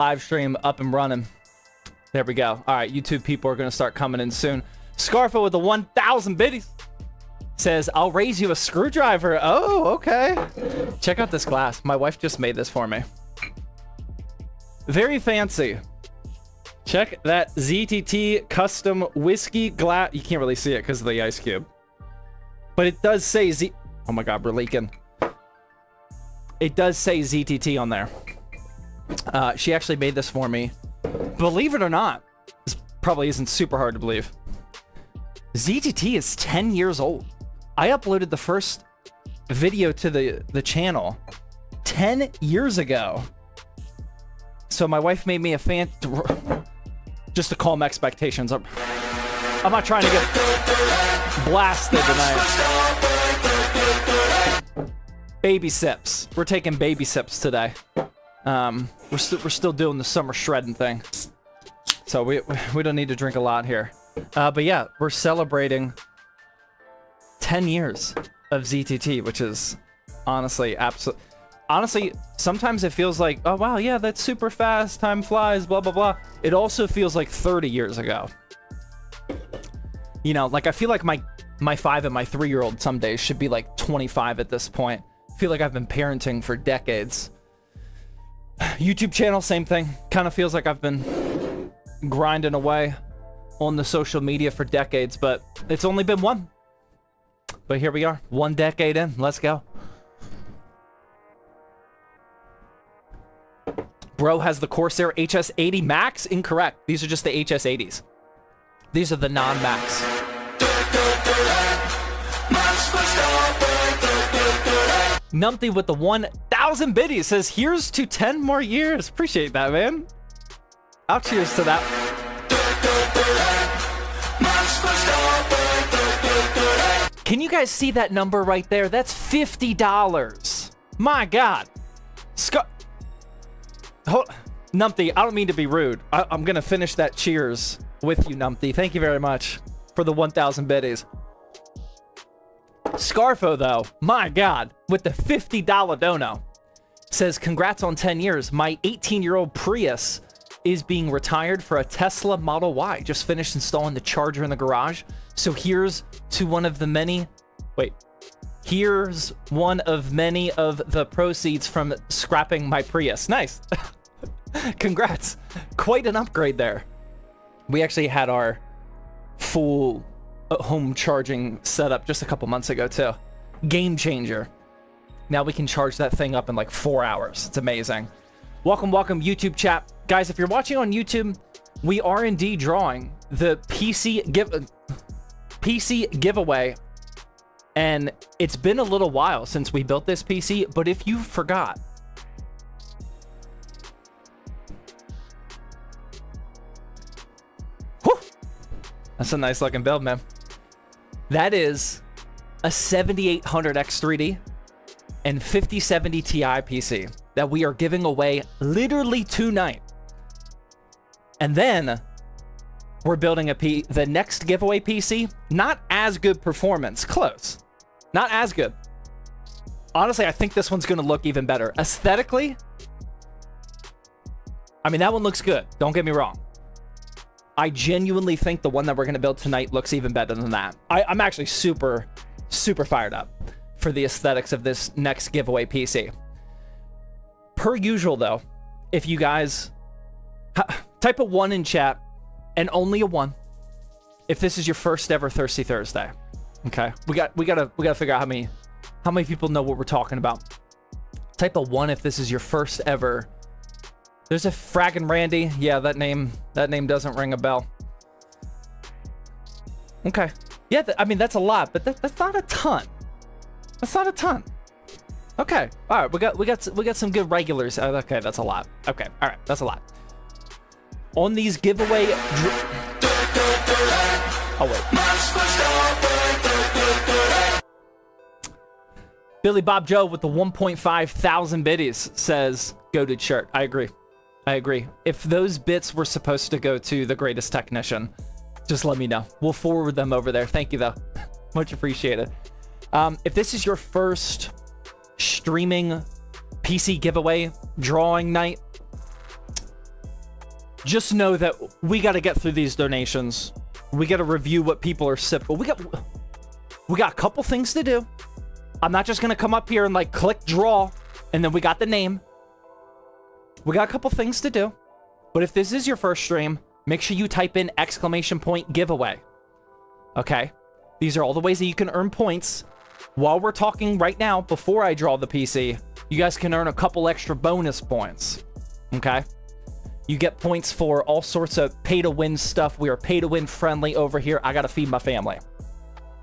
live stream up and running. There we go. All right, YouTube people are going to start coming in soon. Scarfo with the 1,000 biddies says, I'll raise you a screwdriver. Oh, okay. Check out this glass. My wife just made this for me. Very fancy. Check that ZTT custom whiskey glass. You can't really see it because of the ice cube. But it does say Z... Oh my God, we're leaking. It does say ZTT on there. She actually made this for me. Believe it or not, this probably isn't super hard to believe. ZTT is 10 years old. I uploaded the first video to the channel 10 years ago. So my wife made me a fan... Just to calm expectations. I'm not trying to get blasted tonight. Baby sips. We're taking baby sips today. We're still doing the summer shredding thing. So we don't need to drink a lot here. But yeah, we're celebrating 10 years of ZTT, which is honestly absolutely... Honestly, sometimes it feels like, oh wow, yeah, that's super fast, time flies, blah, blah, blah. It also feels like 30 years ago. You know, like I feel like my 5 and my 3-year-old some days should be like 25 at this point. I feel like I've been parenting for decades. YouTube channel, same thing. Kind of feels like I've been grinding away on the social media for decades, but it's only been one. But here we are, 1 decade in, let's go. Bro has the Corsair HS80 Max? Incorrect. These are just the HS80s. These are the non-Max. Numpty with the 1,000 biddies says, here's to 10 more years. Appreciate that, man. I'll cheers to that. Can you guys see that number right there? That's $50. My God. Numpty, I don't mean to be rude. I'm going to finish that cheers with you, Numpty. Thank you very much for the 1,000 biddies. Scarfo, though, my God, with the $50 dono, says, congrats on 10 years. My 18-year-old Prius is being retired for a Tesla Model Y. Just finished installing the charger in the garage. So here's to one of the many... Wait. Here's one of many of the proceeds from scrapping my Prius. Nice. Congrats. Quite an upgrade there. We actually had our full home charging setup just a couple months ago too. Game changer. Now we can charge that thing up in like 4 hours. It's amazing. Welcome, welcome, YouTube chat. Guys, if you're watching on YouTube, we are indeed drawing the PC giveaway. And it's been a little while since we built this PC, but if you forgot, whew, that's a nice looking build, man. That is a 7800 X3D and 5070 Ti PC that we are giving away literally tonight. And then we're building the next giveaway PC. Not as good performance. Close. Not as good. Honestly, I think this one's going to look even better. Aesthetically, I mean, that one looks good. Don't get me wrong. I genuinely think the one that we're going to build tonight looks even better than that. I'm actually super, super fired up for the aesthetics of this next giveaway PC. Per usual, though, if you guys type a 1 in chat, and only a 1 if this is your first ever Thirsty Thursday. Okay, we gotta figure out how many people know what we're talking about. Type a 1 if this is your first ever. There's a Fraggin' Randy. Yeah, that name doesn't ring a bell. Okay, yeah, I mean that's a lot, but that's not a ton. That's not a ton. Okay, all right, we got some good regulars. Okay, that's a lot. Okay, all right, that's a lot. On these giveaway... Oh, wait. Billy Bob Joe with the 1.5 thousand biddies says, goated shirt. I agree. I agree. If those bits were supposed to go to the greatest technician, just let me know. We'll forward them over there. Thank you, though. Much appreciated. If this is your first streaming PC giveaway drawing night, just know that we got to get through these donations. We got to review what people are sipping. We got a couple things to do. I'm not just going to come up here and like click draw and then we got the name. We got a couple things to do. But if this is your first stream, make sure you type in ! giveaway. Okay? These are all the ways that you can earn points. While we're talking right now, before I draw the PC, you guys can earn a couple extra bonus points. Okay? You get points for all sorts of pay-to-win stuff. We are pay-to-win friendly over here. I gotta feed my family.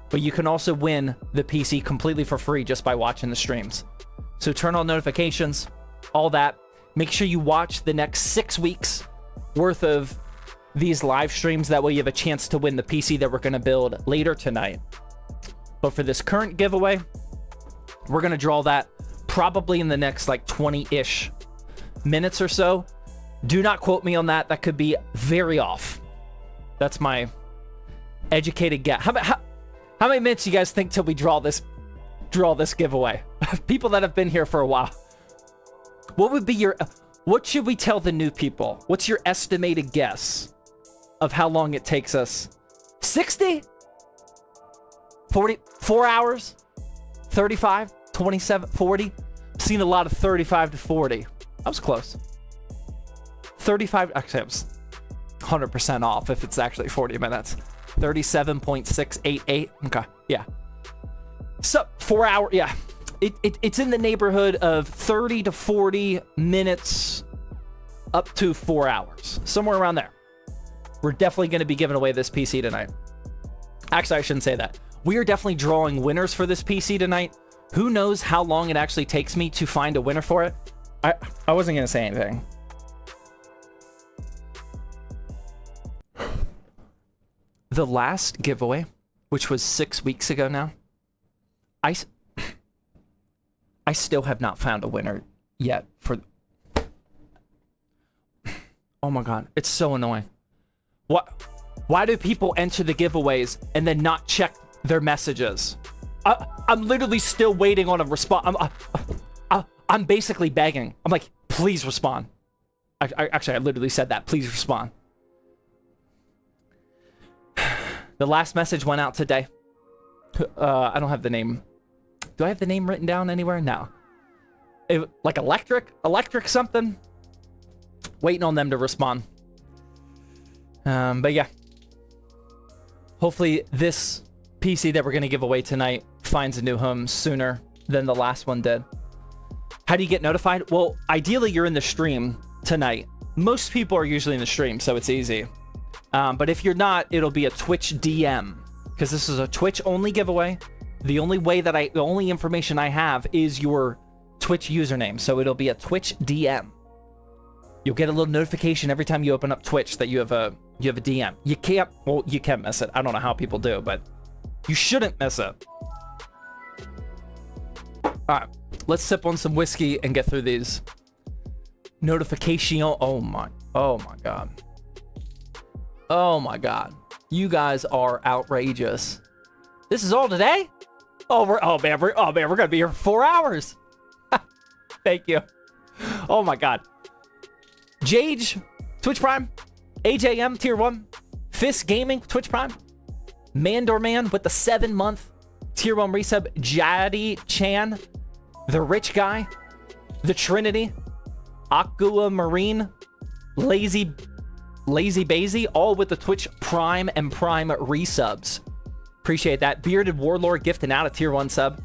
But you can also win the PC completely for free just by watching the streams. So turn on notifications, all that. Make sure you watch the next 6 weeks worth of these live streams. That way you have a chance to win the PC that we're going to build later tonight. But for this current giveaway, we're going to draw that probably in the next like 20-ish minutes or so. Do not quote me on that. That could be very off. That's my educated guess. How many minutes do you guys think till we draw this giveaway? People that have been here for a while. What should we tell the new people? What's your estimated guess of how long it takes us? 60? 40? 4 hours? 35? 27? 40? I've seen a lot of 35 to 40. I was close. 35, actually I was 100% off if it's actually 40 minutes. 37.688. Okay, yeah. So 4 hours, yeah. It's in the neighborhood of 30 to 40 minutes up to 4 hours. Somewhere around there. We're definitely going to be giving away this PC tonight. Actually, I shouldn't say that. We are definitely drawing winners for this PC tonight. Who knows how long it actually takes me to find a winner for it? I wasn't going to say anything. The last giveaway, which was 6 weeks ago now, I still have not found a winner yet for... Oh my god, it's so annoying. Why do people enter the giveaways and then not check their messages? I'm literally still waiting on a response. I'm basically begging. I'm like, please respond. Actually, I literally said that. Please respond. The last message went out today. I don't have the name. Do I have the name written down anywhere? No. Like electric something. Waiting on them to respond. But yeah. Hopefully this PC that we're going to give away tonight finds a new home sooner than the last one did. How do you get notified? Well, ideally you're in the stream tonight. Most people are usually in the stream, so it's easy. But if you're not, it'll be a Twitch DM. Because this is a Twitch only giveaway. The only information I have is your Twitch username. So it'll be a Twitch DM. You'll get a little notification every time you open up Twitch that you have a DM. You can't miss it. I don't know how people do, but you shouldn't miss it. All right, let's sip on some whiskey and get through these. Notification. Oh my god. Oh my god. You guys are outrageous. This is all today? Oh man, we're gonna be here for 4 hours. Thank you. Oh my god. Jage, Twitch Prime. AJM, Tier 1. Fist Gaming, Twitch Prime. Mandorman with the 7-month Tier 1 resub. Jaddy Chan. The Rich Guy. The Trinity. Aqua Marine. Lazy Bazy, all with the Twitch Prime and Prime resubs. Appreciate that. Bearded Warlord gifting out a Tier 1 sub.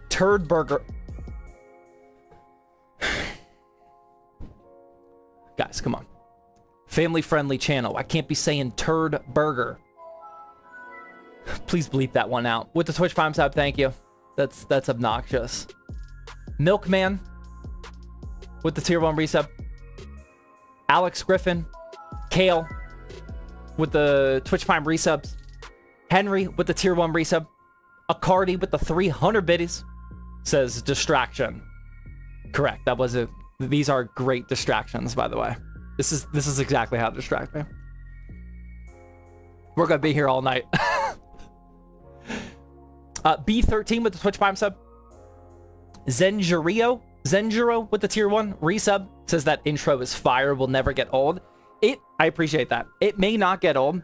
Turd Burger. Guys, come on. Family-friendly channel. I can't be saying Turd Burger. Please bleep that one out. With the Twitch Prime sub, thank you. That's obnoxious. Milkman with the Tier 1 resub. Alex Griffin. Kale with the Twitch Prime resubs. Henry with the Tier 1 resub. Acardi with the 300 biddies. Says distraction. Correct. These are great distractions, by the way. This is exactly how to distract me. We're gonna be here all night. B13 with the Twitch Prime sub. Zenjiro with the Tier 1 resub. Says that intro is fire, will never get old. I appreciate that. It may not get old,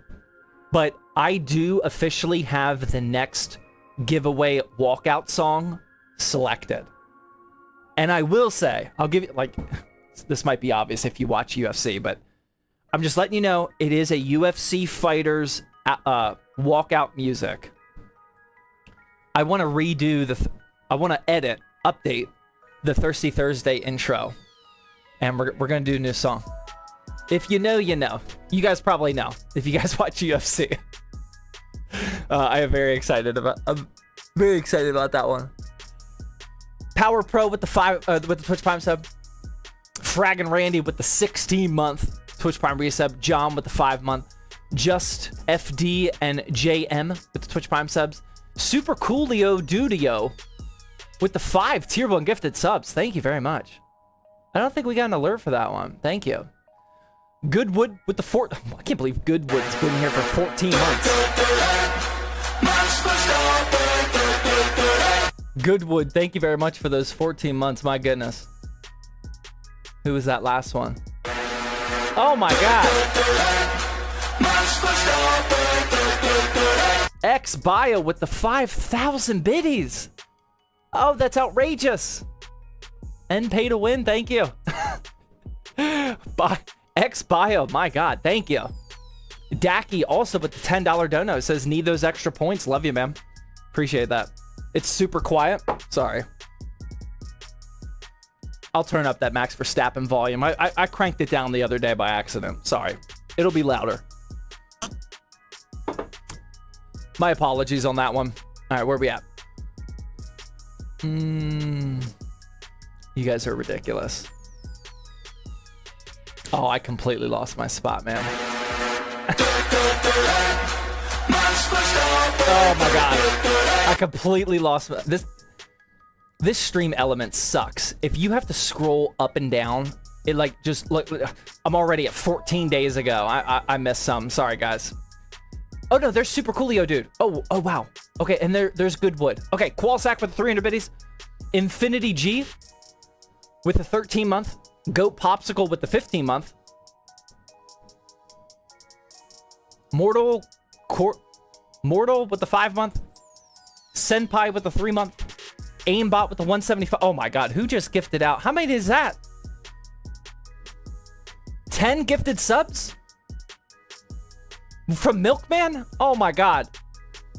but I do officially have the next giveaway walkout song selected. And I will say, I'll give you, like, this might be obvious if you watch UFC, but I'm just letting you know, it is a UFC fighters walkout music. I want to redo I want to update the Thirsty Thursday intro. And we're going to do a new song. If you know, you know. You guys probably know if you guys watch UFC. I am very excited about that one. Power Pro with the Twitch Prime sub. Fraggin' Randy with the 16-month Twitch Prime resub. John with the 5-month. Just FD and JM with the Twitch Prime subs. Super Coolio Dudio with the 5 tier 1 gifted subs. Thank you very much. I don't think we got an alert for that one. Thank you. Goodwood with the I can't believe Goodwood's been here for 14 months. Goodwood, thank you very much for those 14 months. My goodness. Who was that last one? Oh my god. X Bio with the 5,000 biddies. Oh, that's outrageous. And pay to win, thank you. X Bio, my god, thank you. Dacky also with the $10 dono says, need those extra points. Love you, man. Appreciate that. It's super quiet. Sorry. I'll turn up that Max Verstappen volume. I cranked it down the other day by accident. Sorry. It'll be louder. My apologies on that one. All right, where are we at? You guys are ridiculous. Oh, I completely lost my spot, man. Oh my god. I completely lost this stream element sucks. If you have to scroll up and down, it like just look. I'm already at 14 days ago. I missed some. Sorry, guys. Oh no, there's Super Coolio, dude. Oh wow. Okay, and there's Goodwood. Okay, Qualsack with 300 biddies. Infinity G with a 13-month. Goat Popsicle with the 15-month. Mortal with the 5-month. Senpai with the 3-month. Aimbot with the 175. Oh my god, who just gifted out? How many is that? 10 gifted subs? From Milkman? Oh my god.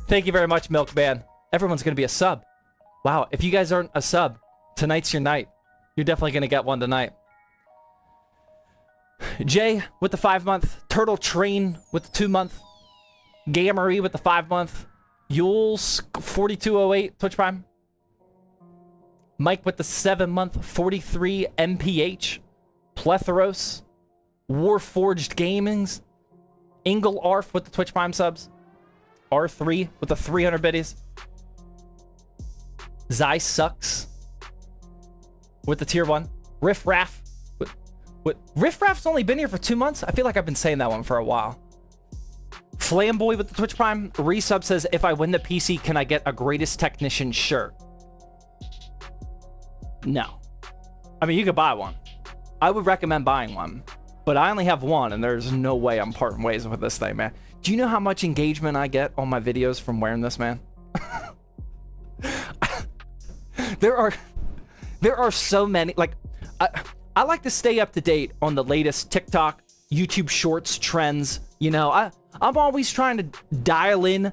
Thank you very much, Milkman. Everyone's gonna be a sub. Wow, if you guys aren't a sub, tonight's your night. You're definitely gonna get one tonight. Jay with the 5-month. Turtle Train with the 2-month. Gamery with the 5-month. Yules 4208 Twitch Prime. Mike with the 7-month. 43 MPH. Plethoros. Warforged Gamings. Ingle Arf with the Twitch Prime subs. R3 with the 300 biddies. Zai Sucks with the tier 1. Riff Raff. Riff Raff's only been here for 2 months? I feel like I've been saying that one for a while. Flamboy with the Twitch Prime. Resub says, if I win the PC, can I get a Greatest Technician shirt? No. I mean, you could buy one. I would recommend buying one. But I only have one, and there's no way I'm parting ways with this thing, man. Do you know how much engagement I get on my videos from wearing this, man? There are so many. Like, I like to stay up to date on the latest TikTok, YouTube Shorts trends. You know, I'm always trying to dial in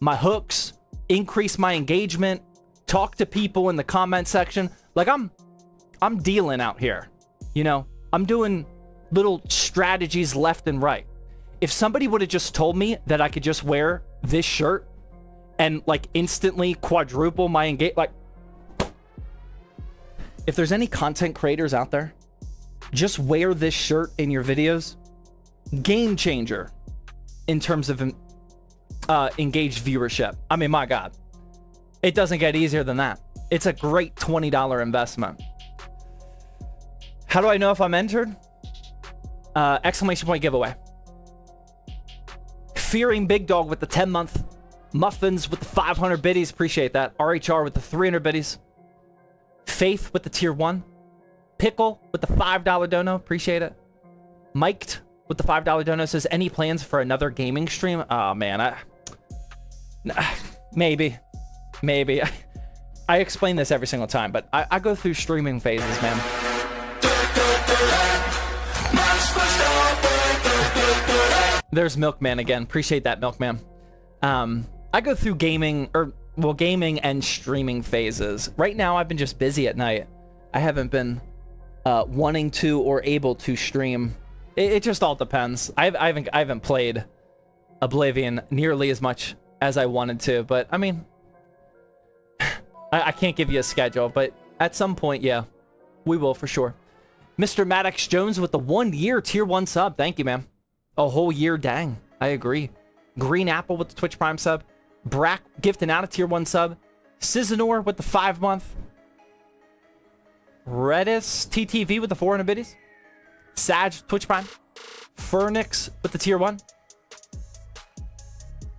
my hooks, increase my engagement, talk to people in the comment section. Like, I'm dealing out here. You know, I'm doing little strategies left and right. If somebody would have just told me that I could just wear this shirt and like instantly quadruple my engagement, like, if there's any content creators out there, just wear this shirt in your videos. Game changer in terms of engaged viewership. I mean, my god, it doesn't get easier than that. It's a great $20 investment. How do I know if I'm entered? Exclamation point giveaway. Fearing Big Dog with the 10-month. Muffins with the 500 biddies. Appreciate that. RHR with the 300 biddies. Faith with the tier 1. Pickle with the $5 dono. Appreciate it. Miked with the $5 donut says, any plans for another gaming stream? Oh, man. Maybe. I explain this every single time, but I go through streaming phases, man. There's Milkman again. Appreciate that, Milkman. I go through gaming and streaming phases. Right now, I've been just busy at night. I haven't been wanting to or able to stream. It just all depends. I haven't played Oblivion nearly as much as I wanted to, but I mean, I can't give you a schedule, but at some point, yeah, we will for sure. Mr. Maddox Jones with the 1 year tier 1 sub. Thank you, man. A whole year, dang. I agree. Green Apple with the Twitch Prime sub. Brack gifting out a tier 1 sub. Sizanor with the 5 month. Redis TTV with the 400 biddies. Sag Twitch Prime. Fernix with the tier 1.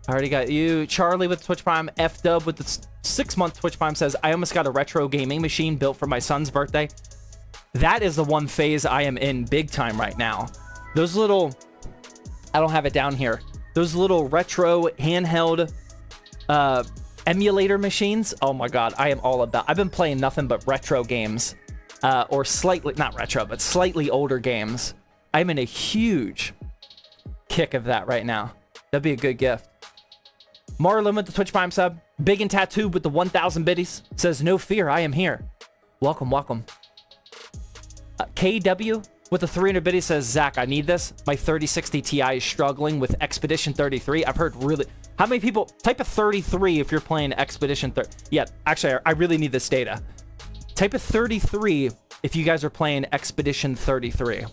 I already got you. Charlie with the Twitch Prime. F-Dub with the 6 month Twitch Prime says, I almost got a retro gaming machine built for my son's birthday. That is the one phase I am in big time right now. Those little, I don't have it down here. Those little retro handheld emulator machines. Oh my God, I am all about. I've been playing nothing but retro games, or slightly, not retro, but slightly older games. I'm in a huge kick of that right now. That'd be a good gift. Marlon with the Twitch Prime sub. Big and Tattooed with the 1,000 biddies says, no fear, I am here. Welcome, welcome. KW with the 300 biddies says, Zach, I need this. My 3060 Ti is struggling with Expedition 33. I've heard really... How many people... Type a 33 if you're playing Expedition 30... Yeah, actually, I really need this data. Type a 33 if you guys are playing Expedition 33.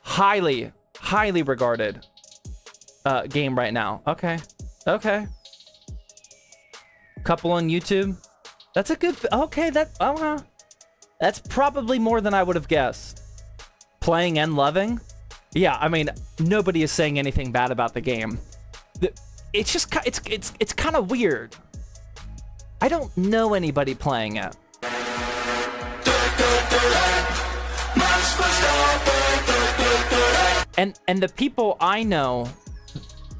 Highly, highly regarded game right now. Okay. Okay. Couple on YouTube. That's a good... Okay, that... That's probably more than I would have guessed. Playing and loving? Yeah, I mean, nobody is saying anything bad about the game. It's just... It's kind of weird. I don't know anybody playing it. And the people I know,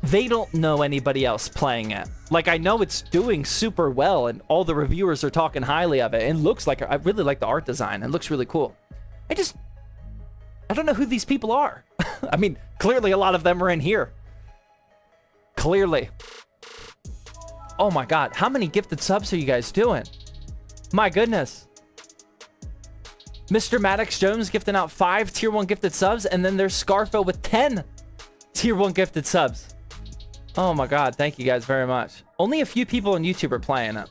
they don't know anybody else playing it. Like, I know it's doing super well, and all the reviewers are talking highly of it. It looks like... I really like the art design. It looks really cool. I don't know who these people are. I mean, clearly a lot of them are in here. Clearly. Oh my God. How many gifted subs are you guys doing? My goodness. Mr. Maddox Jones gifting out 5 tier 1 gifted subs, and then there's Scarfo with 10 tier 1 gifted subs. Oh my God. Thank you guys very much. Only a few people on YouTube are playing it.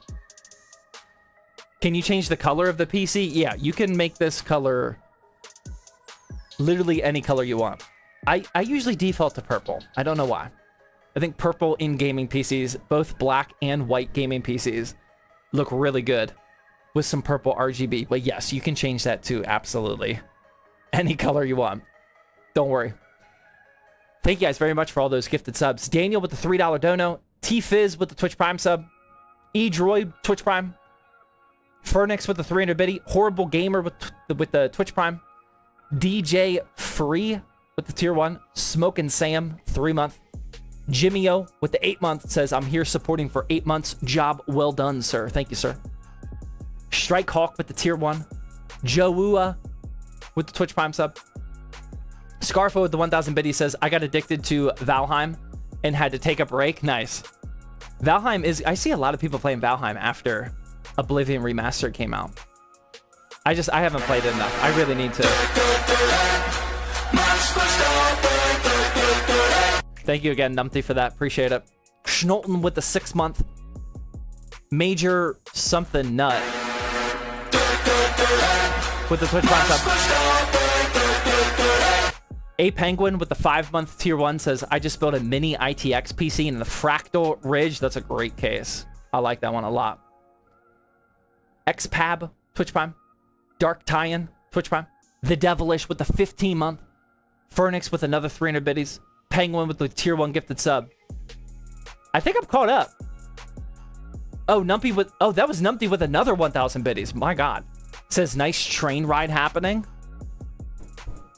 Can you change the color of the PC? Yeah, you can make this color literally any color you want. I usually default to purple. I don't know why. I think purple in gaming PCs, both black and white gaming PCs, look really good with some purple RGB. But yes, you can change that to absolutely any color you want. Don't worry. Thank you guys very much for all those gifted subs. Daniel with the $3 dono. T-Fizz with the Twitch Prime sub. E-Droid, Twitch Prime. Fernix with the 300 biddy. Horrible Gamer with the Twitch Prime. DJ Free with the tier 1. Smokin' Sam, 3 month. Jimmy O with the 8 month says, I'm here supporting for 8 months. Job well done, sir. Thank you, sir. Strike Hawk with the tier 1. Joua with the Twitch Prime sub. Scarfo with the 1,000 biddy says, I got addicted to Valheim and had to take a break. Nice. Valheim is... I see a lot of people playing Valheim after Oblivion Remastered came out. I haven't played it enough. I really need to. Thank you again, Numpty, for that. Appreciate it. Schnolten with the 6 month. Major something nut with the Twitch Prime sub. A Penguin with the 5 month tier 1 says, I just built a mini ITX PC in the Fractal Ridge. That's a great case. I like that one a lot. Xpab, Twitch Prime. Dark Tyan, Twitch Prime. The Devilish with the 15 month. Fernix with another 300 biddies. Penguin with the tier 1 gifted sub. I think I'm caught up. Oh, Numpy with... Oh, that was Numpty with another 1,000 biddies. My God. Says, nice train ride happening.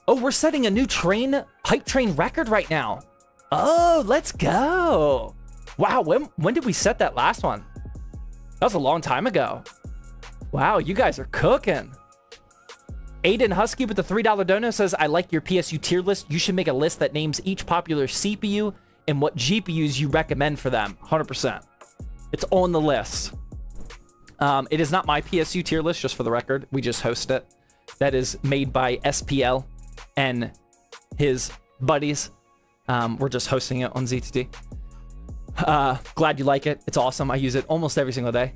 Oh, we're setting a new train hype train record right now. Oh, let's go. Wow, when did we set that last one? That was a long time ago. Wow, you guys are cooking. Aiden Husky with the $3 dono says, I like your PSU tier list. You should make a list that names each popular CPU and what GPUs you recommend for them. 100%. It's on the list. It is not my PSU tier list, just for the record. We just host it. That is made by SPL and his buddies. We're just hosting it on ZTT. Glad you like it. It's awesome. I use it almost every single day.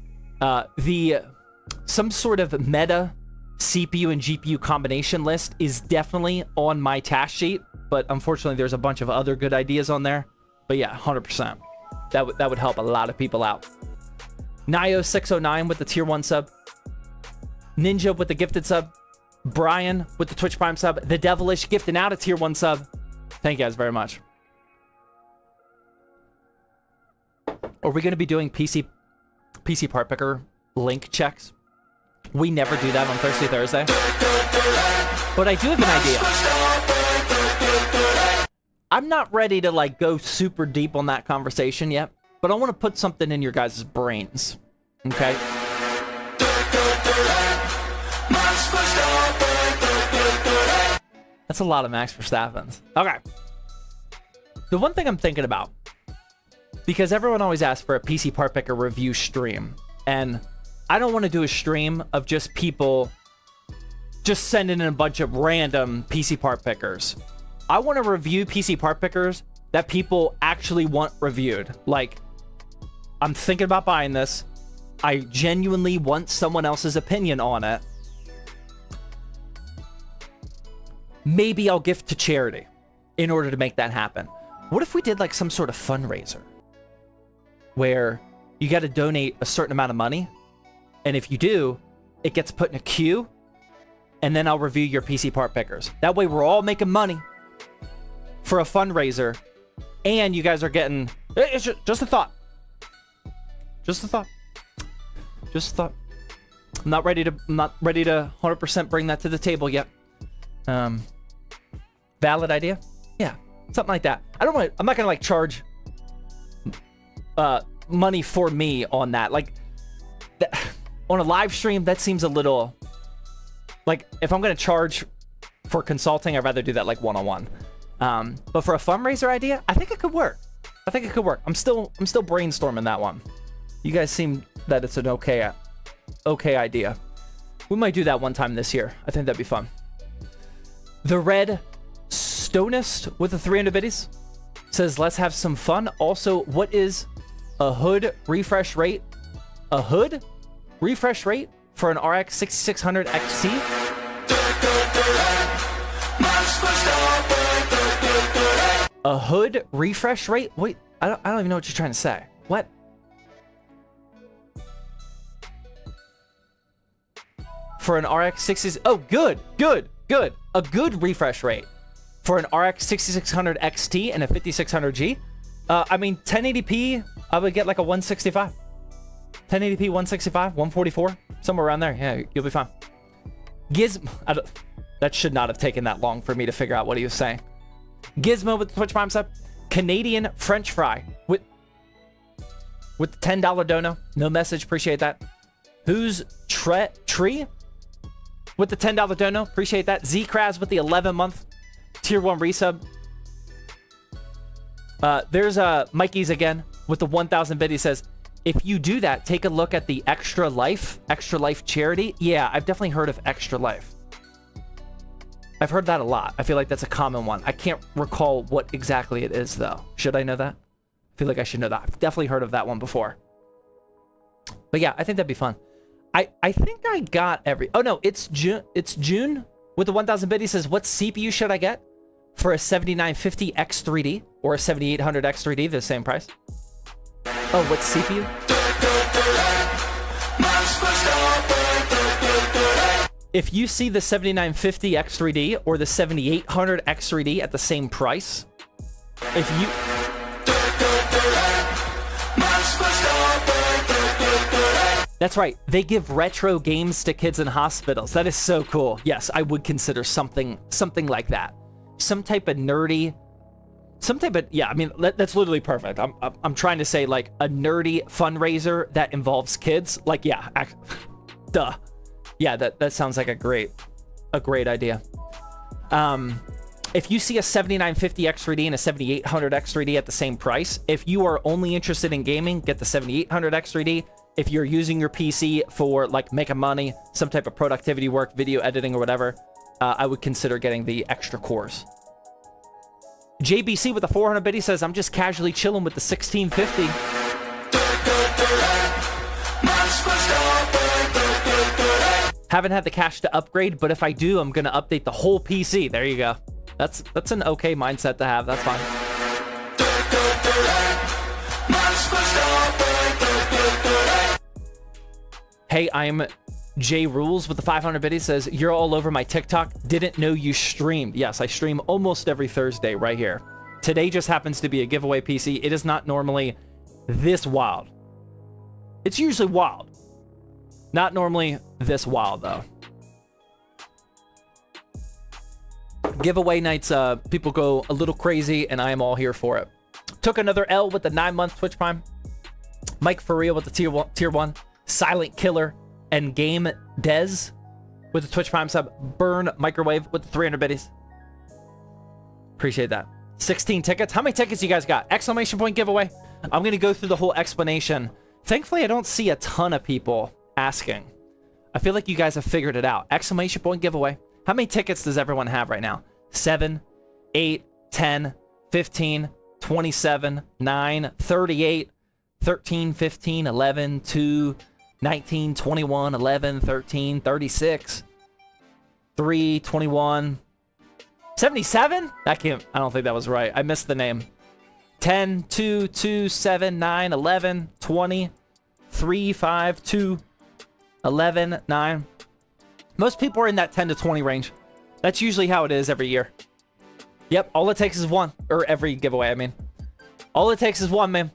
Some sort of meta CPU and GPU combination list is definitely on my task sheet, but unfortunately there's a bunch of other good ideas on there. But yeah, 100%. That would help a lot of people out. Nio609 with the tier 1 sub. Ninja with the gifted sub. Brian with the Twitch Prime sub. The Devilish gifting out a tier 1 sub. Thank you guys very much. Are we going to be doing PC part picker link checks? We never do that on Thursday. But I do have an idea. I'm not ready to like go super deep on that conversation yet, but I want to put something in your guys' brains. Okay? That's a lot of Max Verstappen's. Okay. The one thing I'm thinking about, because everyone always asks for a PC part picker review stream, and I don't want to do a stream of just people just sending in a bunch of random PC part pickers. I want to review PC part pickers that people actually want reviewed. Like, I'm thinking about buying this. I genuinely want someone else's opinion on it. Maybe I'll gift to charity in order to make that happen. What if we did like some sort of fundraiser where you got to donate a certain amount of money, and if you do, it gets put in a queue, and then I'll review your PC part pickers. That way we're all making money for a fundraiser, and you guys are getting... It's just a thought. Just a thought. Just a thought. I'm not ready to 100% bring that to the table yet. Valid idea? Yeah, something like that. I'm not gonna like charge money for me on that. Like on a live stream, that seems a little like, if I'm gonna charge for consulting, I'd rather do that like one-on-one. But for a fundraiser idea, I think it could work. I'm still brainstorming that one. You guys seem that it's an okay idea. We might do that one time this year. I think that'd be fun. The Red Stonist with the 300 biddies says, let's have some fun. Also, what is a hood refresh rate? A hood refresh rate for an RX 6600 XT? A hood refresh rate? Wait, I don't even know what you're trying to say. What? For an RX 60... Oh, good. A good refresh rate for an RX 6600 XT and a 5600G. I mean, 1080p, I would get like a 165. 1080p, 165, 144, somewhere around there. Yeah, you'll be fine. That should not have taken that long for me to figure out what he was saying. Gizmo with the Twitch Prime sub. Canadian French fry with the $10 dono. No message, appreciate that. Who's Tree with the $10 dono? Appreciate that. Z-Kraz with the 11-month tier 1 resub. There's Mikey's again with the 1,000 bid. He says, if you do that, take a look at the Extra Life charity. Yeah, I've definitely heard of Extra Life. I've heard that a lot. I feel like that's a common one. I can't recall what exactly it is, though. Should I know that? I feel like I should know that. I've definitely heard of that one before. But yeah, I think that'd be fun. I think I got every... Oh, no, it's June with the 1,000 bid. He says, what CPU should I get for a 7950 X3D or a 7800 X3D? They're the same price. Oh, what CPU? If you see the 7950 X3D or the 7800 X3D at the same price, if you... That's right. They give retro games to kids in hospitals. That is so cool. Yes, I would consider something like that. some type of nerdy, yeah, I mean, that's literally perfect. I'm trying to say like a nerdy fundraiser that involves kids. Like, yeah, duh. Yeah, that sounds like a great idea. If you see a 7950 X3D and a 7800 X3D at the same price, if you are only interested in gaming, get the 7800 X3D. If you're using your PC for like making money, some type of productivity work, video editing or whatever, I would consider getting the extra cores. JBC with the 400 bit, he says, I'm just casually chilling with the 1650. Haven't had the cash to upgrade, but if I do, I'm going to update the whole PC. There you go. That's an okay mindset to have. That's fine. Hey, I'm J Rules with the 500 bit. He says, you're all over my TikTok. Didn't know you streamed. Yes, I stream almost every Thursday right here. Today just happens to be a giveaway PC. It is not normally this wild. It's usually wild. Not normally this wild, though. Giveaway nights, people go a little crazy, and I am all here for it. Took another L with the 9-month Twitch Prime. Mike for real with the tier 1. Silent Killer and Game Dez with the Twitch Prime sub. Burn Microwave with the 300 biddies. Appreciate that. 16 tickets. How many tickets you guys got? Exclamation point giveaway. I'm going to go through the whole explanation. Thankfully, I don't see a ton of people asking. I feel like you guys have figured it out. Exclamation point giveaway. How many tickets does everyone have right now? 7, 8, 10, 15, 27, 9, 38, 13, 15, 11, 2, 19, 21, 11, 13, 36, 3, 21, 77? I don't think that was right. I missed the name. 10, 2, 2, 7, 9, 11, 20, 3, 5, 2, 11, 9. Most people are in that 10 to 20 range. That's usually how it is every year. Yep, all it takes is one. Or every giveaway, I mean. All it takes is one, man.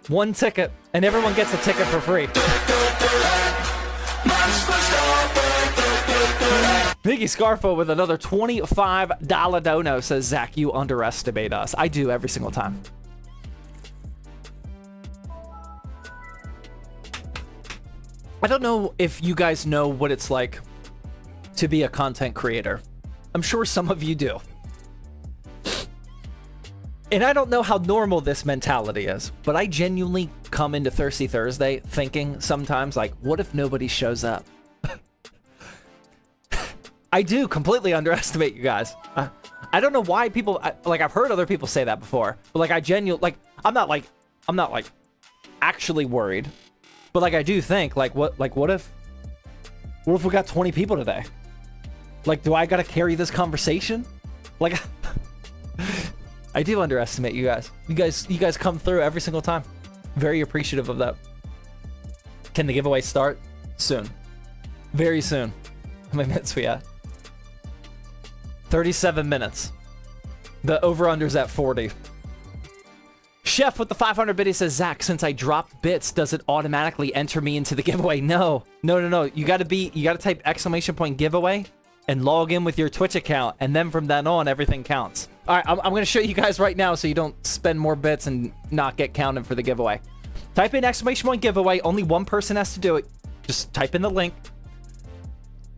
One ticket. And everyone gets a ticket for free. Biggie Scarfo with another $25 dono says, Zach, you underestimate us. I do every single time. I don't know if you guys know what it's like to be a content creator. I'm sure some of you do. And I don't know how normal this mentality is, but I genuinely come into Thirsty Thursday thinking sometimes, like, what if nobody shows up? I do completely underestimate you guys. I don't know why people, like, I've heard other people say that before, but like, I genuinely, like, I'm not like actually worried, but like, I do think, like, what if we got 20 people today? Like, do I gotta carry this conversation? Like, I do underestimate you guys. You guys come through every single time. Very appreciative of that. Can the giveaway start? Soon. Very soon. How many minutes we at? 37 minutes. The over-under's at 40. Chef with the 500 bit, he says, Zach, since I dropped bits, does it automatically enter me into the giveaway? No. You gotta type exclamation point giveaway and log in with your Twitch account, and then from then on, everything counts. All right, I'm going to show you guys right now so you don't spend more bits and not get counted for the giveaway. Type in exclamation point giveaway. Only one person has to do it. Just type in the link.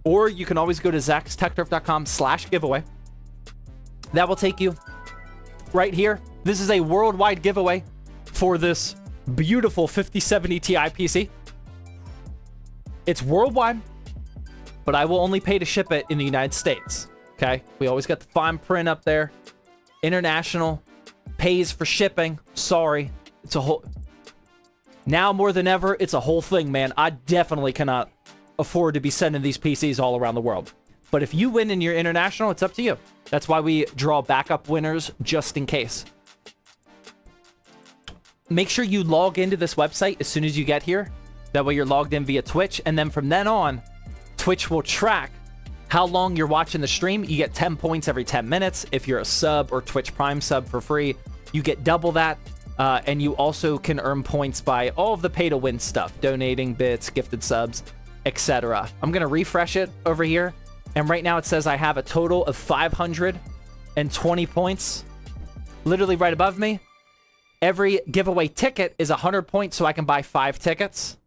Or you can always go to zaxtechturf.com/giveaway. That will take you right here. This is a worldwide giveaway for this beautiful 5070 Ti PC. It's worldwide, but I will only pay to ship it in the United States. Okay? We always got the fine print up there. International pays for shipping. Sorry. It's a whole... Now more than ever, it's a whole thing, man. I definitely cannot afford to be sending these PCs all around the world. But if you win and you're international, it's up to you. That's why we draw backup winners just in case. Make sure you log into this website as soon as you get here. That way you're logged in via Twitch. And then from then on, Twitch will track how long you're watching the stream. You get 10 points every 10 minutes. If you're a sub or Twitch Prime sub for free, you get double that. And you also can earn points by all of the pay-to-win stuff. Donating bits, gifted subs, etc. I'm going to refresh it over here. And right now it says I have a total of 500 120 points. Literally right above me. Every giveaway ticket is 100 points, so I can buy 5 tickets.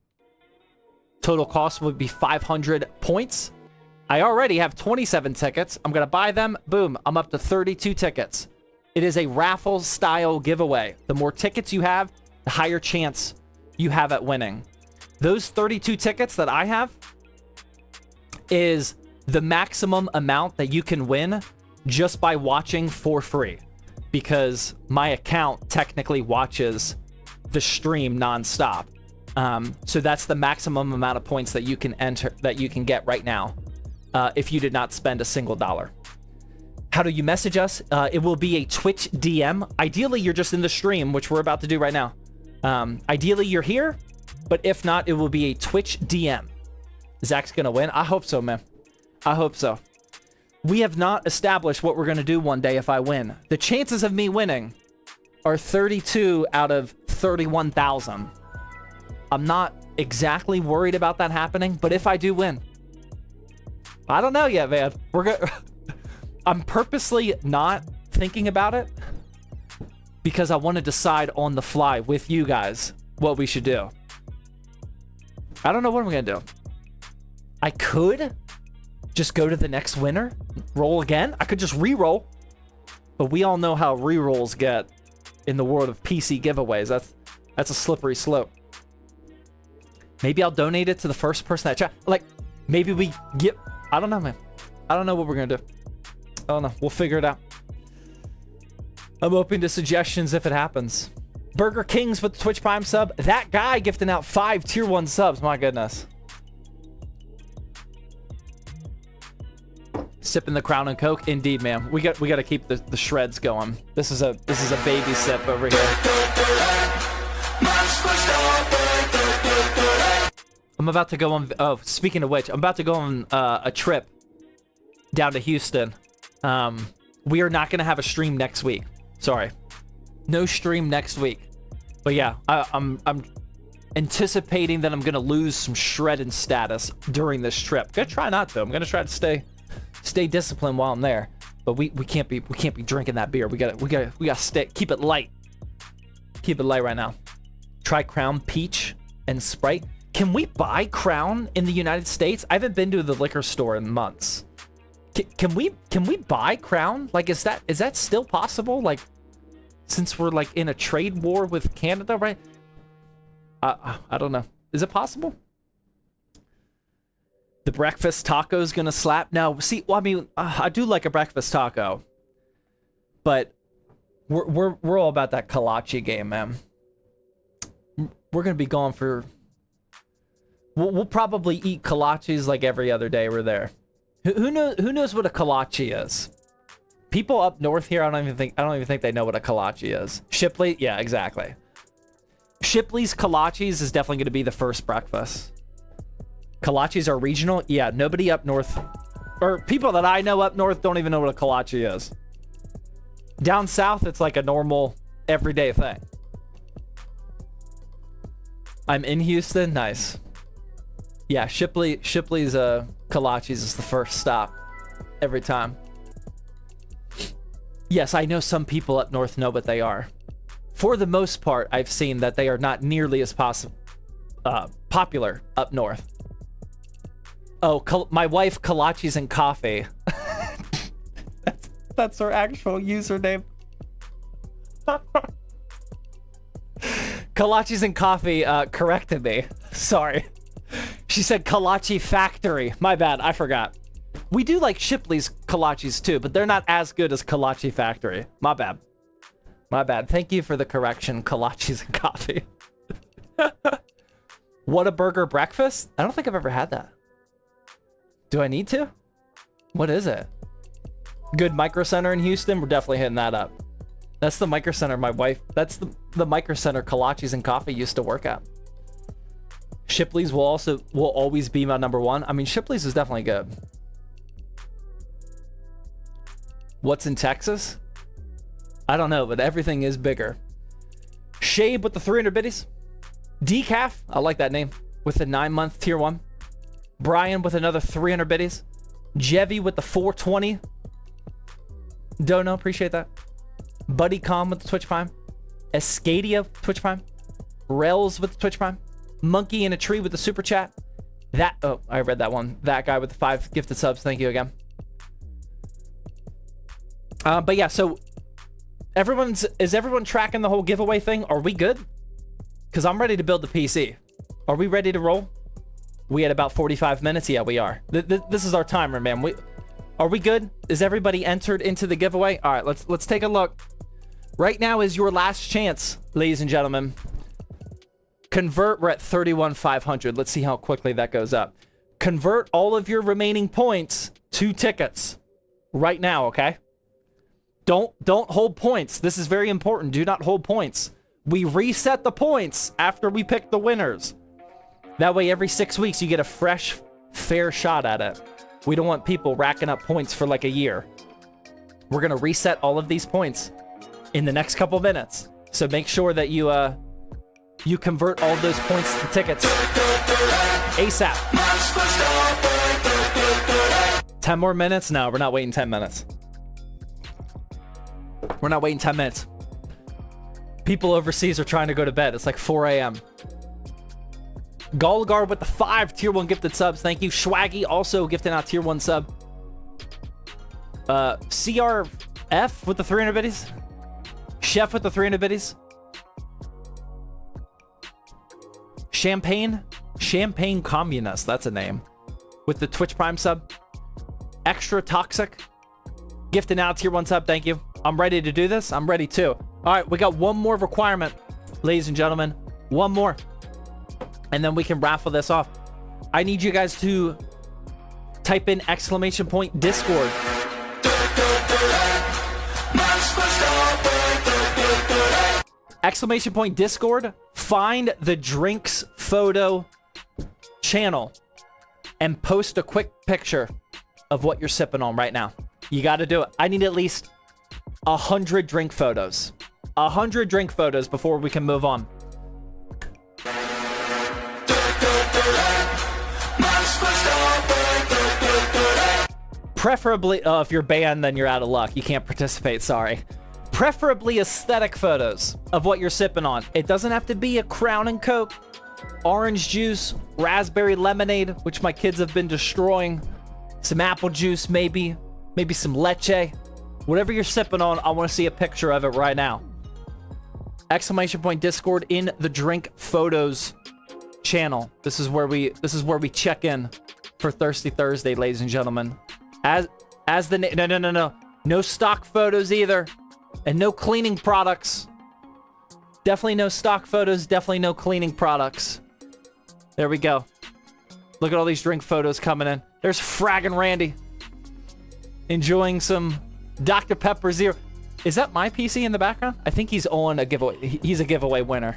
Total cost would be 500 points. I already have 27 tickets. I'm going to buy them. Boom. I'm up to 32 tickets. It is a raffle style giveaway. The more tickets you have, the higher chance you have at winning. Those 32 tickets that I have is the maximum amount that you can win just by watching for free, because my account technically watches the stream nonstop. So that's the maximum amount of points that you can enter, that you can get right now, if you did not spend a single dollar. How do you message us? It will be a Twitch DM. Ideally, you're just in the stream, which we're about to do right now. Ideally, you're here, but if not, it will be a Twitch DM. Zach's gonna win. I hope so, man. I hope so. We have not established what we're gonna do one day if I win. The chances of me winning are 32 out of 31,000. I'm not exactly worried about that happening, but if I do win, I don't know yet, man. We're gonna. I'm purposely not thinking about it because I want to decide on the fly with you guys what we should do. I don't know what I'm gonna do. I could just go to the next winner, roll again. I could just re-roll, but we all know how re-rolls get in the world of PC giveaways. That's a slippery slope. Maybe I'll donate it to the first person that chat. Like, maybe we get... I don't know, man. I don't know what we're gonna do. I don't know. We'll figure it out. I'm open to suggestions if it happens. Burger Kings with the Twitch Prime sub. That guy gifting out 5 tier 1 subs. My goodness. Sipping the Crown and Coke. Indeed, man. We got to keep the shreds going. This is a baby sip over here. I'm about to go on... Oh, speaking of which, I'm about to go on a trip down to Houston. We are not going to have a stream next week. Sorry. No stream next week. But yeah, I'm anticipating that I'm going to lose some shredding status during this trip. Gonna try not to. I'm going to try to stay disciplined while I'm there. But we can't be drinking that beer. We gotta stay, keep it light. Keep it light right now. Try Crown Peach and Sprite. Can we buy Crown in the United States? I haven't been to the liquor store in months. Can we buy Crown? Like, is that still possible? Like, since we're like in a trade war with Canada, right? I don't know. Is it possible? The breakfast taco is gonna slap. No, see, well, I mean, I do like a breakfast taco, but we're all about that kolache game, man. We're gonna be going for. We'll probably eat kolaches like every other day we're there. Who knows what a kolache is? People up north here, I don't even think they know what a kolache is. Shipley, yeah, exactly. Shipley's kolaches is definitely going to be the first breakfast. Kolaches are regional. Yeah, nobody up north, or people that I know up north, don't even know what a kolache is. Down south, it's like a normal, everyday thing. I'm in Houston. Nice. Yeah, Shipley's kolaches is the first stop every time. Yes, I know some people up north know what they are. For the most part, I've seen that they are not nearly as popular up north. Oh, my wife, kolaches and coffee. that's her actual username. Kolaches and coffee corrected me. Sorry. She said kolache factory. My bad, I forgot. We do like Shipley's kolaches too, but they're not as good as kolache factory. My bad. My bad. Thank you for the correction, kolaches and coffee. What a burger breakfast? I don't think I've ever had that. Do I need to? What is it? Good Micro Center in Houston? We're definitely hitting that up. That's the Micro Center my wife... That's the Micro Center kolaches and coffee used to work at. Shipley's will always be my #1. I mean, Shipley's is definitely good. What's in Texas? I don't know, but everything is bigger. Shabe with the 300 biddies. Decaf, I like that name, with the 9-month tier 1. Brian with another 300 biddies. Jevy with the 420. Dono, appreciate that. Buddy Com with the Twitch Prime. Escadia Twitch Prime. Rails with the Twitch Prime. Monkey in a Tree with the Super Chat. That, oh, I read that one. That guy with the 5 gifted subs. Thank you again. But yeah, so is everyone tracking the whole giveaway thing? Are we good? Because I'm ready to build the PC. Are we ready to roll? We had about 45 minutes. Yeah, we are. This is our timer, man. Are we good? Is everybody entered into the giveaway? All right, let's take a look. Right now is your last chance, ladies and gentlemen. Convert, we're at 31,500. Let's see how quickly that goes up. Convert all of your remaining points to tickets right now, okay? Don't hold points. This is very important. Do not hold points. We reset the points after we pick the winners. That way, every 6 weeks, you get a fresh, fair shot at it. We don't want people racking up points for like a year. We're going to reset all of these points in the next couple minutes. So make sure that you convert all those points to tickets ASAP. 10 more minutes? No, we're not waiting 10 minutes. We're not waiting 10 minutes. People overseas are trying to go to bed. It's like 4 a.m. Golgar with the 5 tier 1 gifted subs. Thank you. Swaggy also gifting out tier 1 sub. CRF with the 300 biddies. Chef with the 300 biddies. Champagne Communist. That's a name. With the Twitch Prime sub. Extra Toxic. Gifting out tier 1 sub. Thank you. I'm ready to do this. I'm ready too. All right, we got one more requirement, ladies and gentlemen. One more. And then we can raffle this off. I need you guys to type in !Discord. !Discord. Find the drinks photo channel and post a quick picture of what you're sipping on right now. You got to do it. I need at least 100 drink photos. 100 drink photos before we can move on. Preferably, if you're banned, then you're out of luck. You can't participate, sorry. Preferably aesthetic photos of what you're sipping on. It doesn't have to be a Crown and Coke, orange juice, raspberry lemonade, which my kids have been destroying. Some apple juice, maybe some leche. Whatever you're sipping on, I want to see a picture of it right now. !Discord in the drink photos channel. This is where we check in for Thirsty Thursday, ladies and gentlemen. As the no stock photos either, and no cleaning products. Definitely no stock photos. Definitely no cleaning products. There we go. Look at all these drink photos coming in. There's Fraggin' Randy enjoying some Dr. Pepper Zero. Is that my PC in the background? I think he's on a giveaway. He's a giveaway winner.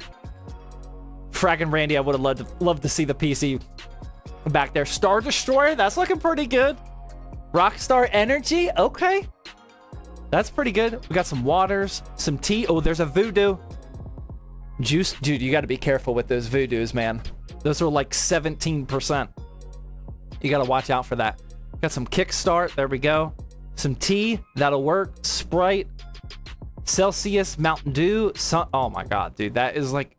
Fraggin' Randy, I would have loved to see the PC back there. Star Destroyer, that's looking pretty good. Rockstar Energy, okay. That's pretty good. We got some waters, some tea. Oh, there's a Voodoo. Juice, dude, you got to be careful with those Voodoos, man. Those are like 17%. You got to watch out for that. Got some Kickstart, there we go. Some tea, that'll work. Sprite, Celsius, Mountain Dew. Oh my God, dude, that is like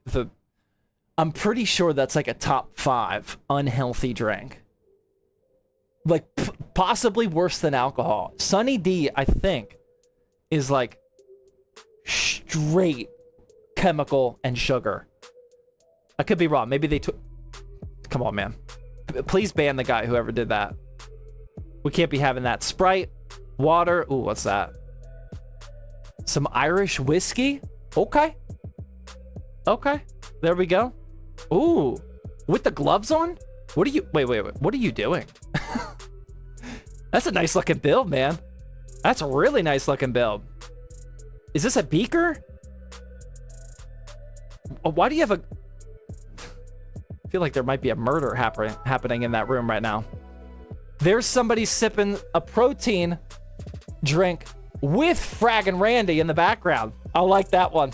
I'm pretty sure that's like a top 5 unhealthy drink. Like possibly worse than alcohol. Sunny D, I think, is like straight chemical and sugar. I could be wrong. Maybe they took... Come on, man. Please ban the guy, whoever did that. We can't be having that. Sprite, water. Ooh, what's that? Some Irish whiskey? Okay. Okay. There we go. Ooh. With the gloves on? What are you... Wait. What are you doing? That's a nice looking build, man. That's a really nice looking build. Is this a beaker? Why do you have a... I feel like there might be a murder happening in that room right now. There's somebody sipping a protein drink with Fraggin' Randy in the background. I like that one.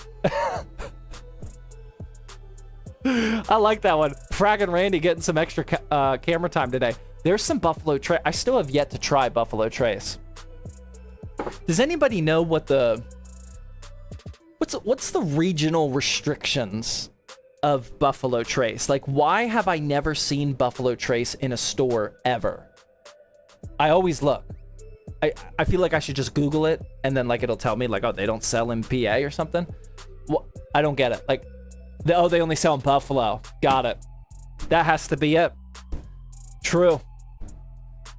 I like that one. Fraggin' Randy getting some extra camera time today. There's some Buffalo Trace. I still have yet to try Buffalo Trace. Does anybody know what the what's the regional restrictions of Buffalo Trace? Like, why have I never seen Buffalo Trace in a store ever? I always look. I feel like I should just Google it and then like it'll tell me like, oh, they don't sell in PA or something. Well, I don't get it. Like, they only sell in Buffalo. Got it. That has to be it. True.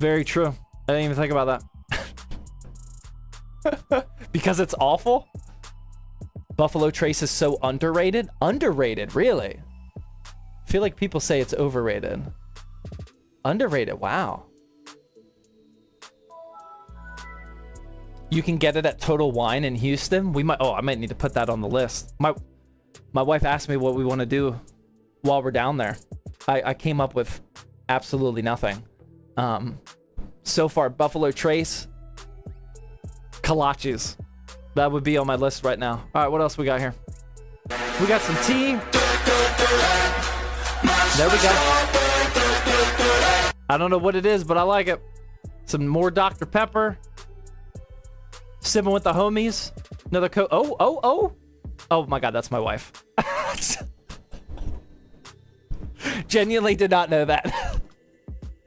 Very true. I didn't even think about that. Because it's awful? Buffalo Trace is so underrated? Underrated, really? I feel like people say it's overrated. Underrated, wow. You can get it at Total Wine in Houston. I might need to put that on the list. My wife asked me what we want to do while we're down there. I came up with absolutely nothing. So far, Buffalo Trace, kolaches. That would be on my list right now. All right, what else we got here? We got some tea. There we go. I don't know what it is, but I like it. Some more Dr. Pepper. Sipping with the homies. Another Coke. Oh my God, that's my wife. Genuinely did not know that.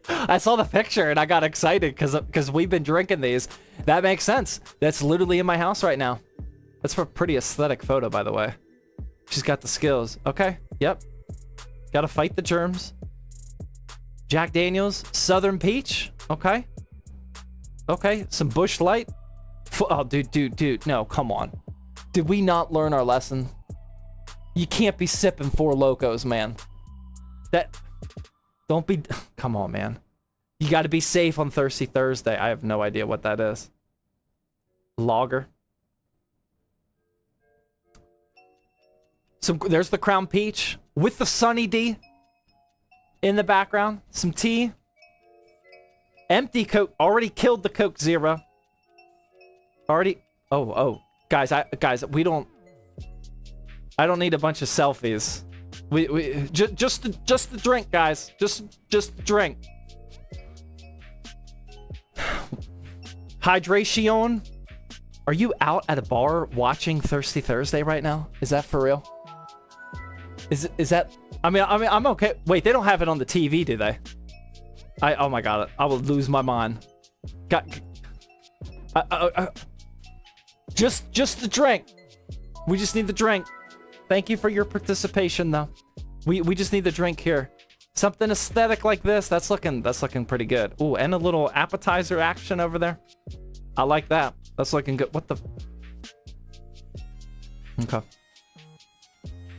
I saw the picture and I got excited because we've been drinking these. That makes sense. That's literally in my house right now. That's a pretty aesthetic photo, by the way. She's got the skills. Okay. Yep. Gotta fight the germs. Jack Daniels. Southern Peach. Okay. Okay. Some Busch Light. Oh, dude. No, come on. Did we not learn our lesson? You can't be sipping Four Locos, man. Don't be... Come on, man. You got to be safe on Thirsty Thursday. I have no idea what that is. Lager. There's the Crown Peach with the Sunny D in the background. Some tea. Empty Coke. Already killed the Coke Zero. Already... Oh. Guys, we don't... I don't need a bunch of selfies. Just the drink, guys. Just the drink. Hydration. Are you out at a bar watching Thirsty Thursday right now? Is that for real? Is that? I mean, I'm okay. Wait, they don't have it on the TV, do they? Oh my God, I will lose my mind. Just the drink. We just need the drink. Thank you for your participation, though. We just need the drink here. Something aesthetic like this. That's looking pretty good. Ooh, and a little appetizer action over there. I like that. That's looking good. What the? Okay.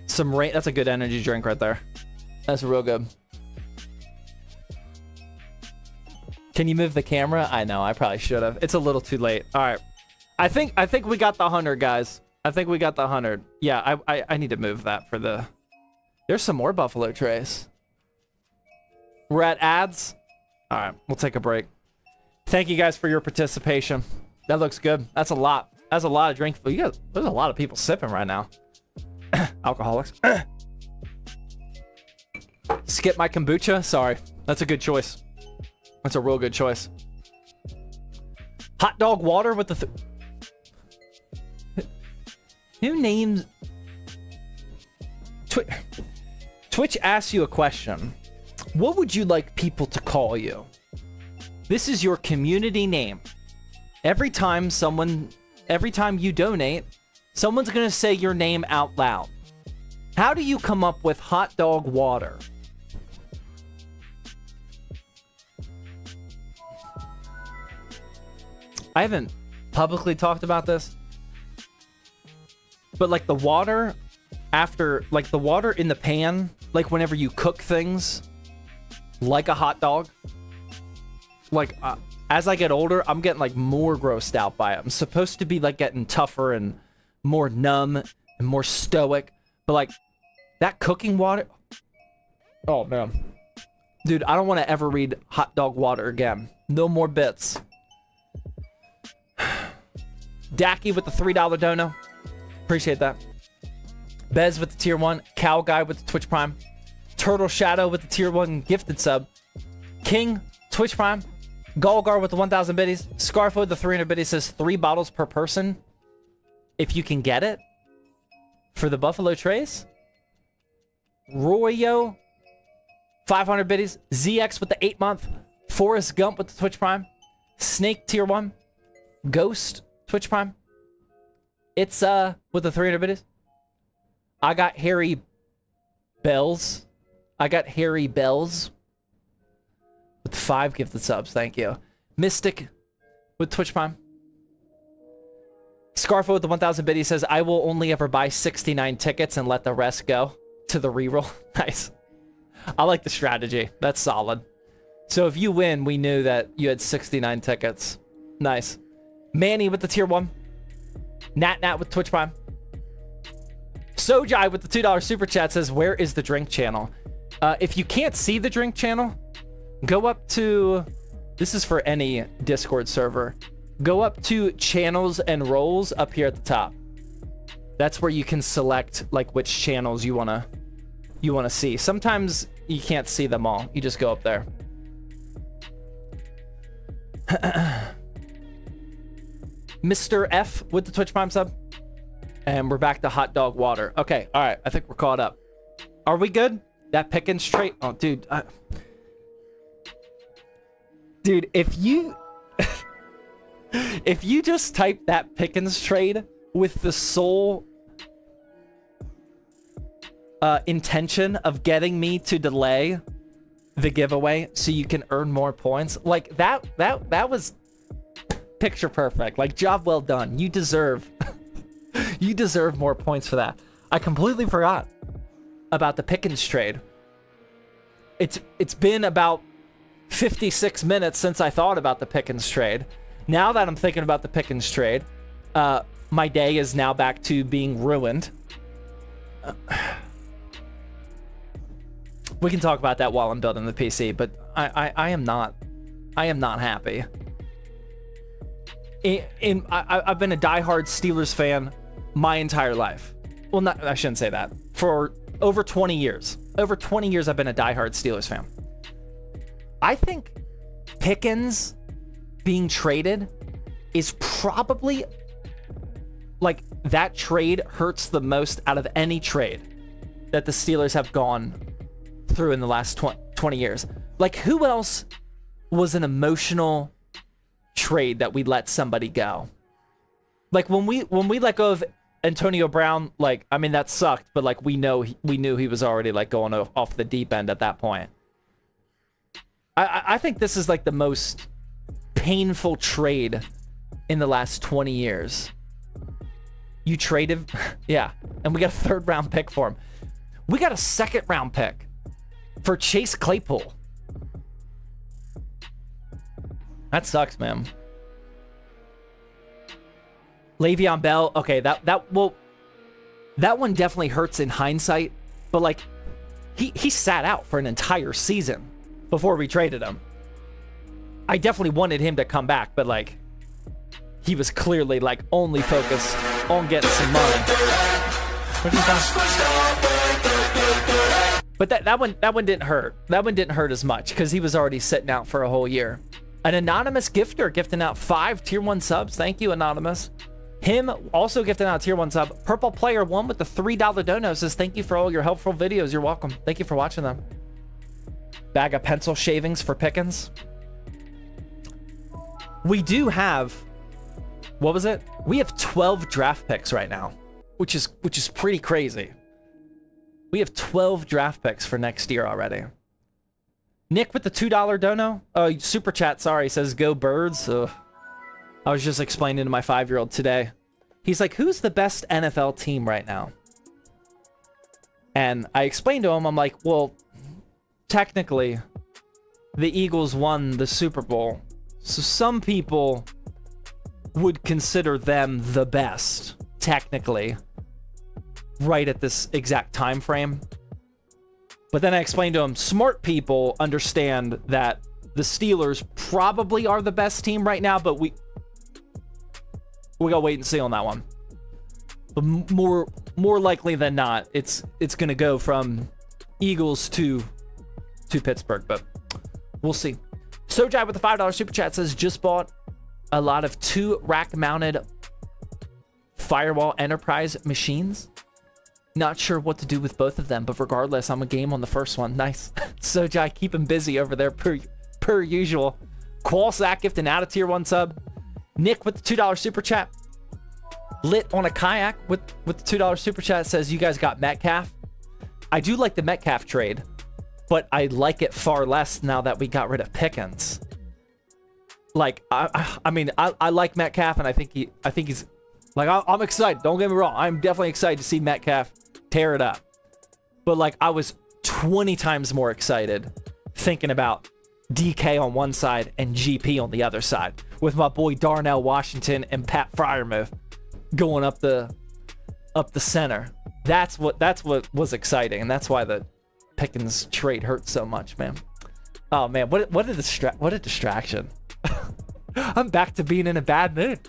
Some rain. That's a good energy drink right there. That's real good. Can you move the camera? I know. I probably should have. It's a little too late. All right. I think we got the 100, guys. I think we got the 100. Yeah, I need to move that for the... There's some more Buffalo Trace. We're at ads. All right, we'll take a break. Thank you guys for your participation. That looks good. That's a lot. That's a lot of drink. There's a lot of people sipping right now. Alcoholics. Skip my kombucha. Sorry. That's a good choice. That's a real good choice. Hot dog water with the... Who names... Twitch asks you a question. What would you like people to call you? This is your community name. Every time you donate, someone's gonna say your name out loud. How do you come up with hot dog water? I haven't publicly talked about this, but like the water after, like the water in the pan, like whenever you cook things like a hot dog, like as I get older, I'm getting like more grossed out by it. I'm supposed to be like getting tougher and more numb and more stoic, but like that cooking water, oh man, dude, I don't want to ever read hot dog water again. No more bits. Dacky with the $3 dono. Appreciate that. Bez with the tier 1. Cow Guy with the Twitch Prime. Turtle Shadow with the tier 1 gifted sub. King, Twitch Prime. Golgar with the 1,000 biddies. Scarfo with the 300 biddies says 3 bottles per person. If you can get it. For the Buffalo Trace. Royo. 500 biddies. ZX with the 8-month. Forrest Gump with the Twitch Prime. Snake tier 1. Ghost Twitch Prime. It's with the 300 biddies. I got Harry Bells. With 5 gifted subs. Thank you. Mystic with Twitch Prime. Scarfo with the 1,000 biddies says, I will only ever buy 69 tickets and let the rest go to the reroll. Nice. I like the strategy. That's solid. So if you win, we knew that you had 69 tickets. Nice. Manny with the tier 1. Nat with Twitch Prime. Sojai with the $2 super chat says, where is the drink channel? If you can't see the drink channel, go up to... This is for any Discord server. Go up to channels and roles up here at the top. That's where you can select like which channels you wanna see. Sometimes you can't see them all. You just go up there. Mr. F with the Twitch Prime sub. And we're back to hot dog water. Okay, all right. I think we're caught up. Are we good? That Pickens trade. Oh, dude. Dude, if you... if you just type that Pickens trade with the sole intention of getting me to delay the giveaway so you can earn more points, like that was picture perfect. Like, job well done. You deserve you deserve more points for that. I completely forgot about the Pickens trade. It's been about 56 minutes since I thought about the Pickens trade. Now that I'm thinking about the Pickens trade, my day is now back to being ruined. We can talk about that while I'm building the PC, but I am not happy. I've been a diehard Steelers fan my entire life. Well, I shouldn't say that. For over 20 years. Over 20 years, I've been a diehard Steelers fan. I think Pickens being traded is probably, like, that trade hurts the most out of any trade that the Steelers have gone through in the last 20 years. Like, who else was an emotional trade that we let somebody go? Like, when we let go of Antonio Brown, like, I mean, that sucked, but like, we knew he was already like going off the deep end at that point. I think this is like the most painful trade in the last 20 years. You traded, yeah, and we got a 3rd round pick for him. We got a 2nd round pick for Chase Claypool. That sucks, man. Le'Veon Bell, okay, that one definitely hurts in hindsight, but like, he sat out for an entire season before we traded him. I definitely wanted him to come back, but like, he was clearly like only focused on getting some money. But that one didn't hurt. That one didn't hurt as much because he was already sitting out for a whole year. An anonymous gifter gifting out 5 tier 1 subs. Thank you, anonymous. Him also gifting out a tier 1 sub. Purple Player 1 with the $3 dono says, thank you for all your helpful videos. You're welcome. Thank you for watching them. Bag of pencil shavings for Pickens. We do have, what was it? We have 12 draft picks right now, which is pretty crazy. We have 12 draft picks for next year already. Nick with the $2 dono. Oh, super chat, sorry, says go Birds. Ugh. I was just explaining to my 5-year-old today. He's like, who's the best NFL team right now? And I explained to him, I'm like, well, technically, the Eagles won the Super Bowl. So some people would consider them the best, technically, right at this exact time frame. But then I explained to him, smart people understand that the Steelers probably are the best team right now, but we gotta wait and see on that one. But more likely than not, it's gonna go from Eagles to Pittsburgh, but we'll see. Sojai with the $5 super chat says, just bought a lot of 2 rack-mounted Firewall Enterprise machines. Not sure what to do with both of them, but regardless, I'm a game on the first one. Nice. Sojai, keep him busy over there per usual. Qualsack gift and out of tier 1 sub. Nick with the $2 super chat. Lit on a kayak with the $2 super chat says, you guys got Metcalf. I do like the Metcalf trade, but I like it far less now that we got rid of Pickens. Like, I mean, I like Metcalf, and I think he's like, I'm excited. Don't get me wrong. I'm definitely excited to see Metcalf tear it up. But like, I was 20 times more excited thinking about DK on one side and GP on the other side, with my boy Darnell Washington and Pat Freiermuth going up the center. That's what was exciting, and that's why the Pickens trade hurt so much, man. Oh man, what a distraction. I'm back to being in a bad mood.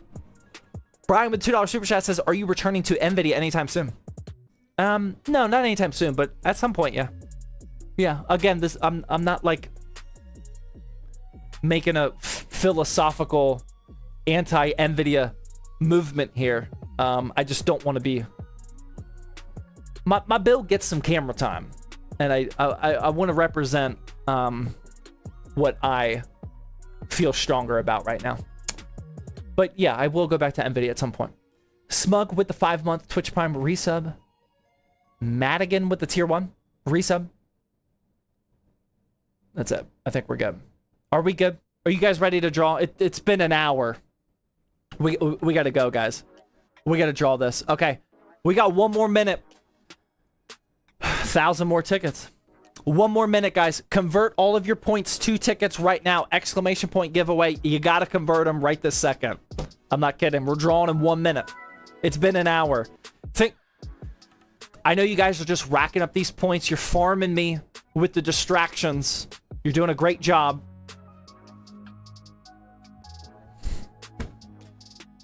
Brian with $2 super chat says, are you returning to NVIDIA anytime soon? No, not anytime soon, but at some point, yeah. Yeah, again, I'm not like making a philosophical anti-NVIDIA movement here. I just don't want to be... My build gets some camera time, and I want to represent what I feel stronger about right now. But yeah, I will go back to NVIDIA at some point. Smug with the 5-month Twitch Prime resub. Madigan with the tier 1 resub. That's it. I think we're good. Are we good? Are you guys ready to draw? It's been an hour. We got to go, guys. We got to draw this. Okay. We got 1 more minute. 1,000 more tickets. 1 more minute, guys. Convert all of your points to tickets right now. Exclamation point giveaway. You got to convert them right this second. I'm not kidding. We're drawing in 1 minute. It's been an hour. I know you guys are just racking up these points. You're farming me with the distractions. You're doing a great job.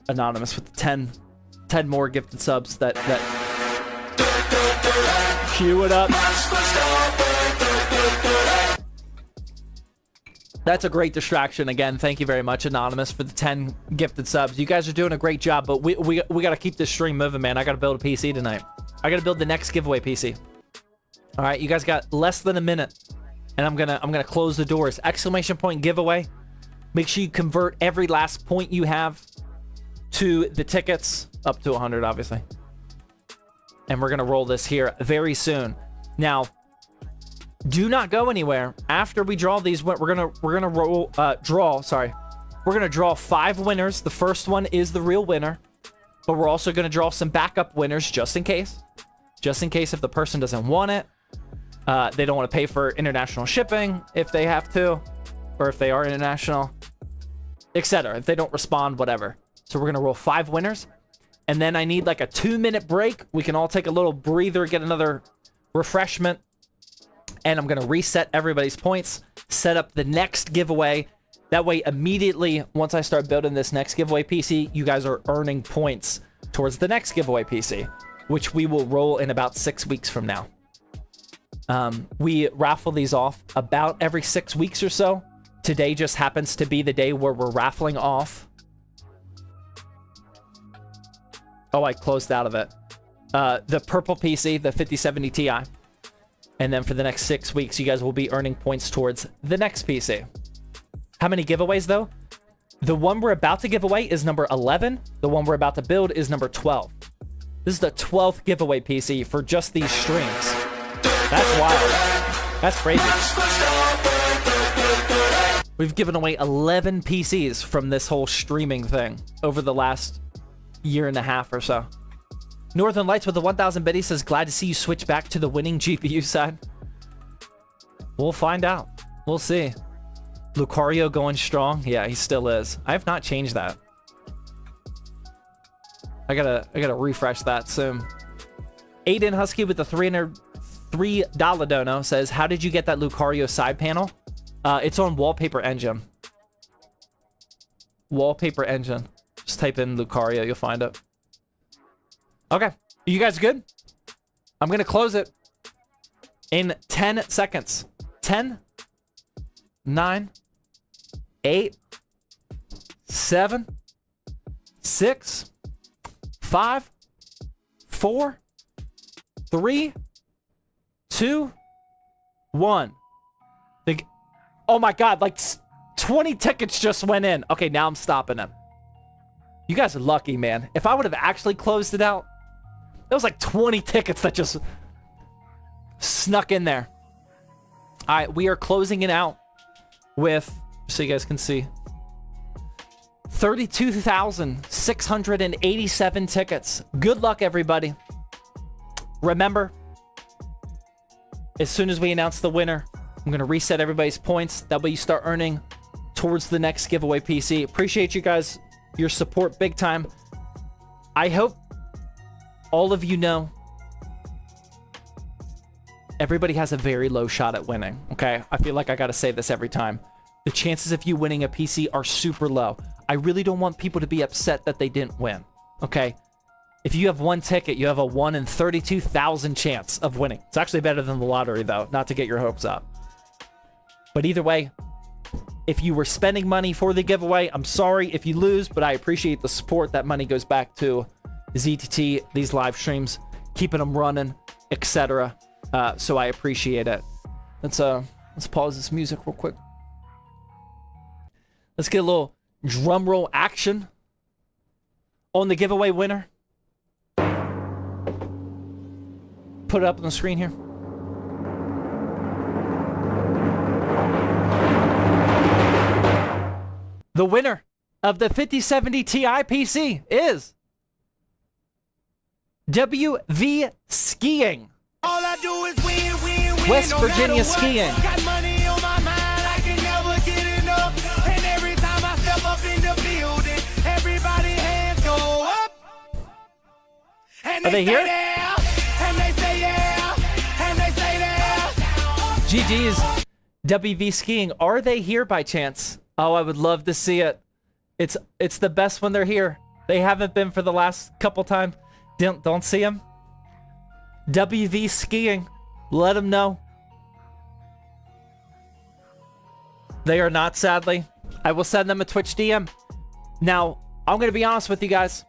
Anonymous with the 10 more gifted subs that cue it up. That's a great distraction. Again, thank you very much, Anonymous, for the 10 gifted subs. You guys are doing a great job, but we got to keep this stream moving, man. I got to build a PC tonight. I got to build the next giveaway PC. All right, you guys got less than a minute, and I'm gonna close the doors. Exclamation point giveaway. Make sure you convert every last point you have to the tickets, up to 100, obviously. And we're gonna roll this here very soon. Now, do not go anywhere. After we draw these, we're gonna draw. Sorry, we're gonna draw 5 winners. The first one is the real winner, but we're also gonna draw some backup winners just in case. Just in case if the person doesn't want it, they don't want to pay for international shipping if they have to, or if they are international, etc. If they don't respond, whatever. So we're gonna roll 5 winners, and then I need like a 2-minute break. We can all take a little breather, get another refreshment, and I'm gonna reset everybody's points, set up the next giveaway. That way, immediately once I start building this next giveaway PC, you guys are earning points towards the next giveaway PC, which we will roll in about 6 weeks from now. We raffle these off about every 6 weeks or so. Today just happens to be the day where we're raffling off. Oh, I closed out of it. The purple PC, the 5070 Ti. And then for the next 6 weeks, you guys will be earning points towards the next PC. How many giveaways, though? The one we're about to give away is number 11. The one we're about to build is number 12. This is the 12th giveaway PC for just these streams. That's wild. That's crazy. We've given away 11 PCs from this whole streaming thing over the last year and a half or so. Northern Lights with the 1,000 biddy says, glad to see you switch back to the winning GPU side. We'll find out. We'll see. Lucario going strong. Yeah, he still is. I have not changed that. I gotta refresh that soon. Aiden Husky with the $303 dono says, how did you get that Lucario side panel? It's on Wallpaper Engine. Wallpaper Engine. Just type in Lucario, you'll find it. Okay, you guys good? I'm gonna close it in 10 seconds. 10, 9, 8, 7, 6, 5, 4, 3, 2, 1. Oh my God, like 20 tickets just went in. Okay, now I'm stopping them. You guys are lucky, man. If I would have actually closed it out, there was like 20 tickets that just snuck in there. All right, we are closing it out with, so you guys can see, 32,687 tickets. Good luck, everybody. Remember, as soon as we announce the winner, I'm going to reset everybody's points. That way you start earning towards the next giveaway PC. Appreciate you guys, your support big time. I hope all of you know everybody has a very low shot at winning, okay? I feel like I got to say this every time. The chances of you winning a PC are super low. I really don't want people to be upset that they didn't win, okay? If you have one ticket, you have a 1 in 32,000 chance of winning. It's actually better than the lottery, though, not to get your hopes up. But either way, if you were spending money for the giveaway, I'm sorry if you lose, but I appreciate the support. That money goes back to ZTT, these live streams, keeping them running, etc. So I appreciate it. Let's pause this music real quick. Let's get a little drum roll action on the giveaway winner. Put it up on the screen here. The winner of the 5070 Ti PC is WV Skiing. All I do is win, win, win. West No Virginia matter what. Skiing. Got money on my mind, I can never get enough. And every time I step up in the building, everybody hands go up. And Are they here? There, and they say yeah, and they say there. GG's WV Skiing. Are they here by chance? Oh, I would love to see it. It's the best when they're here. They haven't been for the last couple times. Don't see them. WV Skiing. Let them know. They are not, sadly. I will send them a Twitch DM. Now, I'm going to be honest with you guys.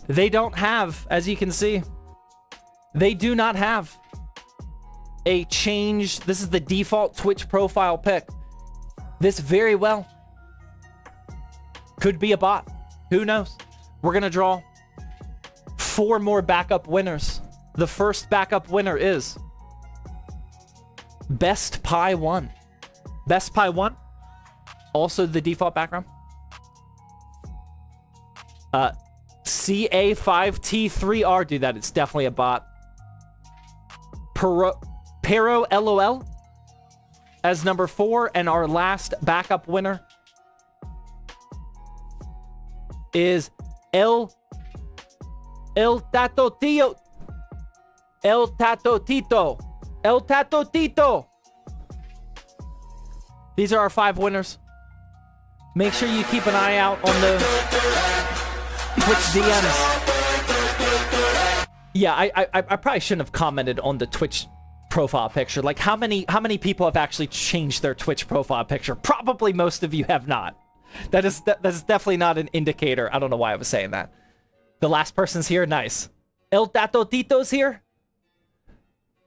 They don't have, as you can see, they do not have a change. This is the default Twitch profile pic. This very well could be a bot. Who knows? We're going to draw 4 more backup winners. The first backup winner is Best Pie 1. Best Pie 1. Also the default background. CA5T3R. Dude, that is definitely a bot. Pero LOL as number 4. And our last backup winner is El Tato Tito. El Tato Tito. El Tato Tito. These are our 5 winners. Make sure you keep an eye out on the Twitch DMs. Yeah, I probably shouldn't have commented on the Twitch profile picture. Like, how many people have actually changed their Twitch profile picture? Probably most of you have not. That is definitely not an indicator. I don't know why I was saying that. The last person's here. Nice. El Tato Tito's here.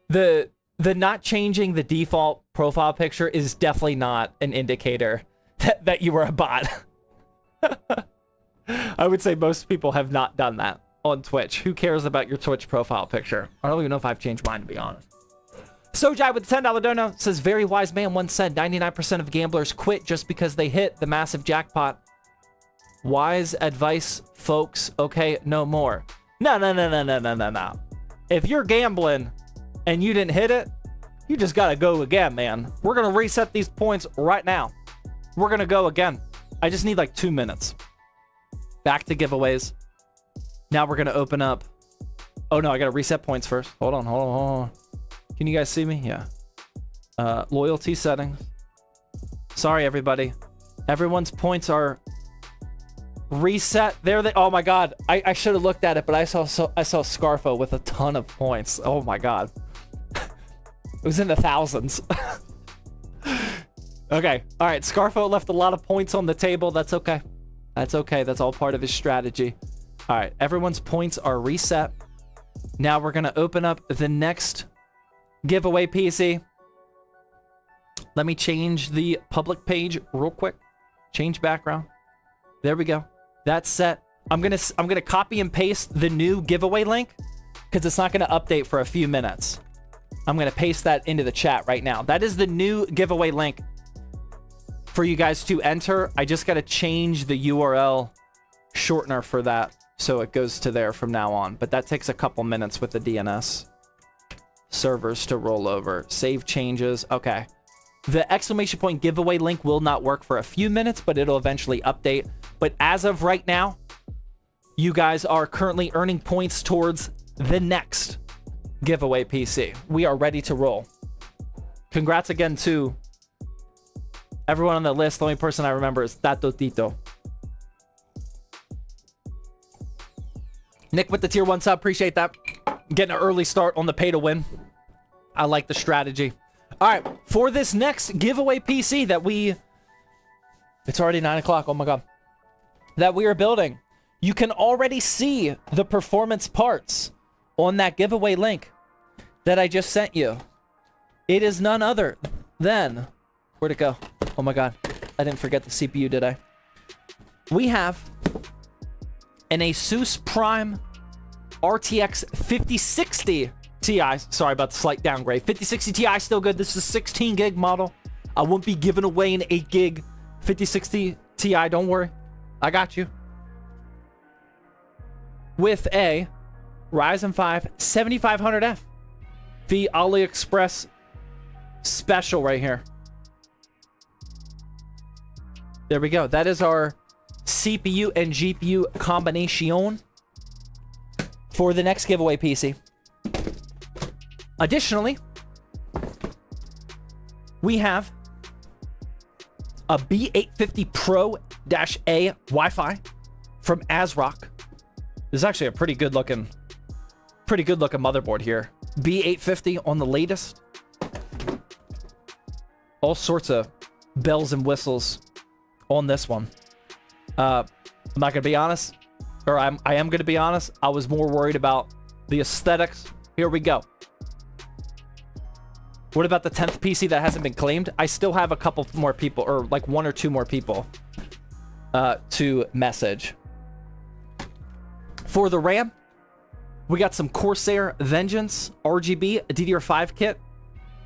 The not changing the default profile picture is definitely not an indicator that you were a bot. I would say most people have not done that on Twitch. Who cares about your Twitch profile picture? I don't even know if I've changed mine, to be honest. Sojai with the $10 dono says, very wise man once said 99% of gamblers quit just because they hit the massive jackpot. Wise advice, folks. Okay, no more. No. If you're gambling and you didn't hit it, you just gotta go again, man. We're gonna reset these points right now. We're gonna go again. I just need like 2 minutes. Back to giveaways. Now we're gonna open up. Oh no, I gotta reset points first. Hold on. Can you guys see me? Yeah. Loyalty settings. Sorry, everybody. Everyone's points are reset. There they. Oh my god. I should have looked at it, but I saw Scarfo with a ton of points. Oh my god. It was in the thousands. Okay. All right. Scarfo left a lot of points on the table. That's okay. That's okay. That's all part of his strategy. All right. Everyone's points are reset. Now we're going to open up the next giveaway PC. Let me change the public page real quick. Change background. There we go. That's set. I'm gonna copy and paste the new giveaway link because it's not gonna update for a few minutes. I'm gonna paste that into the chat right now. That is the new giveaway link for you guys to enter. I just gotta change the URL shortener for that so it goes to there from now on. But that takes a couple minutes with the DNS servers to roll over. Save changes. Okay. The exclamation point giveaway link will not work for a few minutes, but it'll eventually update. But as of right now, you guys are currently earning points towards the next giveaway PC. We are ready to roll. Congrats again to everyone on the list. The only person I remember is Tato Tito. Nick with the tier 1 sub. Appreciate that. Getting an early start on the pay to win. I like the strategy. All right. For this next giveaway PC that it's already 9 o'clock. Oh my God. That we are building. You can already see the performance parts on that giveaway link that I just sent you. It is none other than... Where'd it go? Oh my God. I didn't forget the CPU, did I? We have an Asus Prime RTX 5060 Ti. Sorry about the slight downgrade. 5060 Ti still good. This is a 16 gig model. I won't be giving away an 8 gig 5060 Ti. Don't worry. I got you. With a Ryzen 5 7500F. The AliExpress special right here. There we go. That is our CPU and GPU combination for the next giveaway PC. Additionally, we have a B850 Pro-A Wi-Fi from ASRock. This is actually a pretty good looking motherboard here. B850 on the latest. All sorts of bells and whistles on this one. I'm not gonna be honest, or I am gonna be honest. I was more worried about the aesthetics. Here we go. What about the 10th PC that hasn't been claimed? I still have a couple more people, or like 1 or 2 more people to message. For the RAM, we got some Corsair Vengeance RGB DDR5 kit.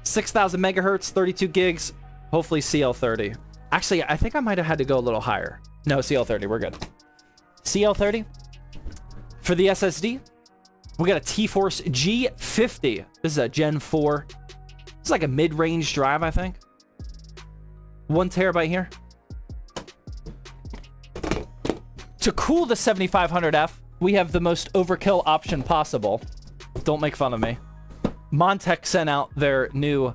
6,000 megahertz, 32 gigs, hopefully CL30. Actually, I think I might have had to go a little higher. No, CL30, we're good. CL30. For the SSD, we got a T-Force G50. This is a Gen 4. It's like a mid-range drive, I think. 1 terabyte here. To cool the 7500F, we have the most overkill option possible. Don't make fun of me. Montech sent out their new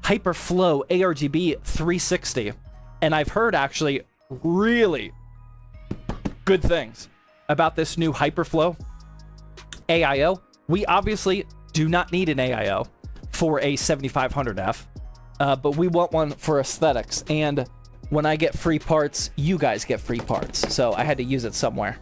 Hyperflow ARGB 360. And I've heard actually really good things about this new Hyperflow AIO. We obviously do not need an AIO for a 7500F, but we want one for aesthetics. And when I get free parts, you guys get free parts. So I had to use it somewhere.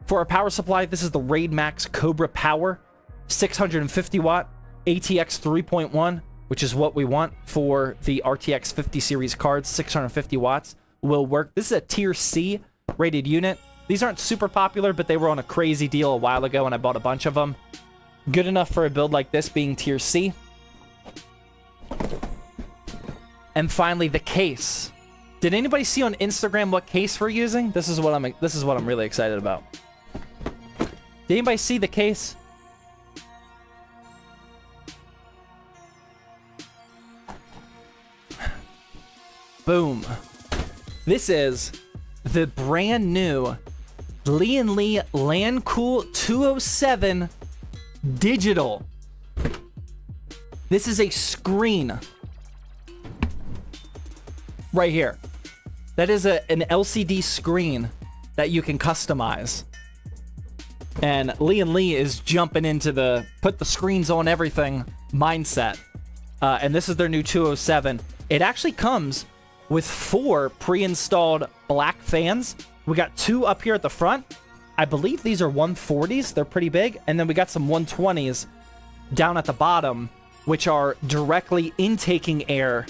For our power supply, this is the Raid Max Cobra Power 650 watt ATX 3.1, which is what we want for the RTX 50 series cards. 650 watts will work. This is a tier C rated unit. These aren't super popular, but they were on a crazy deal a while ago and I bought a bunch of them. Good enough for a build like this being tier C. And finally, the case. Did anybody see on Instagram what case we're using? This is what I'm really excited about. Did anybody see the case? Boom. This is the brand new Lian Li LanCool 207 digital. This is a screen right here. That is an LCD screen that you can customize. And Lian Li is jumping into the put the screens on everything mindset. And this is their new 207. It actually comes with 4 pre-installed black fans. We got 2 up here at the front. I believe these are 140s. They're pretty big. And then we got some 120s down at the bottom, which are directly intaking air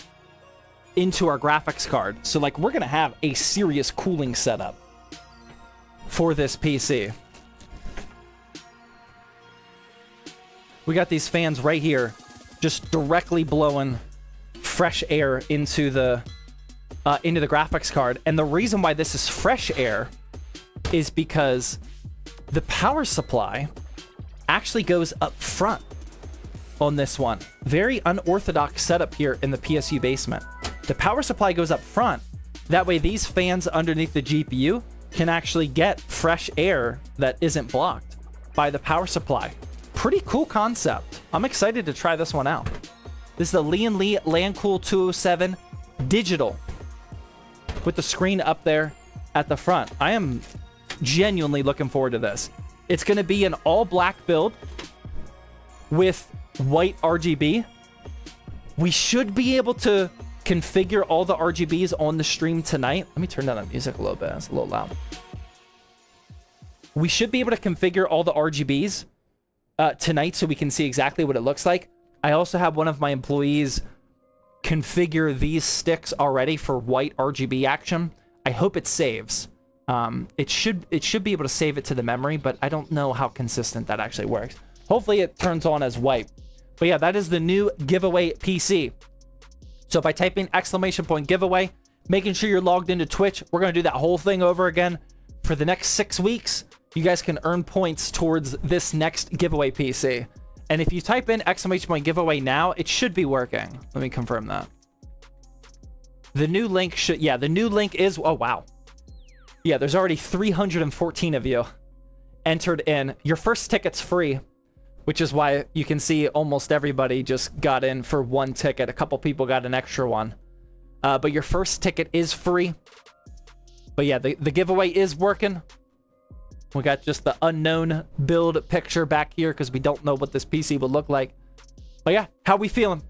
into our graphics card. So, like, we're going to have a serious cooling setup for this PC. We got these fans right here, just directly blowing fresh air into the graphics card. And the reason why this is fresh air is because the power supply actually goes up front on this one. Very unorthodox setup here in the PSU basement. The power supply goes up front. That way these fans underneath the GPU can actually get fresh air that isn't blocked by the power supply. Pretty cool concept. I'm excited to try this one out. This is the Lian Li LandCool 207 digital with the screen up there at the front. I am genuinely looking forward to this. It's going to be an all black build with white RGB. We should be able to configure all the RGBs on the stream tonight. Let me turn down the music a little bit. It's a little loud. We should be able to configure all the RGBs tonight so we can see exactly what it looks like. I also have one of my employees configure these sticks already for white RGB action. I hope it saves. It should be able to save it to the memory, but I don't know how consistent that actually works. Hopefully it turns on as white. But yeah, that is the new giveaway PC. So by typing !giveaway, making sure you're logged into Twitch, we're going to do that whole thing over again for the next 6 weeks. You guys can earn points towards this next giveaway PC. And if you type in !giveaway now, it should be working. Let me confirm that. The new link should, yeah, the new link is, oh, wow. Yeah, there's already 314 of you entered in. Your first ticket's free, which is why you can see almost everybody just got in for 1 ticket. A couple people got an extra one. But your first ticket is free. But yeah, the giveaway is working. We got just the unknown build picture back here because we don't know what this PC would look like. But yeah, how we feeling?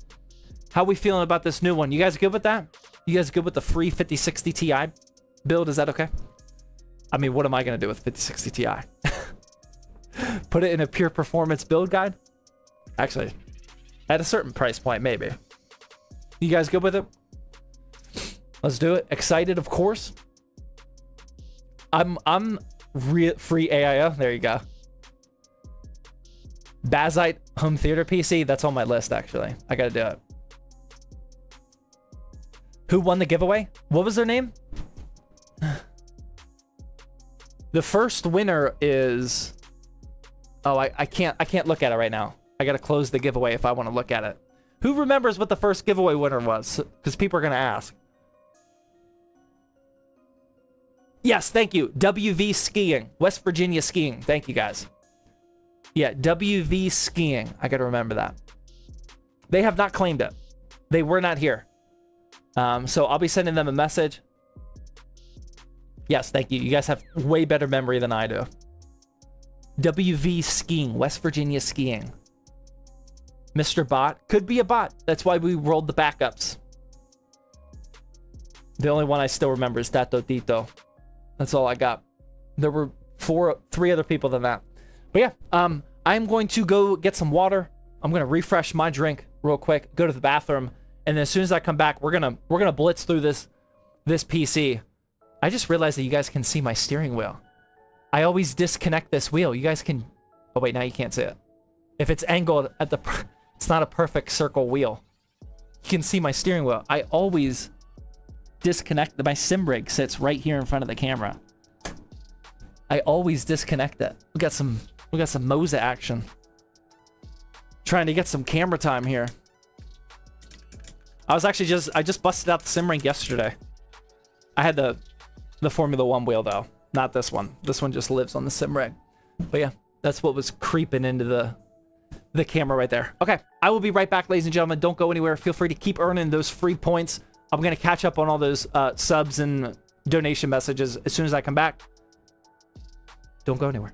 How we feeling about this new one? You guys good with that? You guys good with the free 5060 Ti build? Is that okay? I mean, what am I going to do with 5060 Ti? Put it in a pure performance build guide? Actually, at a certain price point, maybe. You guys good with it? Let's do it. Excited, of course. I'm free AIO. There you go. Bazite home theater PC. That's on my list, actually. I got to do it. Who won the giveaway? What was their name? The first winner is... Oh, I can't look at it right now. I got to close the giveaway if I want to look at it. Who remembers what the first giveaway winner was? Because people are going to ask. Yes, thank you. WV Skiing. West Virginia Skiing. Thank you, guys. Yeah, WV Skiing. I got to remember that. They have not claimed it. They were not here. So I'll be sending them a message. Yes, thank you. You guys have way better memory than I do. WV Skiing. West Virginia Skiing. Mr. Bot. Could be a bot. That's why we rolled the backups. The only one I still remember is Tato Tito. That's all I got. There were 3 other people than that. But yeah, I'm going to go get some water. I'm going to refresh my drink real quick, go to the bathroom, and then as soon as I come back, we're going to blitz through this PC. I just realized that you guys can see my steering wheel. I always disconnect this wheel. You guys can... Oh, wait, now you can't see it. If it's angled at the... It's not a perfect circle wheel. You can see my steering wheel. I always disconnect... My sim rig sits right here in front of the camera. I always disconnect it. We got some Moza action. Trying to get some camera time here. I just busted out the sim rig yesterday. I had the Formula 1 wheel though. Not this one. This one just lives on the sim rig. But yeah, that's what was creeping into the camera right there. Okay, I will be right back, ladies and gentlemen. Don't go anywhere. Feel free to keep earning those free points. I'm going to catch up on all those subs and donation messages as soon as I come back. Don't go anywhere.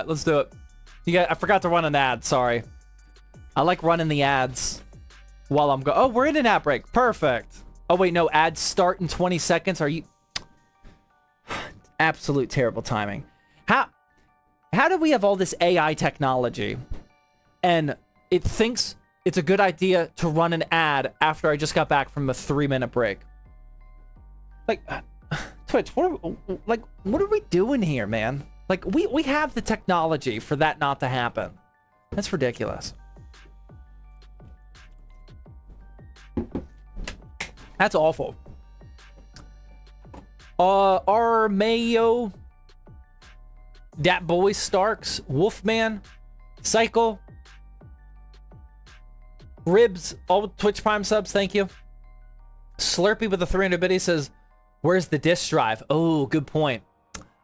right, let's do it. I forgot to run an ad. Sorry. I like running the ads while I'm Oh, we're in an ad break. Perfect. Oh, wait, no. Ads start in 20 seconds. Are you... Absolute terrible timing. How do we have all this AI technology and it thinks it's a good idea to run an ad after I just got back from a 3-minute break? Like, Twitch, what are we doing here, man? Like, we have the technology for that not to happen. That's ridiculous. That's awful. Armayo, Dat Boy Starks, Wolfman, Cycle, Ribs, all Twitch Prime subs, thank you. Slurpee with a 300 biddy says, where's the disk drive? Oh, good point.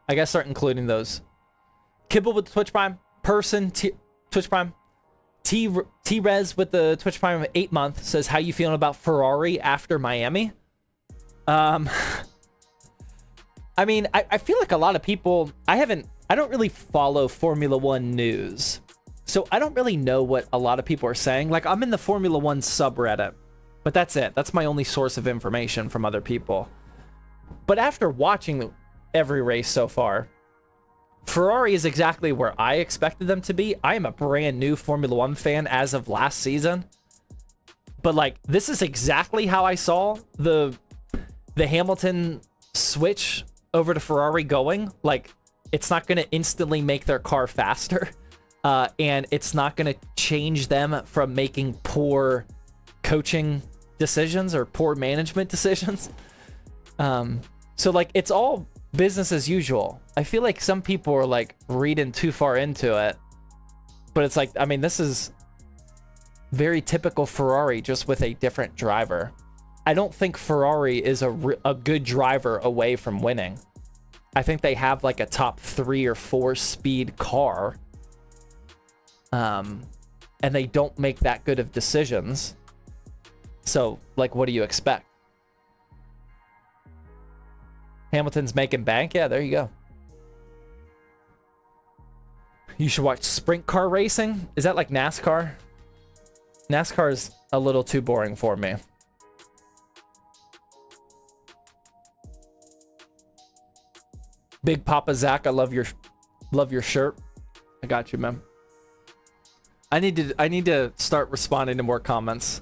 I gotta start including those. Kibble with the Twitch Prime, Person, Twitch Prime, T-Rez with the Twitch Prime of 8 months says, how you feeling about Ferrari after Miami? I mean, I feel like a lot of people, I don't really follow Formula One news. So I don't really know what a lot of people are saying. Like, I'm in the Formula One subreddit, but that's it. That's my only source of information from other people. But after watching every race so far, Ferrari is exactly where I expected them to be. I am a brand new Formula One fan as of last season. But like, this is exactly how I saw the Hamilton switch over to Ferrari going. Like, it's not going to instantly make their car faster. And it's not going to change them from making poor coaching decisions or poor management decisions. So like, it's all business as usual. I feel like some people are like reading too far into it, but it's like, I mean, this is very typical Ferrari, just with a different driver. I don't think Ferrari is a good driver away from winning. I think they have like a top 3 or 4 speed car. And they don't make that good of decisions. So like, what do you expect? Hamilton's making bank? Yeah, there you go. You should watch sprint car racing. Is that like NASCAR? NASCAR is a little too boring for me. Big Papa Zach, I love your shirt. I got you, man. I need to start responding to more comments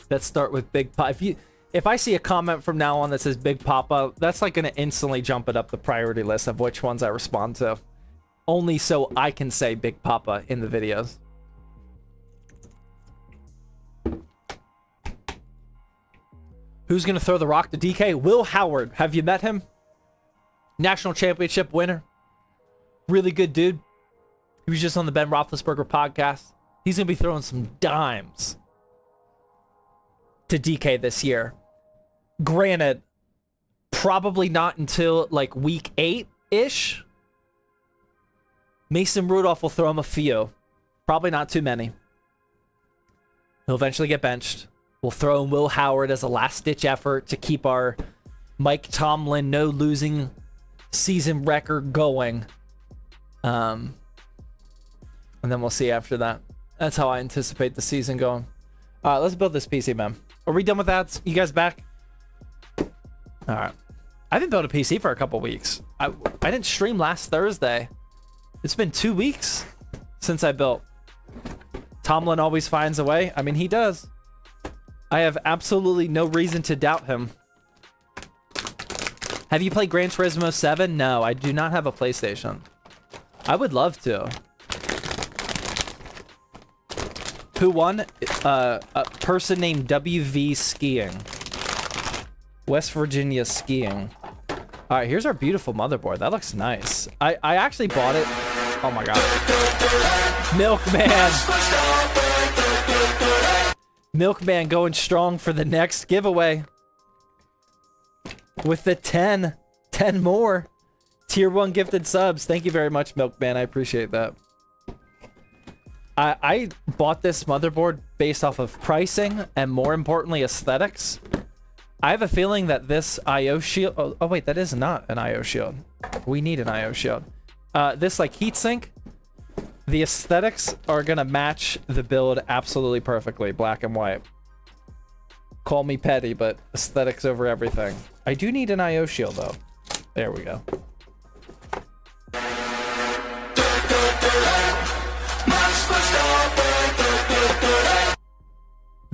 that start with Big Papa. If I see a comment from now on that says Big Papa, that's like gonna instantly jump it up the priority list of which ones I respond to. Only so I can say Big Papa in the videos. Who's gonna throw the rock to DK? Will Howard. Have you met him? National championship winner. Really good dude. He was just on the Ben Roethlisberger podcast. He's gonna be throwing some dimes to DK this year. Granted, probably not until like week 8-ish. Mason Rudolph will throw him a few. Probably not too many. He'll eventually get benched. We'll throw in Will Howard as a last-ditch effort to keep our Mike Tomlin no losing season record going. And then we'll see after that. That's how I anticipate the season going. All right, let's build this PC, man. Are we done with that? You guys back? All right. I haven't built a PC for a couple weeks. I didn't stream last Thursday. It's been 2 weeks since I built. Tomlin always finds a way. I mean, he does. I have absolutely no reason to doubt him. Have you played Gran Turismo 7? No, I do not have a PlayStation. I would love to. Who won? A person named WV Skiing. West Virginia Skiing. All right, here's our beautiful motherboard. That looks nice. I actually bought it. Oh my god. Milkman. Milkman going strong for the next giveaway. With the 10 more. Tier 1 gifted subs. Thank you very much, Milkman. I appreciate that. I bought this motherboard based off of pricing and, more importantly, aesthetics. I have a feeling that this IO shield... Oh, wait, that is not an IO shield. We need an IO shield. This, like, heatsink The aesthetics are gonna match the build absolutely perfectly, black and white. Call me petty, but aesthetics over everything. I do need an IO shield though. There we go.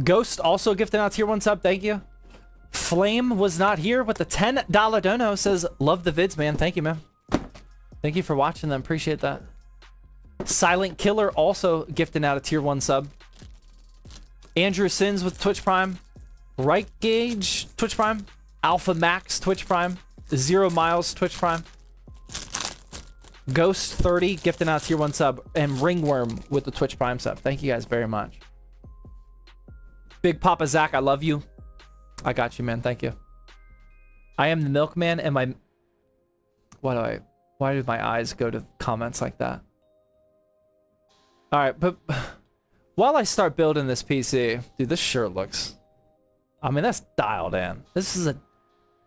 Ghost also gifted out tier 1 sub, thank you. Flame was not here with the $10 dono, says, love the vids, man. Thank you, man. Thank you for watching them, appreciate that. Silent Killer also gifting out a tier 1 sub. Andrew Sins with Twitch Prime. Right Gauge, Twitch Prime. Alpha Max, Twitch Prime. 0 Miles, Twitch Prime. Ghost 30 gifting out tier 1 sub. And Ringworm with the Twitch Prime sub. Thank you guys very much. Big Papa Zach, I love you. I got you, man. Thank you. I am the milkman, and my... Why do my eyes go to comments like that? Alright, but... While I start building this PC... Dude, this shirt looks... I mean, that's dialed in. This is a...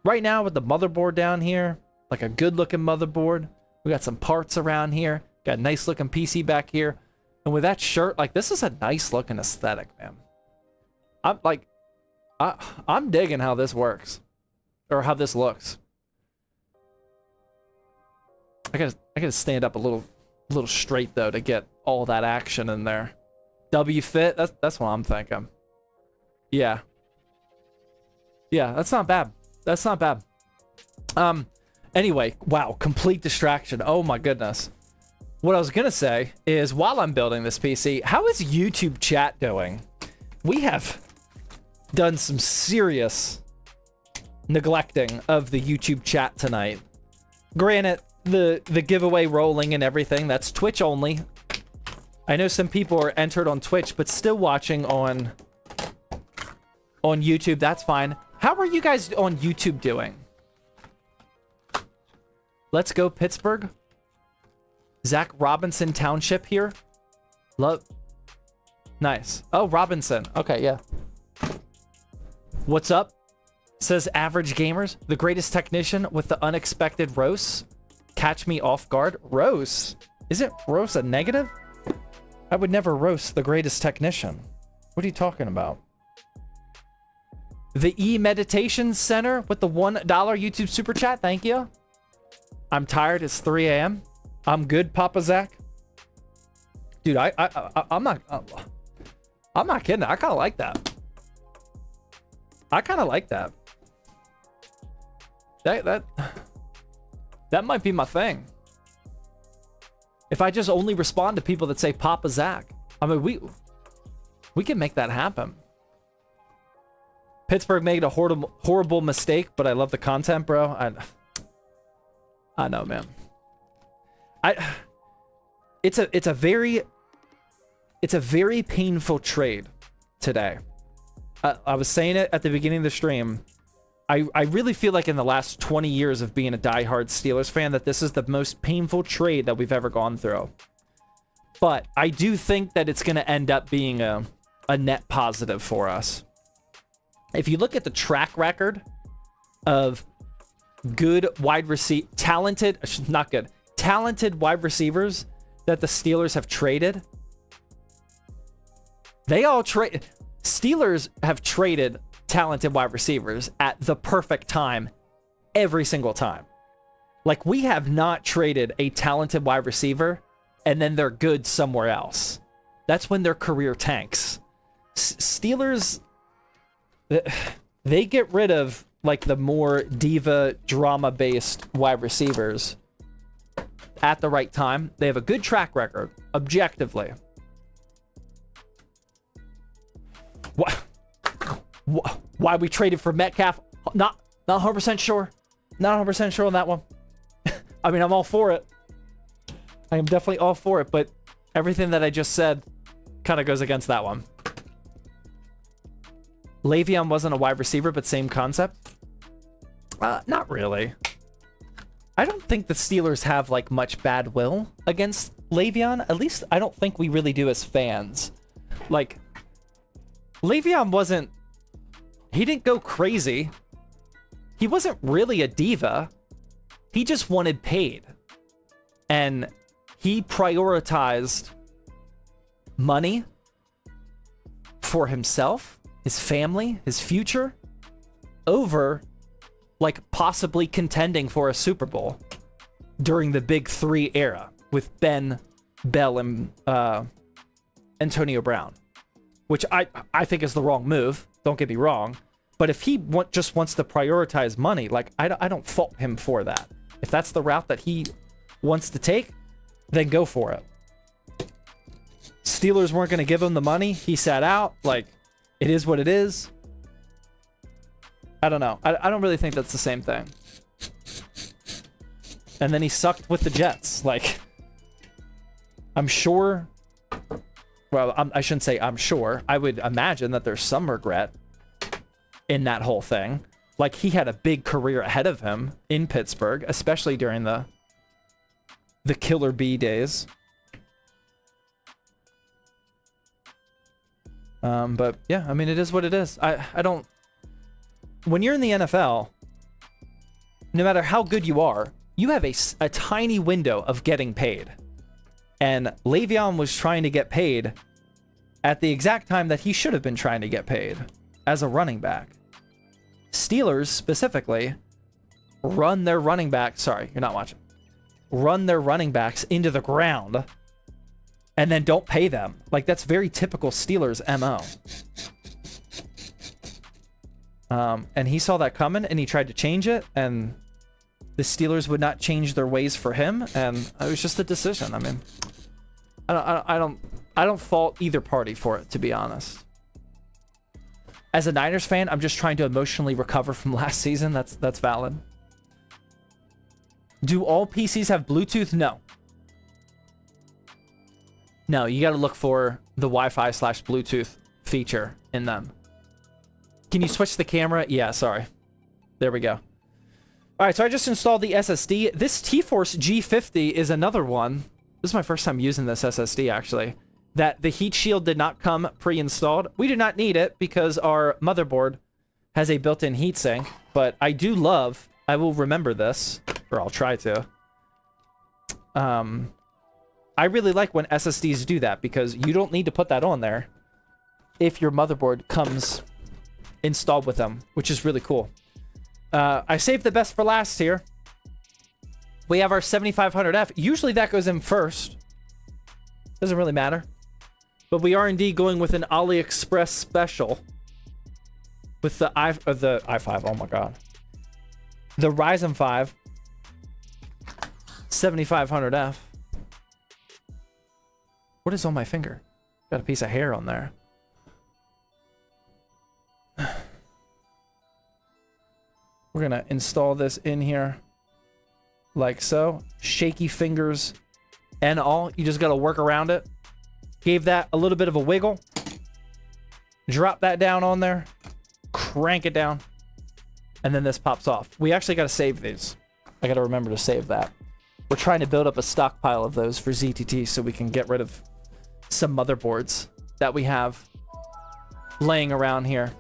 Right now, with the motherboard down here, like a good-looking motherboard. We got some parts around here. Got a nice-looking PC back here. And with that shirt, like, this is a nice-looking aesthetic, man. I'm like... I'm digging how this works. Or how this looks. I gotta stand up a little straight though to get all that action in there. W fit, that's what I'm thinking. Yeah. Yeah, that's not bad. That's not bad. Anyway, wow, complete distraction. Oh my goodness. What I was gonna say is while I'm building this PC, how is YouTube chat doing? We have done some serious neglecting of the YouTube chat tonight. Granted, the giveaway rolling and everything, that's Twitch only. I know some people are entered on Twitch, but still watching on YouTube, that's fine. How are you guys on YouTube doing? Let's go Pittsburgh. Zach Robinson Township here. Love. Nice. Oh, Robinson. Okay, yeah. What's up? Says Average Gamers. The greatest technician with the unexpected roast. Catch me off guard. Roast? Isn't roast a negative? I would never roast the greatest technician. What are you talking about? The E-Meditation Center with the $1 YouTube Super Chat. Thank you. I'm tired. It's 3 a.m. I'm good, Papa Zach. Dude, I'm not kidding. I kind of like that. I kind of like that. That might be my thing. If I just only respond to people that say Papa Zach. I mean, we can make that happen. Pittsburgh made a horrible mistake, but I love the content, bro. I know, man. It's a very painful trade today. I was saying it at the beginning of the stream. I really feel like in the last 20 years of being a diehard Steelers fan that this is the most painful trade that we've ever gone through. But I do think that it's going to end up being a net positive for us. If you look at the track record of good talented wide receivers that the Steelers have traded, Steelers have traded talented wide receivers at the perfect time every single time. Like, we have not traded a talented wide receiver and then they're good somewhere else. That's when their career tanks. Steelers, they get rid of like the more diva drama based wide receivers at the right time. They have a good track record objectively. Why we traded for Metcalf? Not 100% sure. Not 100% sure on that one. I mean, I'm all for it. I am definitely all for it, but everything that I just said kind of goes against that one. Le'Veon wasn't a wide receiver, but same concept. Not really. I don't think the Steelers have like much bad will against Le'Veon. At least I don't think we really do as fans. Like, Le'Veon wasn't... He didn't go crazy. He wasn't really a diva. He just wanted paid. And he prioritized money for himself, his family, his future, over like possibly contending for a Super Bowl during the Big Three era with Ben, Bell, and Antonio Brown, which I think is the wrong move. Don't get me wrong. But if he just wants to prioritize money, like I don't fault him for that. If that's the route that he wants to take, then go for it. Steelers weren't going to give him the money. He sat out. Like, it is what it is. I don't know. I don't really think that's the same thing. And then he sucked with the Jets. Like, I'm sure... Well, I shouldn't say I'm sure. I would imagine that there's some regret in that whole thing. Like, he had a big career ahead of him in Pittsburgh, especially during the Killer Bee days. But yeah, I mean, it is what it is. I don't... When you're in the NFL, no matter how good you are, you have a tiny window of getting paid. And Le'Veon was trying to get paid at the exact time that he should have been trying to get paid as a running back. Steelers, specifically, run their running backs... Sorry, you're not watching. Run their running backs into the ground and then don't pay them. Like, that's very typical Steelers MO. And he saw that coming, and he tried to change it, and the Steelers would not change their ways for him, and it was just a decision. I mean, I don't fault either party for it, to be honest. As a Niners fan, I'm just trying to emotionally recover from last season. That's valid. Do all PCs have Bluetooth? No. No, you got to look for the Wi-Fi/Bluetooth feature in them. Can you switch the camera? Yeah, sorry. There we go. All right, so I just installed the SSD. This T-Force G50 is another one. This is my first time using this SSD, actually. That the heat shield did not come pre-installed. We do not need it because our motherboard has a built-in heatsink. But I do love... I will remember this, or I'll try to. I really like when SSDs do that because you don't need to put that on there if your motherboard comes installed with them, which is really cool. I saved the best for last here. We have our 7500F. Usually that goes in first. Doesn't really matter. But we are indeed going with an AliExpress special with the i5. Oh my god. The Ryzen 5 7500F. What is on my finger? Got a piece of hair on there. We're gonna install this in here like so. Shaky fingers and all. You just gotta work around it. Gave that a little bit of a wiggle. Drop that down on there. Crank it down. And then this pops off. We actually gotta save these. I gotta remember to save that. We're trying to build up a stockpile of those for ZTT so we can get rid of some motherboards that we have laying around here.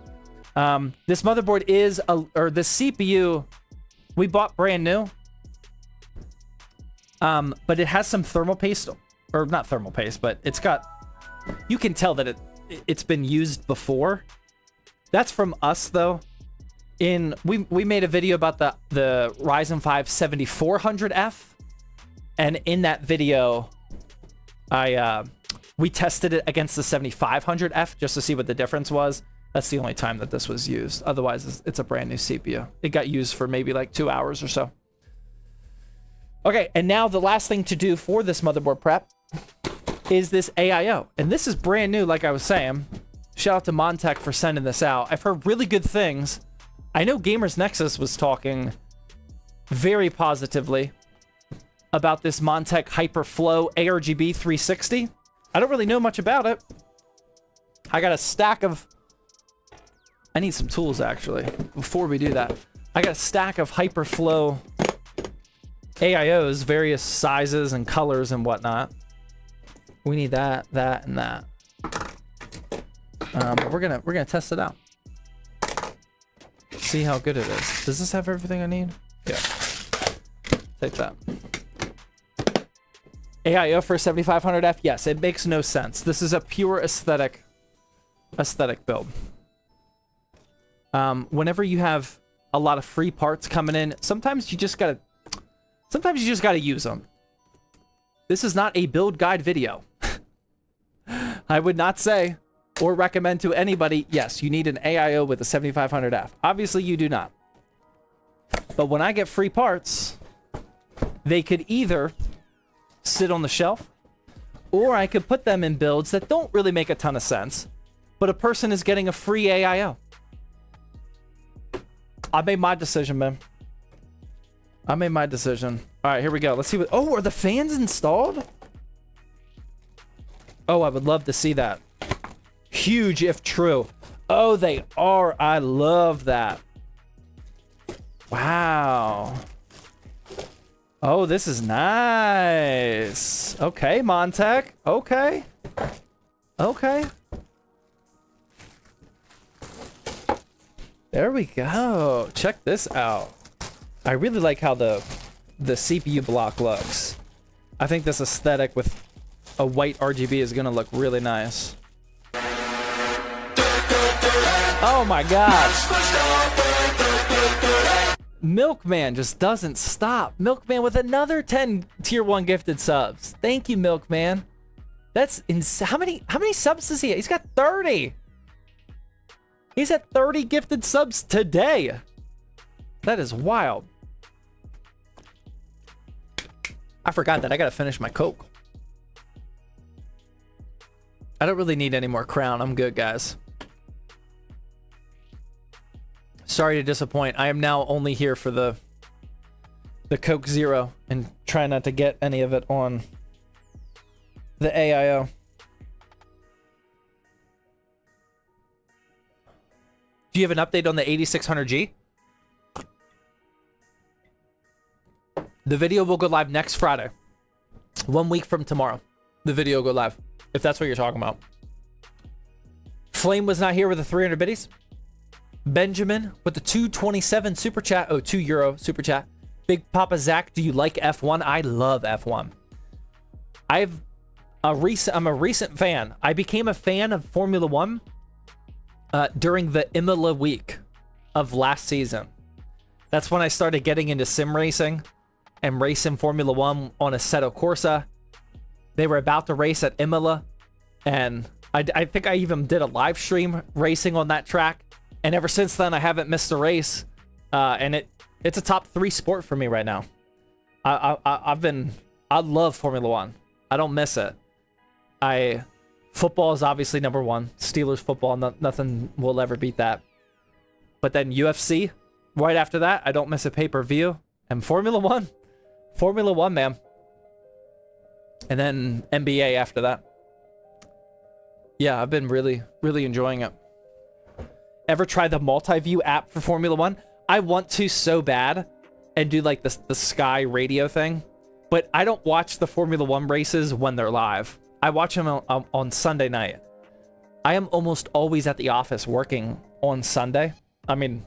This motherboard is, or the CPU we bought brand new. But it has some thermal paste, or not thermal paste, but it's got, you can tell that it's been used before. That's from us though. We made a video about the Ryzen 5 7400F, and in that video, we tested it against the 7500F just to see what the difference was. That's the only time that this was used. Otherwise, it's a brand new CPU. It got used for maybe like 2 hours or so. Okay, and now the last thing to do for this motherboard prep is this AIO. And this is brand new, like I was saying. Shout out to Montech for sending this out. I've heard really good things. I know Gamers Nexus was talking very positively about this Montech Hyperflow ARGB 360. I don't really know much about it. I got a stack of... I need some tools, actually, before we do that. I got a stack of Hyperflow AIOs, various sizes and colors and whatnot. We need that, and that. But we're gonna test it out. See how good it is. Does this have everything I need? Yeah. Take that. AIO for 7500F? Yes, it makes no sense. This is a pure aesthetic build. Whenever you have a lot of free parts coming in, sometimes you just gotta use them. This is not a build guide video. I would not say or recommend to anybody, yes, you need an AIO with a 7500F. Obviously, you do not. But when I get free parts, they could either sit on the shelf, or I could put them in builds that don't really make a ton of sense, but a person is getting a free AIO. I made my decision, man. I made my decision. All right, here we go. Let's see what... Oh, are the fans installed? Oh, I would love to see that. Huge if true. Oh, they are. I love that. Wow. Oh, this is nice. Okay, Montec. Okay. Okay. There we go. Check this out. I really like how the CPU block looks. I think this aesthetic with a white RGB is gonna look really nice. Oh my god. Milkman just doesn't stop. Milkman with another 10 tier 1 gifted subs. Thank you, Milkman. That's insane. How many subs does he have? He's got 30. He's at 30 gifted subs today. That is wild. I forgot that I gotta finish my Coke. I don't really need any more Crown. I'm good, guys. Sorry to disappoint. I am now only here for the Coke Zero and try not to get any of it on the AIO. Do you have an update on the 8600G? The video will go live next Friday. 1 week from tomorrow. The video will go live. If that's what you're talking about. Flame was not here with the 300 biddies. Benjamin with the 227 super chat. Oh, €2 super chat. Big Papa Zach, do you like F1? I love F1. I'm a recent fan. I became a fan of Formula One during the Imola week of last season. That's when I started getting into sim racing and racing Formula One on Assetto Corsa. They were about to race at Imola, and I think I even did a live stream racing on that track. And ever since then, I haven't missed a race, and it's a top 3 sport for me right now. I love Formula One. I don't miss it. Football is obviously number 1. Steelers football, nothing will ever beat that. But then UFC, right after that, I don't miss a pay-per-view. And Formula One, man. And then NBA after that. Yeah, I've been really, really enjoying it. Ever try the multi-view app for Formula One? I want to so bad and do like the Sky radio thing, but I don't watch the Formula One races when they're live. I watch them on Sunday night. I am almost always at the office working on Sunday. I mean,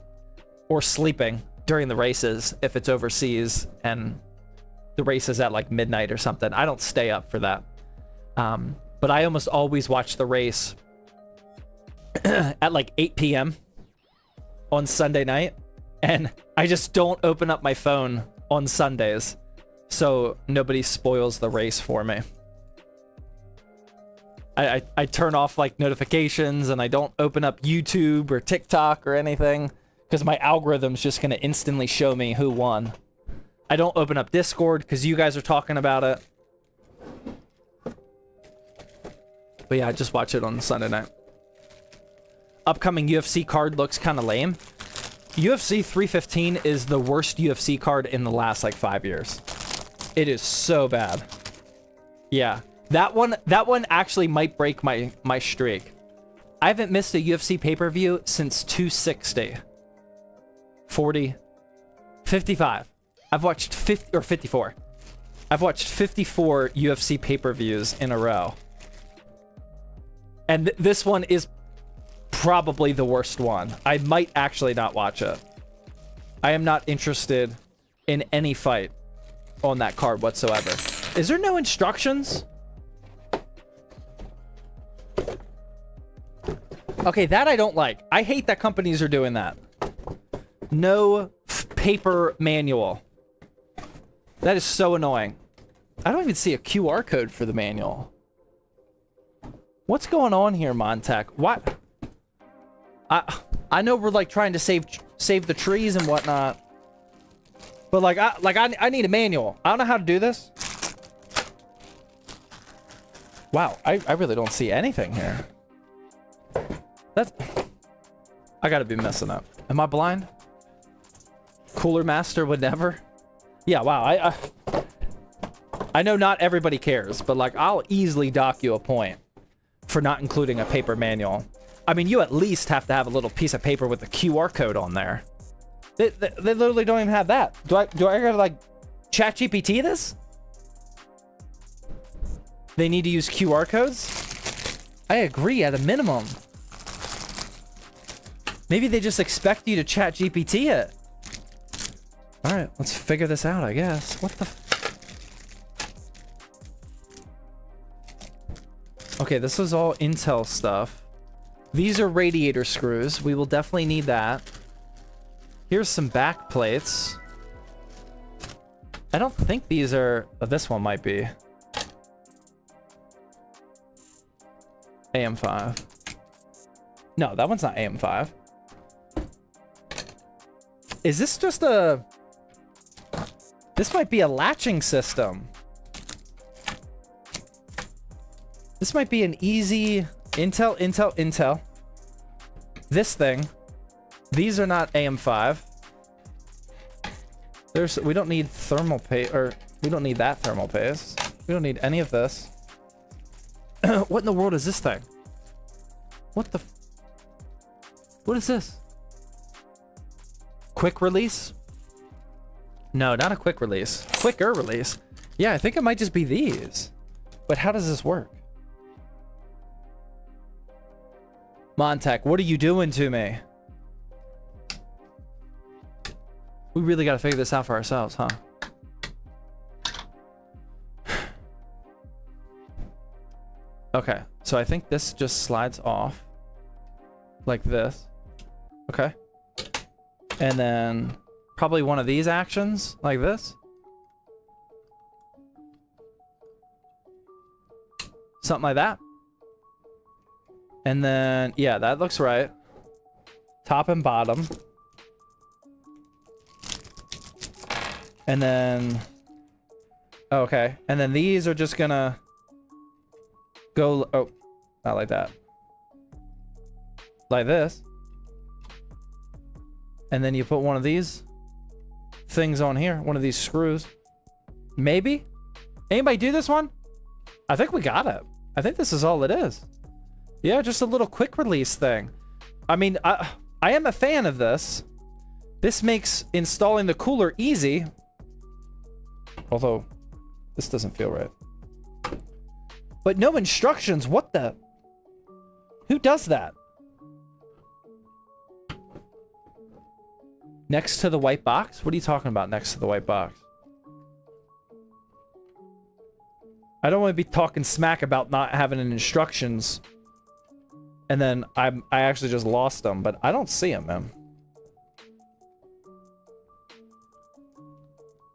or sleeping during the races if it's overseas and the race is at like midnight or something. I don't stay up for that. But I almost always watch the race at like 8 p.m. on Sunday night. And I just don't open up my phone on Sundays so nobody spoils the race for me. I turn off like notifications and I don't open up YouTube or TikTok or anything because my algorithm's just going to instantly show me who won. I don't open up Discord because you guys are talking about it. But yeah, I just watch it on Sunday night. Upcoming UFC card looks kind of lame. UFC 315 is the worst UFC card in the last like 5 years. It is so bad. Yeah, that one actually might break my streak. I haven't missed a UFC pay-per-view since 260. 40, 55. I've watched 50 or 54. I've watched 54 UFC pay-per-views in a row. And this one is probably the worst one. I might actually not watch it. I am not interested in any fight on that card whatsoever. Is there no instructions? Okay, that I don't like. I hate that companies are doing that. No paper manual. That is so annoying. I don't even see a QR code for the manual. What's going on here, Montech? What? I know we're like trying to save the trees and whatnot, but like I need a manual. I don't know how to do this. Wow, I really don't see anything here. I gotta be messing up. Am I blind? Cooler Master would never. Yeah, wow. I know not everybody cares, but like I'll easily dock you a point for not including a paper manual. I mean, you at least have to have a little piece of paper with a QR code on there. They literally don't even have that. Do I gotta like chat GPT this? They need to use QR codes? I agree at a minimum. Maybe they just expect you to chat GPT it. All right, let's figure this out, I guess. What the? Okay, this is all Intel stuff. These are radiator screws. We will definitely need that. Here's some back plates. I don't think these are... Oh, this one might be. AM5. No, that one's not AM5. Is this just a... This might be a latching system. This might be an easy... Intel. This thing. These are not AM5. We don't need thermal paste, or we don't need that thermal paste. We don't need any of this. What in the world is this thing? What is this? Quick release? No, not a quick release. Quicker release. Yeah, I think it might just be these. But how does this work? Montech, what are you doing to me? We really got to figure this out for ourselves, huh? Okay, so I think this just slides off like this. Okay. And then probably one of these actions like this. Something like that. And then, yeah, that looks right. Top and bottom. And then, okay. And then these are just gonna go, oh, not like that. Like this. And then you put one of these things on here, one of these screws. Maybe? Anybody do this one? I think we got it. I think this is all it is. Yeah, just a little quick release thing. I mean, I am a fan of this. This makes installing the cooler easy. Although, this doesn't feel right. But no instructions, what the? Who does that? Next to the white box? What are you talking about next to the white box? I don't want to be talking smack about not having an instructions. And then I actually just lost them, but I don't see them, man.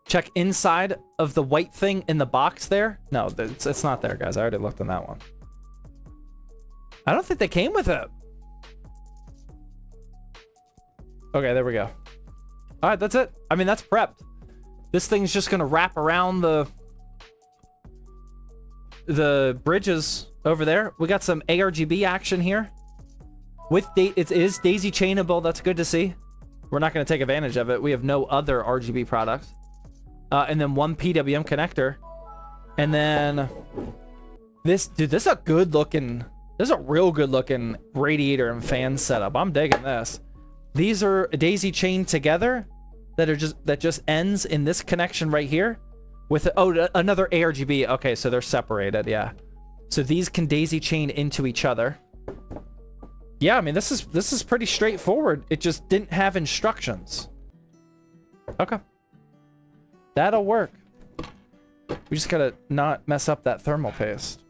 Check inside of the white thing in the box there. No, it's not there, guys. I already looked on that one. I don't think they came with it. Okay, there we go. All right, that's it. I mean, that's prepped. This thing's just going to wrap around the bridges over there. We got some ARGB action here. It is daisy chainable. That's good to see. We're not going to take advantage of it. We have no other RGB products. And then one PWM connector. And then this is a good looking, this is a real good looking radiator and fan setup. I'm digging this. These are daisy chained together that just ends in this connection right here with, another ARGB. Okay, so they're separated. Yeah. So these can daisy chain into each other. Yeah, I mean, this is pretty straightforward. It just didn't have instructions. Okay. That'll work. We just gotta not mess up that thermal paste.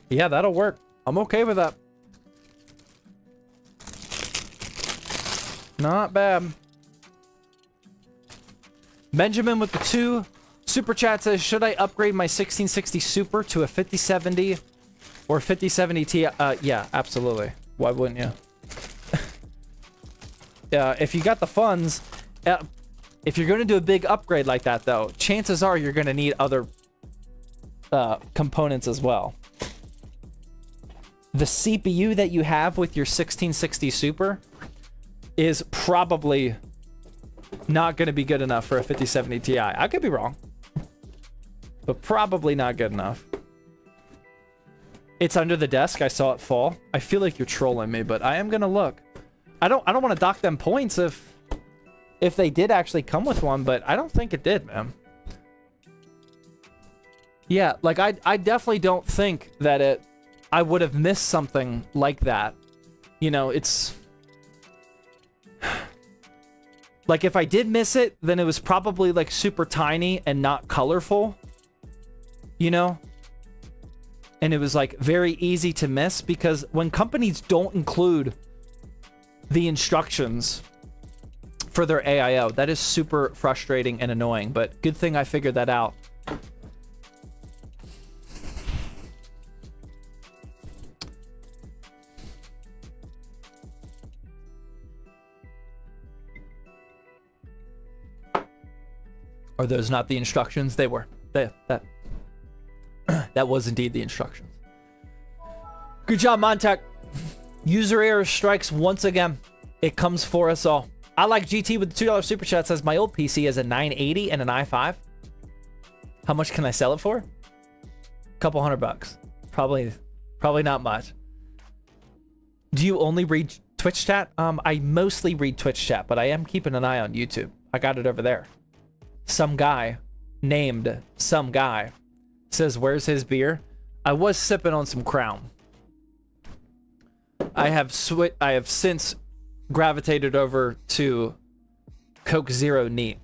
Yeah, that'll work. I'm okay with that. Not bad. Benjamin with the 2 super chat says, should I upgrade my 1660 Super to a 5070 or 5070 Ti? Yeah, absolutely. Why wouldn't you? Yeah, if you got the funds, if you're going to do a big upgrade like that, though, chances are you're going to need other components as well. The CPU that you have with your 1660 Super is probably not going to be good enough for a 5070 Ti. I could be wrong, but probably not good enough. It's under the desk. I saw it fall. I feel like you're trolling me, but I am going to look. I don't want to dock them points if they did actually come with one, but I don't think it did, man. Yeah, like I definitely don't think that I would have missed something like that. You know, it's like if I did miss it, then it was probably like super tiny and not colorful, you know? And it was like very easy to miss, because when companies don't include the instructions for their AIO, that is super frustrating and annoying, but good thing I figured that out. Are those not the instructions? They were. That was indeed the instructions. Good job, Montec. User error strikes once again. It comes for us all. I like GT with the $2 super chat says my old PC is a 980 and an i5. How much can I sell it for? A couple $100. Probably not much. Do you only read Twitch chat? I mostly read Twitch chat, but I am keeping an eye on YouTube. I got it over there. Some guy named some guy says, where's his beer? I was sipping on some Crown. I have since gravitated over to Coke Zero Neat.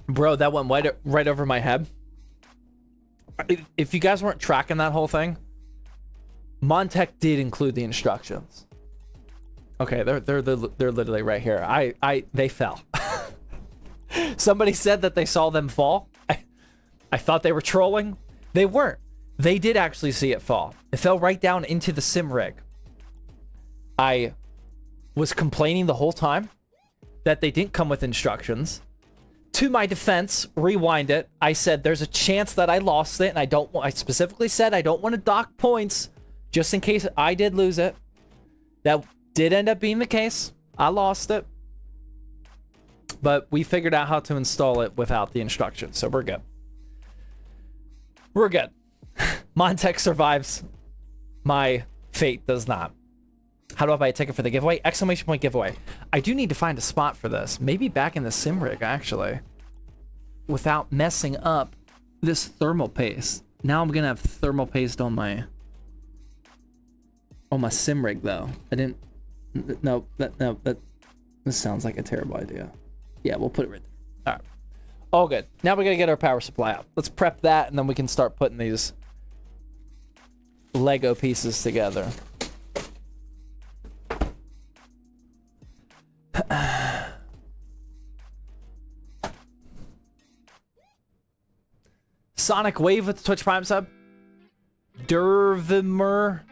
Bro, that went right over my head. If you guys weren't tracking that whole thing, Montec did include the instructions. Okay, they're literally right here. They fell. Somebody said that they saw them fall. I thought they were trolling. They weren't. They did actually see it fall. It fell right down into the sim rig. I was complaining the whole time that they didn't come with instructions. To my defense, rewind it. I said there's a chance that I lost it, and I specifically said I don't want to dock points just in case I did lose it. That did end up being the case. I lost it. But we figured out how to install it without the instructions, so we're good. We're good. Montec survives. My fate does not. How do I buy a ticket for the giveaway? Exclamation point giveaway. I do need to find a spot for this. Maybe back in the sim rig, actually. Without messing up this thermal paste. Now I'm going to have thermal paste on my sim rig, though. I didn't... No, this sounds like a terrible idea. Yeah, we'll put it right there. All right. All good. Now we're going to get our power supply out. Let's prep that, and then we can start putting these Lego pieces together. Sonic Wave with the Twitch Prime sub. Dervimer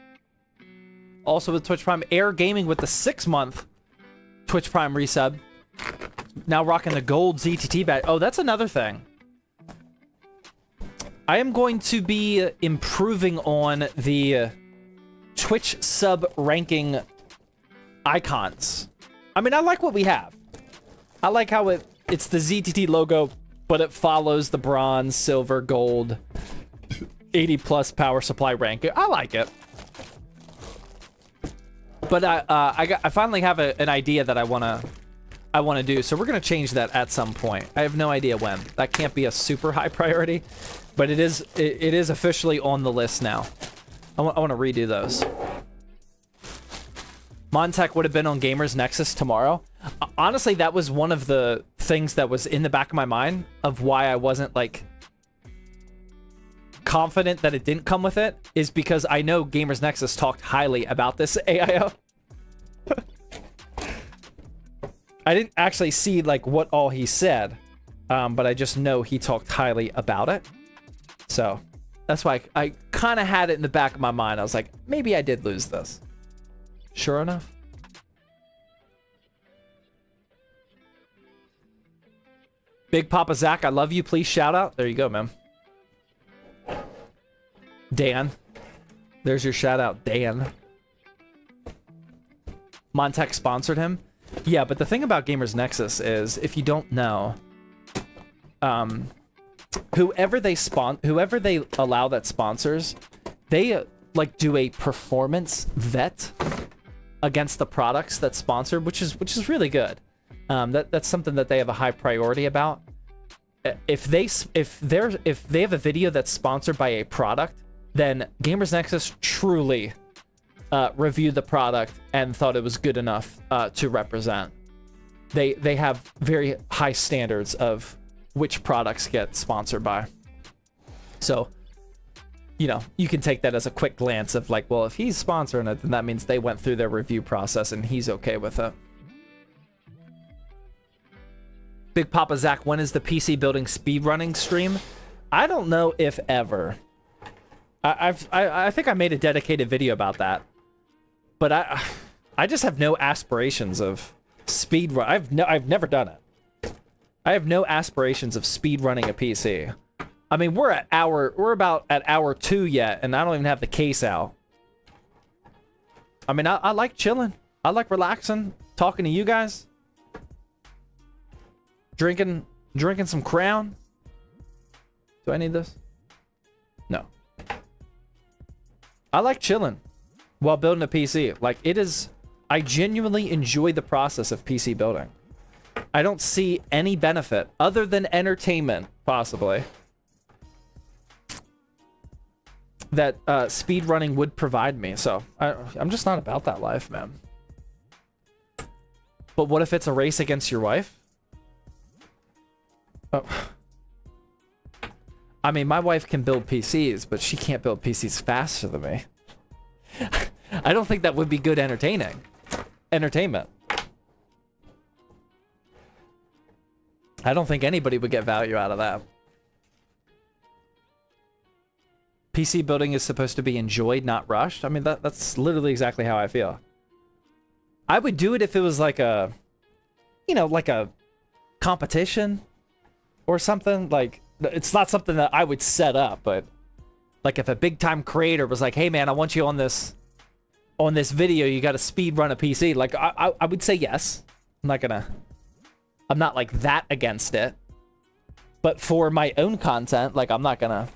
also with Twitch Prime. Air Gaming with the 6-month Twitch Prime resub. Now rocking the gold ZTT badge. Oh, that's another thing. I am going to be improving on the Twitch sub ranking icons. I mean, I like what we have. I like how it's the ZTT logo, but it follows the bronze, silver, gold, 80 plus power supply ranking. I like it. But I finally have an idea that I wanna do, so we're gonna change that at some point. I have no idea when. That can't be a super high priority, but it is officially on the list now. I want to redo those. Montec would have been on Gamers Nexus tomorrow. Honestly, that was one of the things that was in the back of my mind of why I wasn't like confident that it didn't come with it is because I know Gamers Nexus talked highly about this AIO. I didn't actually see like what all he said, but I just know he talked highly about it. So that's why I kind of had it in the back of my mind. I was like, maybe I did lose this. Sure enough. Big Papa Zach, I love you. Please shout out. There you go, man. Dan. There's your shout out, Dan. Montech sponsored him. Yeah, but the thing about Gamers Nexus is, if you don't know, whoever they allow that sponsors, they like do a performance vet against the products that sponsor, which is really good. That's something that they have a high priority about. If they have a video that's sponsored by a product, then Gamers Nexus truly reviewed the product and thought it was good enough to represent. They have very high standards of which products get sponsored by. So, you know, you can take that as a quick glance of like, well, if he's sponsoring it, then that means they went through their review process and he's okay with it. Big Papa Zach, when is the PC building speedrunning stream? I don't know if ever. I think I made a dedicated video about that, but I just have no aspirations of speedrun. I've never done it. I have no aspirations of speedrunning a PC. I mean, we're about at hour 2 yet, and I don't even have the case out. I mean, I like chilling. I like relaxing, talking to you guys. Drinking some Crown. Do I need this? No. I like chilling while building a PC. Like, it is... I genuinely enjoy the process of PC building. I don't see any benefit other than entertainment, possibly, that speedrunning would provide me. So, I'm just not about that life, man. But what if it's a race against your wife? Oh. I mean, my wife can build PCs, but she can't build PCs faster than me. I don't think that would be good entertainment. I don't think anybody would get value out of that. PC building is supposed to be enjoyed, not rushed. I mean, that's literally exactly how I feel. I would do it if it was like a, you know, like a competition or something. Like, it's not something that I would set up, but like if a big time creator was like, hey man, I want you on this video, you got to speed run a PC. Like, I would say yes. I'm not like that against it. But for my own content, like I'm not gonna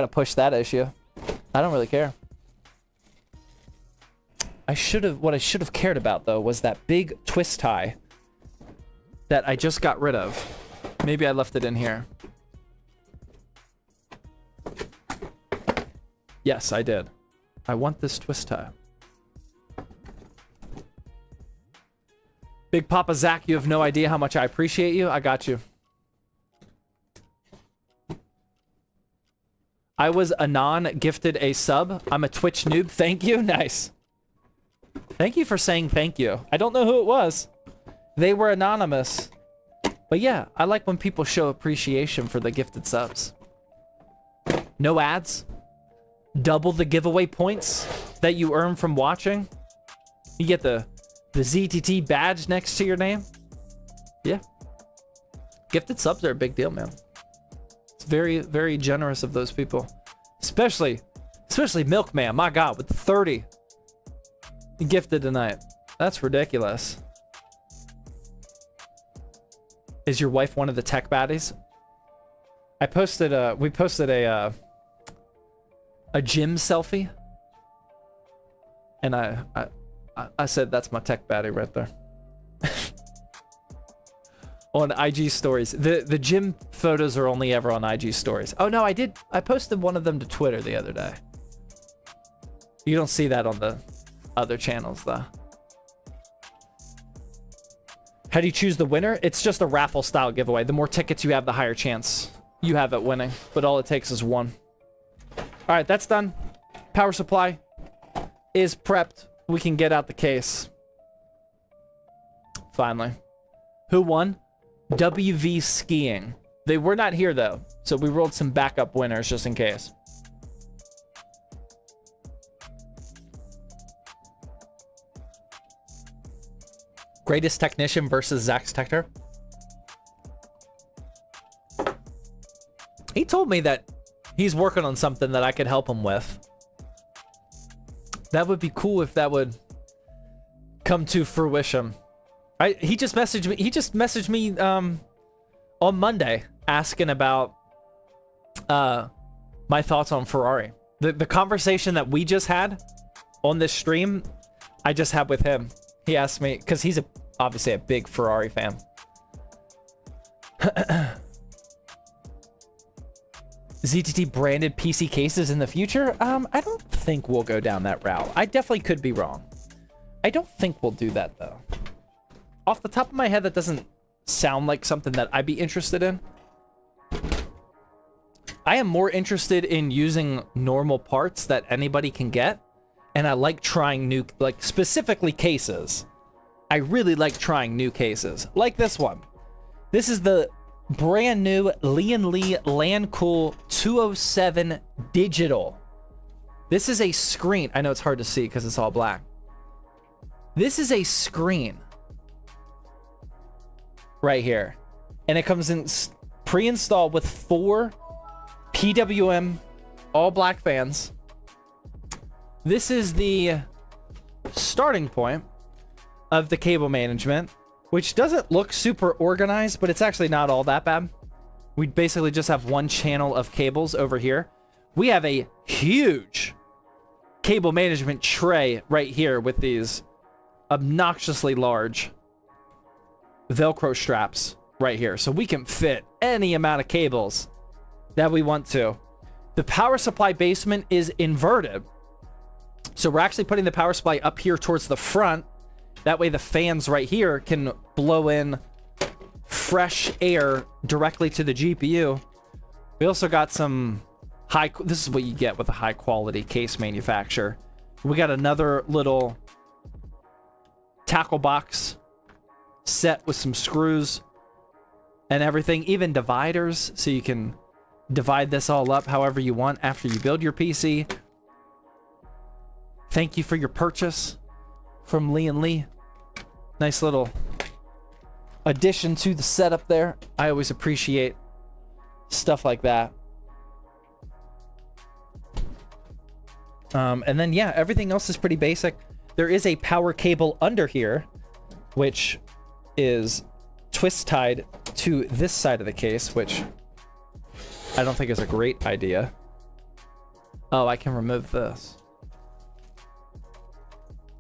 push that issue. I don't really care. What I should have cared about though was that big twist tie that I just got rid of. Maybe I left it in here. Yes, I did. I want this twist tie. Big Papa Zach, you have no idea how much I appreciate you. I got you. I was Anon gifted a sub. I'm a Twitch noob. Thank you. Nice. Thank you for saying thank you. I don't know who it was. They were anonymous. But yeah, I like when people show appreciation for the gifted subs. No ads. Double the giveaway points that you earn from watching. You get the ZTT badge next to your name. Yeah. Gifted subs are a big deal, man. It's very, very generous of those people. Especially Milkman, my God, with 30 gifted tonight. That's ridiculous. Is your wife one of the tech baddies? We posted a gym selfie. And I said that's my tech baddie right there. On IG stories. The gym photos are only ever on IG stories. Oh no, I posted one of them to Twitter the other day. You don't see that on the other channels though. How do you choose the winner? It's just a raffle style giveaway. The more tickets you have, the higher chance you have at winning. But all it takes is one. All right, that's done. Power supply is prepped. We can get out the case. Finally. Who won? WV Skiing. They were not here, though. So we rolled some backup winners just in case. Greatest technician versus Zach Tector. He told me that he's working on something that I could help him with. That would be cool if that would come to fruition. He just messaged me. He just messaged me on Monday asking about my thoughts on Ferrari. The conversation that we just had on this stream, I just had with him. He asked me because he's obviously a big Ferrari fan. ZTT branded PC cases in the future? I don't think we'll go down that route. I definitely could be wrong. I don't think we'll do that, though. Off the top of my head, that doesn't sound like something that I'd be interested in. I am more interested in using normal parts that anybody can get. And I like trying new, like, specifically cases. I really like trying new cases. Like this one. This is the brand new Lee & Lee Landcool 207 Digital. This is a screen. I know it's hard to see because it's all black. This is a screen. Right here. And it comes in pre-installed with 4 PWM all black fans. This is the starting point of the cable management, which doesn't look super organized, but it's actually not all that bad. We basically just have one channel of cables over here. We have a huge cable management tray right here with these obnoxiously large Velcro straps right here. So we can fit any amount of cables that we want to. The power supply basement is inverted. So we're actually putting the power supply up here towards the front. That way the fans right here can blow in fresh air directly to the GPU. We also got some this is what you get with a high quality case manufacturer. We got another little tackle box set with some screws and everything, even dividers, so you can divide this all up however you want after you build your PC. Thank you for your purchase from Lee & Lee. Nice little addition to the setup there. I always appreciate stuff like that. And then, yeah, everything else is pretty basic. There is a power cable under here, which is twist tied to this side of the case, which I don't think is a great idea. Oh, I can remove this.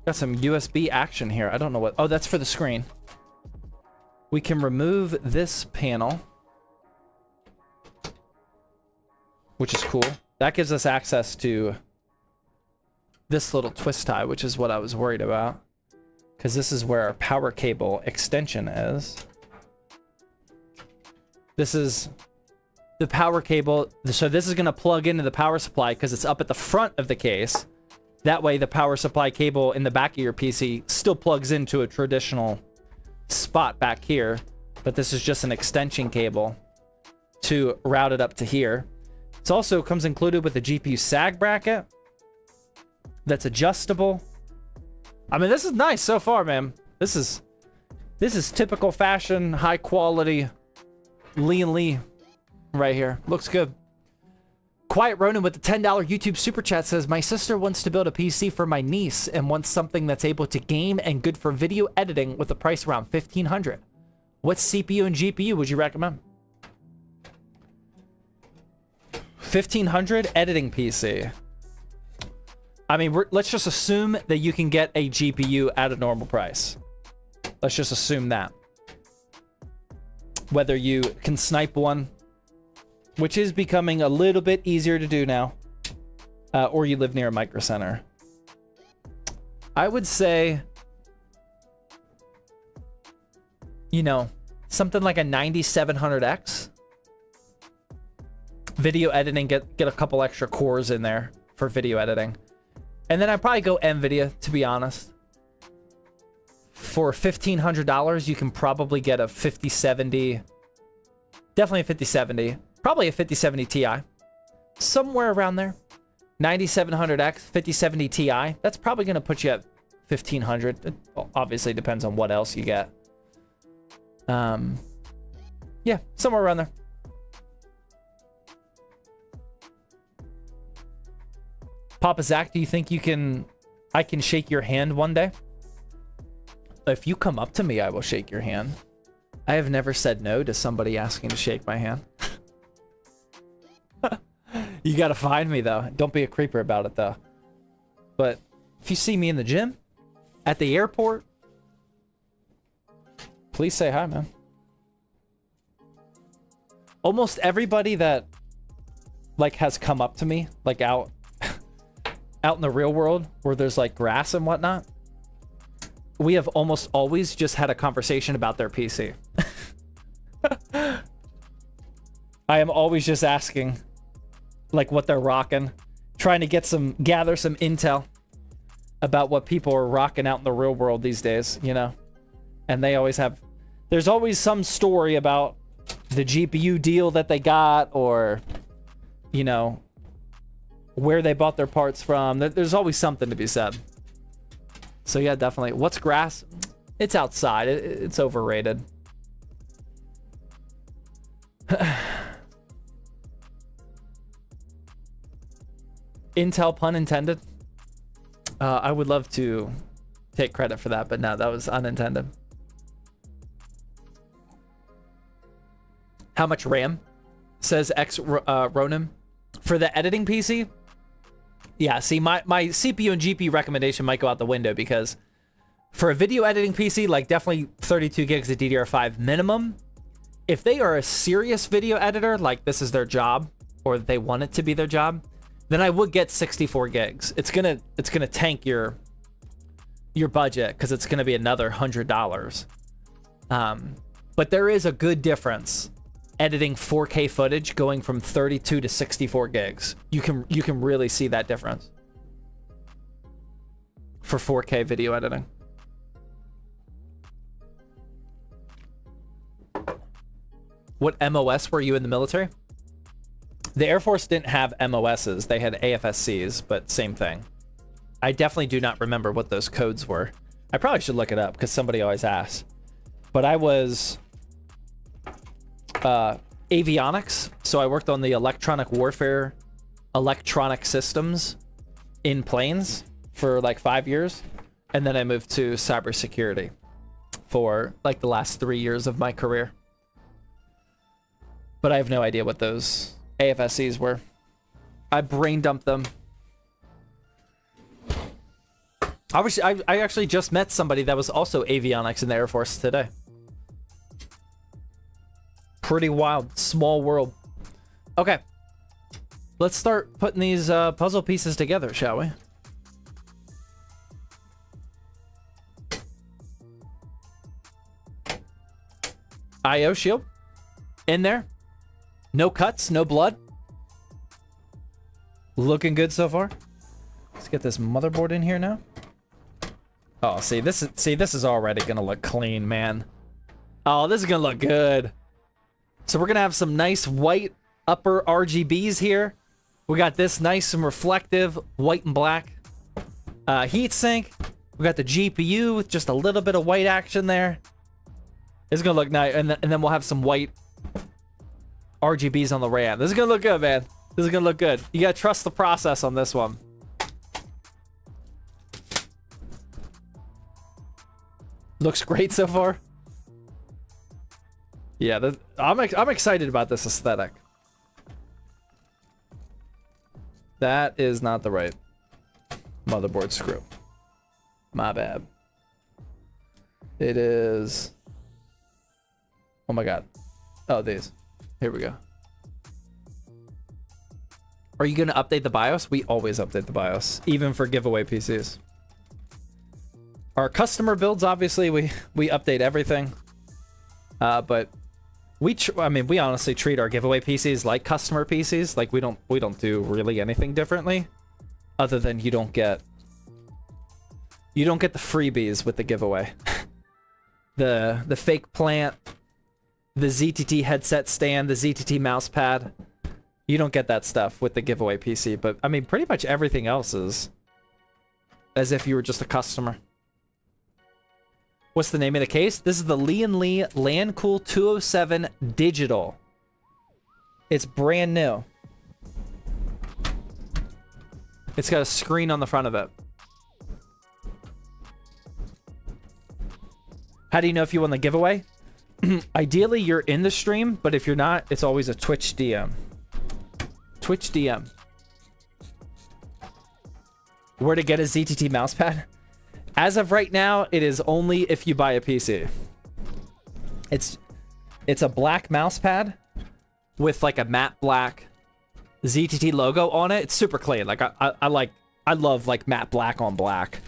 Got some USB action here. I don't know what... Oh, that's for the screen. We can remove this panel, which is cool. That gives us access to this little twist tie, which is what I was worried about, because this is where our power cable extension is. This is the power cable. So this is going to plug into the power supply because it's up at the front of the case. That way the power supply cable in the back of your PC still plugs into a traditional spot back here, but this is just an extension cable to route it up to here. It also comes included with a GPU sag bracket that's adjustable. I mean, this is nice so far, man. This is typical fashion, high quality Lee & Lee right here. Looks good. Quiet Ronan with the $10 YouTube super chat says, my sister wants to build a PC for my niece and wants something that's able to game and good for video editing with a price around $1,500. What CPU and GPU would you recommend? $1,500 editing PC. I mean, let's just assume that you can get a GPU at a normal price. Let's just assume that. Whether you can snipe one, which is becoming a little bit easier to do now, or you live near a micro center. I would say you know, something like a 9700X. Video editing, get a couple extra cores in there for video editing. And then I'd probably go NVIDIA, to be honest. For $1,500, you can probably get a 5070. Definitely a 5070. Probably a 5070 Ti. Somewhere around there. 9700X, 5070 Ti. That's probably going to put you at 1,500. It obviously depends on what else you get. Yeah, somewhere around there. Papa Zach, do you think I can shake your hand one day? If you come up to me, I will shake your hand. I have never said no to somebody asking to shake my hand. You gotta find me, though. Don't be a creeper about it, though. But if you see me in the gym, at the airport, please say hi, man. Almost everybody that, like, has come up to me, like, out in the real world, where there's, like, grass and whatnot, we have almost always just had a conversation about their PC. I am always just asking, like, what they're rocking, trying to gather some intel about what people are rocking out in the real world these days, you know? And they always have, there's always some story about the GPU deal that they got, or, you know, where they bought their parts from. There's always something to be said. So yeah, definitely. What's grass? It's outside. It's overrated. Intel, pun intended. I would love to take credit for that, but no, that was unintended. How much RAM? Says X Ronin. For the editing PC? Yeah, see, my CPU and GPU recommendation might go out the window, because for a video editing PC, like, definitely 32 gigs of DDR5 minimum. If they are a serious video editor, like this is their job, or they want it to be their job, then I would get 64 gigs. It's gonna tank your budget, because it's gonna be another $100. But there is a good difference editing 4K footage going from 32 to 64 gigs. You can really see that difference for 4K video editing. What MOS were you in the military? The Air Force didn't have MOSs. They had AFSCs, but same thing. I definitely do not remember what those codes were. I probably should look it up, because somebody always asks. But I was avionics, so I worked on the electronic warfare, electronic systems in planes for like 5 years, and then I moved to cybersecurity for like the last 3 years of my career. But I have no idea what those AFSCs were. I brain dumped them. I actually just met somebody that was also avionics in the Air Force today. Pretty wild. Small world. Okay. Let's start putting these puzzle pieces together, shall we? IO shield. In there. No cuts, no blood. Looking good so far. Let's get this motherboard in here now. Oh, see, this is already gonna look clean, man. Oh, this is gonna look good. So we're gonna have some nice white upper RGBs here. We got this nice and reflective white and black heatsink. We got the GPU with just a little bit of white action there. It's gonna look nice, and then we'll have some white RGBs on the RAM. This is gonna look good, man. This is gonna look good. You gotta trust the process on this one. Looks great so far. Yeah, I'm excited about this aesthetic. That is not the right motherboard screw. My bad. It is. Oh my god. Oh, these. Here we go. Are you gonna update the BIOS? We always update the BIOS, even for giveaway PCs. Our customer builds, obviously, we update everything. But I mean, we honestly treat our giveaway PCs like customer PCs. Like we don't do really anything differently, other than you don't get the freebies with the giveaway. the fake plant, the ZTT headset stand, the ZTT mouse pad. You don't get that stuff with the giveaway PC, but I mean, pretty much everything else is as if you were just a customer. What's the name of the case? This is the Lee & Lee LandCool 207 Digital. It's brand new. It's got a screen on the front of it. How do you know if you won the giveaway? Ideally, you're in the stream, but if you're not, it's always a Twitch DM. Twitch DM. Where to get a ZTT mousepad? As of right now, it is only if you buy a PC. It's a black mousepad with like a matte black ZTT logo on it. It's super clean. Like I love like matte black on black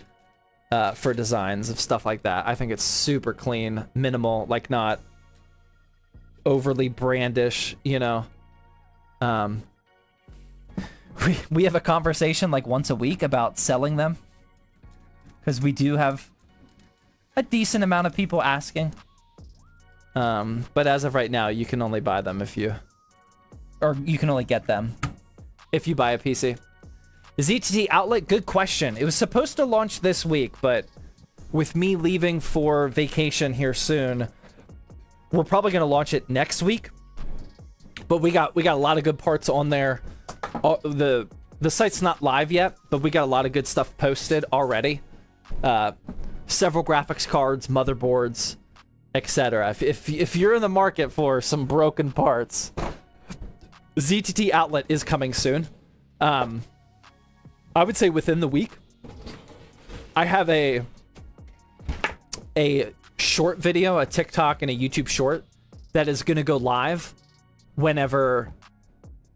for designs of stuff like that. I think it's super clean, minimal, like not overly brandish, you know. We have a conversation like once a week about selling them, because we do have a decent amount of people asking. But as of right now, you can only buy them you can only get them if you buy a PC. ZTT outlet, good question. It was supposed to launch this week, but with me leaving for vacation here soon, we're probably going to launch it next week. But we got a lot of good parts on there. The site's not live yet, but we got a lot of good stuff posted already. Several graphics cards, motherboards, etc. If you're in the market for some broken parts, ZTT outlet is coming soon. I would say within the week. I have a short video, a TikTok and a YouTube short that is going to go live whenever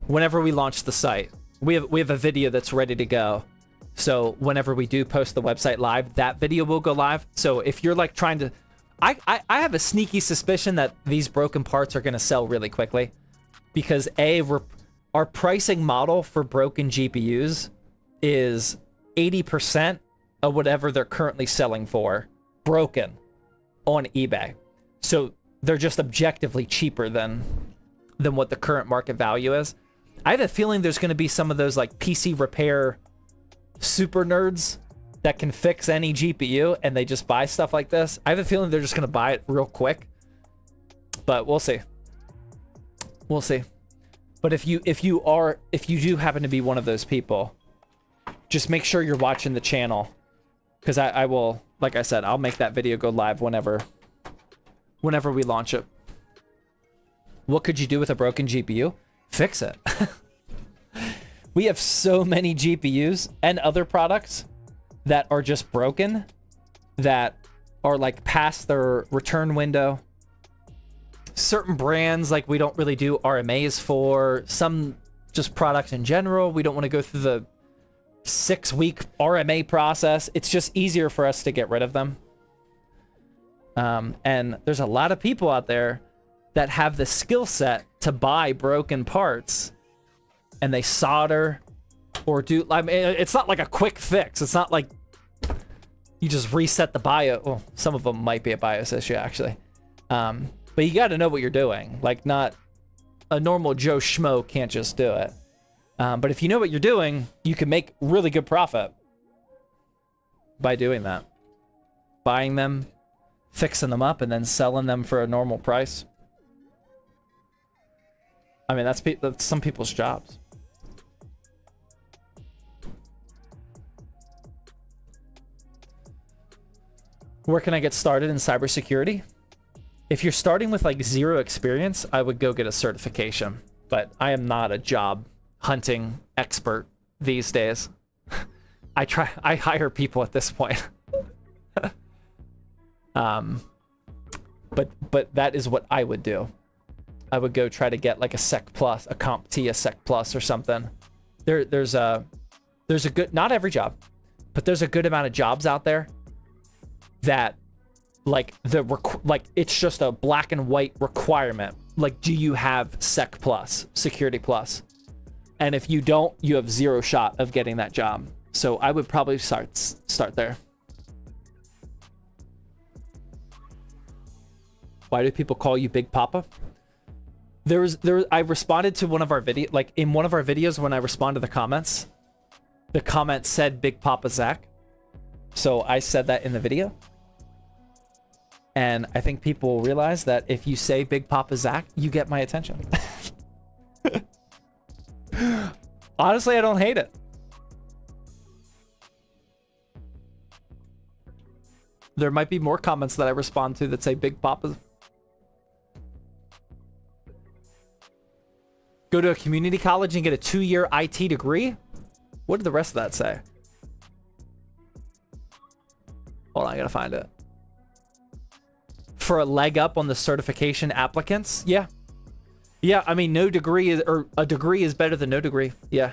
we launch the site. We have a video that's ready to go. So whenever we do post the website live, that video will go live. So if you're like trying to, I have a sneaky suspicion that these broken parts are going to sell really quickly, because our pricing model for broken GPUs is 80% of whatever they're currently selling for broken on eBay. So they're just objectively cheaper than what the current market value is. I have a feeling there's going to be some of those like PC repair super nerds that can fix any GPU and they just buy stuff like this. I have a feeling they're just going to buy it real quick, but we'll see. We'll see. But if you do happen to be one of those people, just make sure you're watching the channel, because I will, like I said, I'll make that video go live whenever we launch it. What could you do with a broken GPU? Fix it. We have so many GPUs and other products that are just broken, that are like past their return window. Certain brands, like, we don't really do RMAs for. Some just products in general, we don't want to go through the 6-week RMA process. It's just easier for us to get rid of them. And there's a lot of people out there that have the skill set to buy broken parts, and they solder or do, I mean, it's not like a quick fix. It's not like you just reset the BIOS. Well, some of them might be a BIOS issue, actually. But you got to know what you're doing. Like, not a normal Joe Schmo can't just do it. But if you know what you're doing, you can make really good profit by doing that. Buying them, fixing them up, and then selling them for a normal price. I mean, that's some people's jobs. Where can I get started in cybersecurity? If you're starting with like 0 experience, I would go get a certification. But I am not a job hunting expert these days. I hire people at this point. But that is what I would do. I would go try to get like a Sec Plus, a CompTIA Sec Plus or something. There's a good, not every job, but there's a good amount of jobs out there that like like it's just a black and white requirement. Like, do you have Sec Plus, Security Plus? And if you don't, you have zero shot of getting that job. So I would probably start there. Why do people call you Big Papa? I responded to one of our video, like in one of our videos when I responded to the comment said Big Papa Zach. So I said that in the video. And I think people will realize that if you say Big Papa Zach, you get my attention. Honestly, I don't hate it. There might be more comments that I respond to that say Big Papa. Go to a community college and get a 2-year IT degree? What did the rest of that say? Hold on, I gotta find it. For a leg up on the certification applicants? Yeah. Yeah, I mean, no degree is, or a degree is better than no degree. Yeah.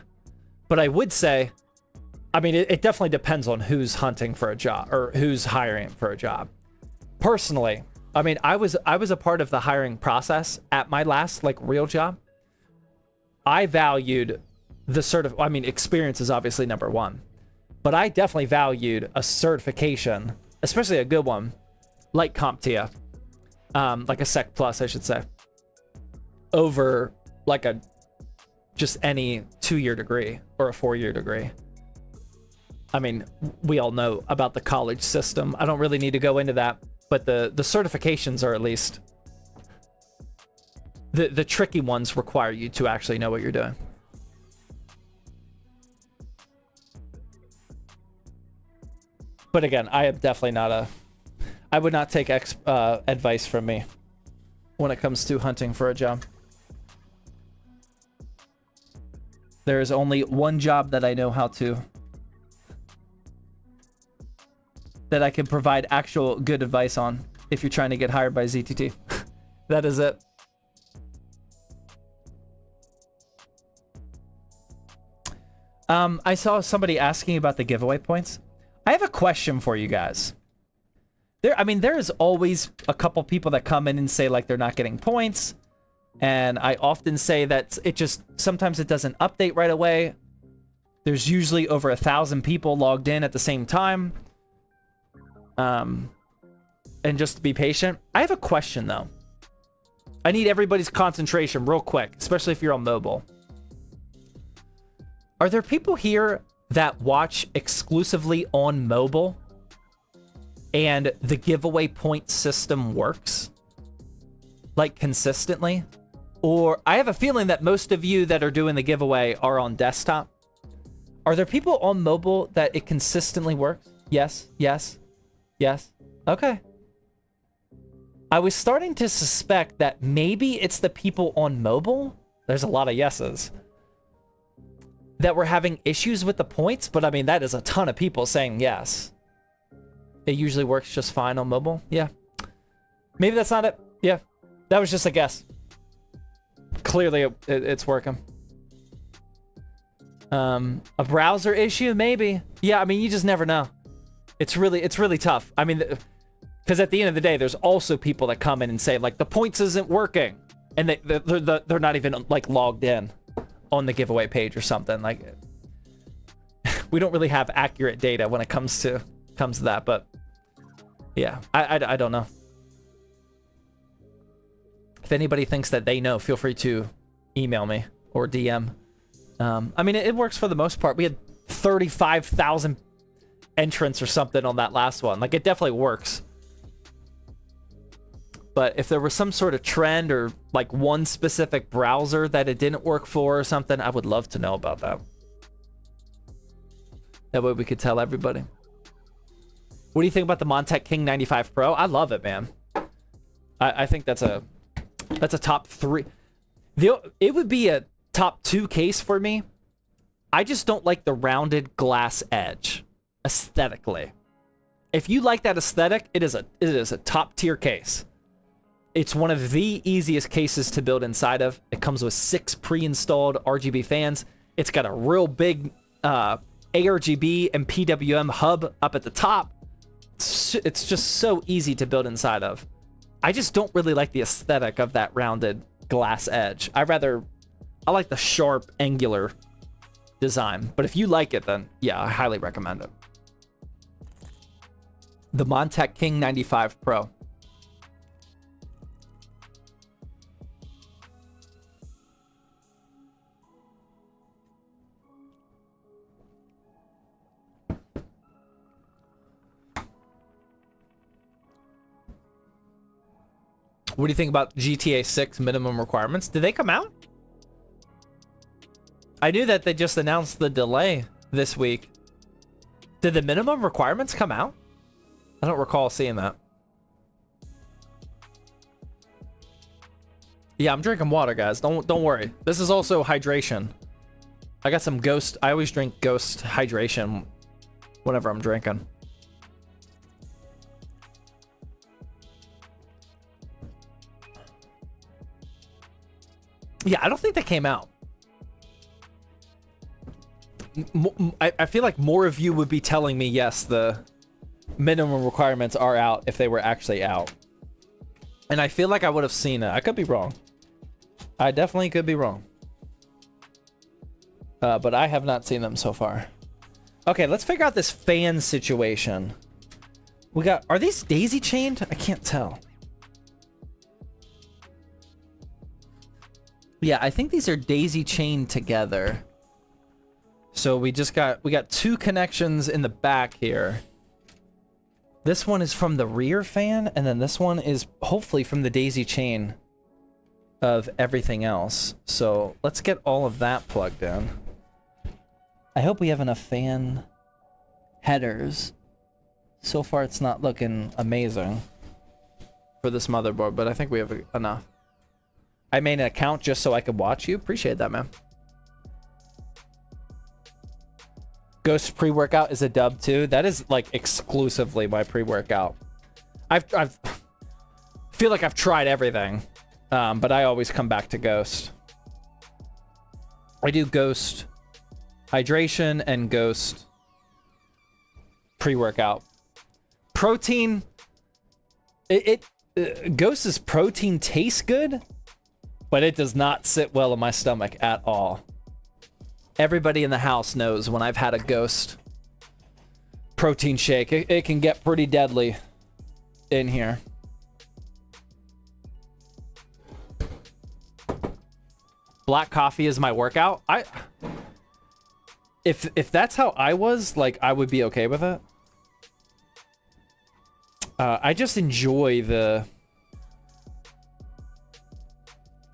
But I would say, I mean, it definitely depends on who's hunting for a job or who's hiring for a job. Personally, I mean, I was a part of the hiring process at my last like real job. I valued the I mean, experience is obviously number one, but I definitely valued a certification, especially a good one, like CompTIA, like a Sec Plus, I should say, over like just any 2-year degree or a 4-year degree. I mean, we all know about the college system. I don't really need to go into that, but the certifications are at least the tricky ones require you to actually know what you're doing. But again, I am definitely not I would not take advice from me when it comes to hunting for a job. There is only one job that I know how to, that I can provide actual good advice on if you're trying to get hired by ZTT. That is it. I saw somebody asking about the giveaway points. I have a question for you guys. I mean, there is always a couple people that come in and say like they're not getting points. And I often say that sometimes it doesn't update right away. There's usually over 1,000 people logged in at the same time. And just to be patient. I have a question though. I need everybody's concentration real quick, especially if you're on mobile. Are there people here that watch exclusively on mobile and the giveaway point system works like consistently? Or I have a feeling that most of you that are doing the giveaway are on desktop. Are there people on mobile that it consistently works? Yes, yes, yes. Okay. I was starting to suspect that maybe it's the people on mobile. There's a lot of yeses. That were having issues with the points, but I mean, that is a ton of people saying yes. It usually works just fine on mobile. Yeah. Maybe that's not it. Yeah. That was just a guess. Clearly, it's working. A browser issue, maybe. Yeah, I mean, you just never know. It's really tough. I mean, because at the end of the day, there's also people that come in and say, like, the points isn't working. And they're not even, like, logged in on the giveaway page or something. Like, we don't really have accurate data when it comes to that, but yeah, I don't know. If anybody thinks that they know, feel free to email me or DM. I mean, it works for the most part. We had 35,000 entrants or something on that last one. Like, it definitely works. But if there was some sort of trend or like one specific browser that it didn't work for or something, I would love to know about that. That way we could tell everybody. What do you think about the Montech King 95 Pro? I love it, man. I think that's a top 3. It would be a top 2 case for me. I just don't like the rounded glass edge aesthetically. If you like that aesthetic, it is a top tier case. It's one of the easiest cases to build inside of. It comes with 6 pre-installed RGB fans. It's got a real big ARGB and PWM hub up at the top. it's just so easy to build inside of. I just don't really like the aesthetic of that rounded glass edge. I like the sharp, angular design. But if you like it, then yeah, I highly recommend it. The Montech King 95 Pro. What do you think about GTA 6 minimum requirements? Did they come out? I knew that they just announced the delay this week. Did the minimum requirements come out? I don't recall seeing that. Yeah, I'm drinking water, guys. Don't worry. This is also hydration. I got some Ghost. I always drink Ghost hydration whenever I'm drinking. Yeah, I don't think they came out. I feel like more of you would be telling me, yes, the minimum requirements are out if they were actually out. And I feel like I would have seen it. I could be wrong. I definitely could be wrong. But I have not seen them so far. Okay, let's figure out this fan situation. We got... Are these daisy chained? I can't tell. Yeah, I think these are daisy chained together. So we got two connections in the back here. This one is from the rear fan, and then this one is hopefully from the daisy chain of everything else. So let's get all of that plugged in. I hope we have enough fan headers. So far it's not looking amazing for this motherboard, but I think we have enough. I made an account just so I could watch you. Appreciate that, man. Ghost pre-workout is a dub too. That is like exclusively my pre-workout. I've feel like I've tried everything, but I always come back to Ghost. I do Ghost hydration and Ghost pre-workout. Protein. Ghost's protein tastes good, but it does not sit well in my stomach at all. Everybody in the house knows when I've had a Ghost protein shake, it can get pretty deadly in here. Black coffee is my workout. If that's how I was, like, I would be okay with it. I just enjoy the...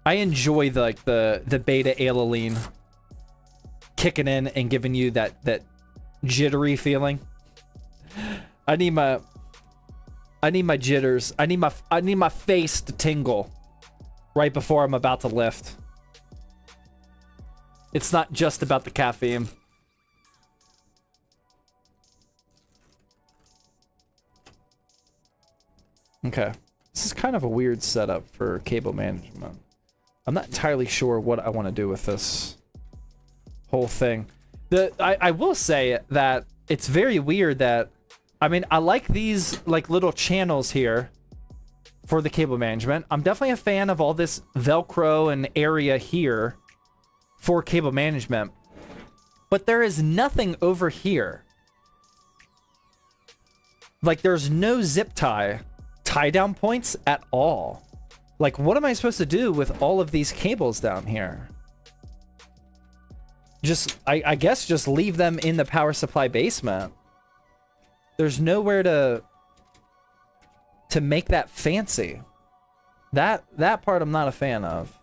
I enjoy the beta alanine kicking in and giving you that jittery feeling. I need my jitters. I need my face to tingle right before I'm about to lift. It's not just about the caffeine. Okay. This is kind of a weird setup for cable management. I'm not entirely sure what I want to do with this whole thing. I will say that it's very weird that, I mean, I like these like little channels here for the cable management. I'm definitely a fan of all this Velcro and area here for cable management, but there is nothing over here. Like, there's no zip tie down points at all. Like, what am I supposed to do with all of these cables down here? Just, I guess just leave them in the power supply basement. There's nowhere to make that fancy. That part I'm not a fan of.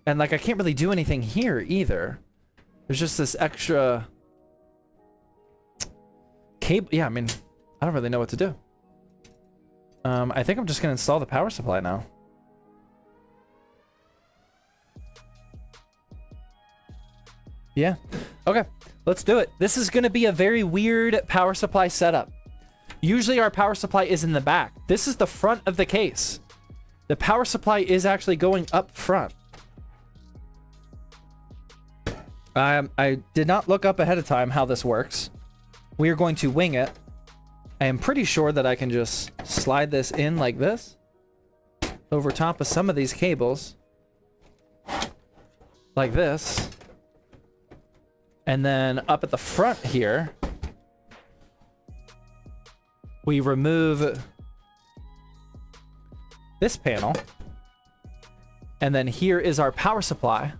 And like, I can't really do anything here either. There's just this extra cable. Yeah, I mean, I don't really know what to do. I think I'm just gonna install the power supply now. Yeah. Okay, let's do it. This is gonna be a very weird power supply setup. Usually our power supply is in the back. This is the front of the case. The power supply is actually going up front. I did not look up ahead of time how this works. we are going to wing it. I am pretty sure that I can just slide this in like this over top of some of these cables like this, and then up at the front here we remove this panel, and then here is our power supply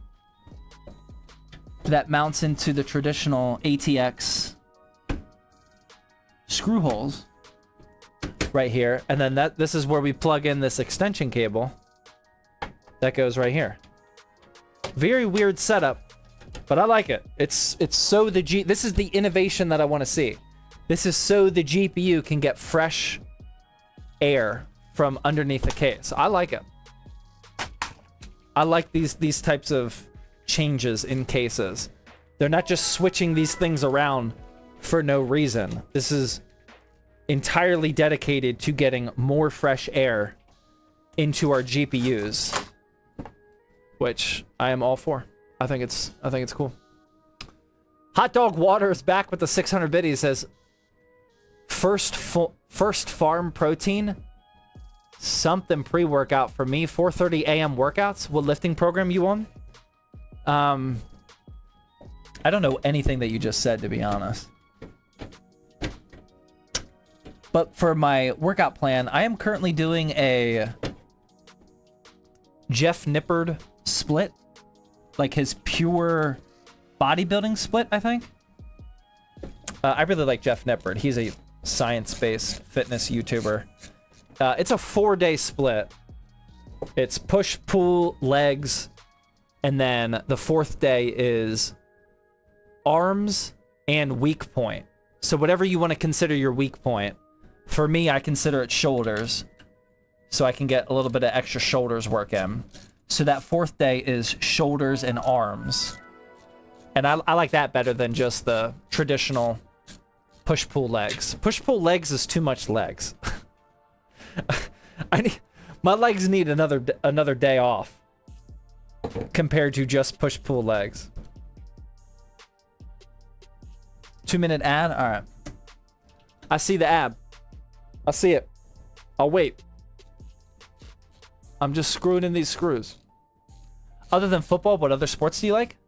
that mounts into the traditional ATX screw holes right here, and then this is where we plug in this extension cable that goes right here. Very weird setup, but I like it. It's so this is the innovation that I want to see. This is so the GPU can get fresh air from underneath the case. I like it. I like these types of changes in cases. They're not just switching these things around for no reason. This is entirely dedicated to getting more fresh air into our GPUs, which I am all for. I think it's cool. Hot Dog Water is back with the 600 biddies. He says, first farm protein, something pre-workout for me. 4:30 a.m. workouts. What lifting program you on? I don't know anything that you just said, to be honest. But for my workout plan, I am currently doing a Jeff Nippard split, like his pure bodybuilding split, I think. I really like Jeff Nippard. He's a science-based fitness YouTuber. It's a 4-day split. It's push, pull, legs, and then the 4th day is arms and weak point. So whatever you want to consider your weak point. For me, I consider it shoulders, so I can get a little bit of extra shoulders work in. So that 4th day is shoulders and arms. And I like that better than just the traditional push-pull legs. Push-pull legs is too much legs. My legs need another day off compared to just push-pull legs. 2-minute ad? All right. I see the ad. I see it. I'll wait. I'm just screwing in these screws. Other than football, what other sports do you like?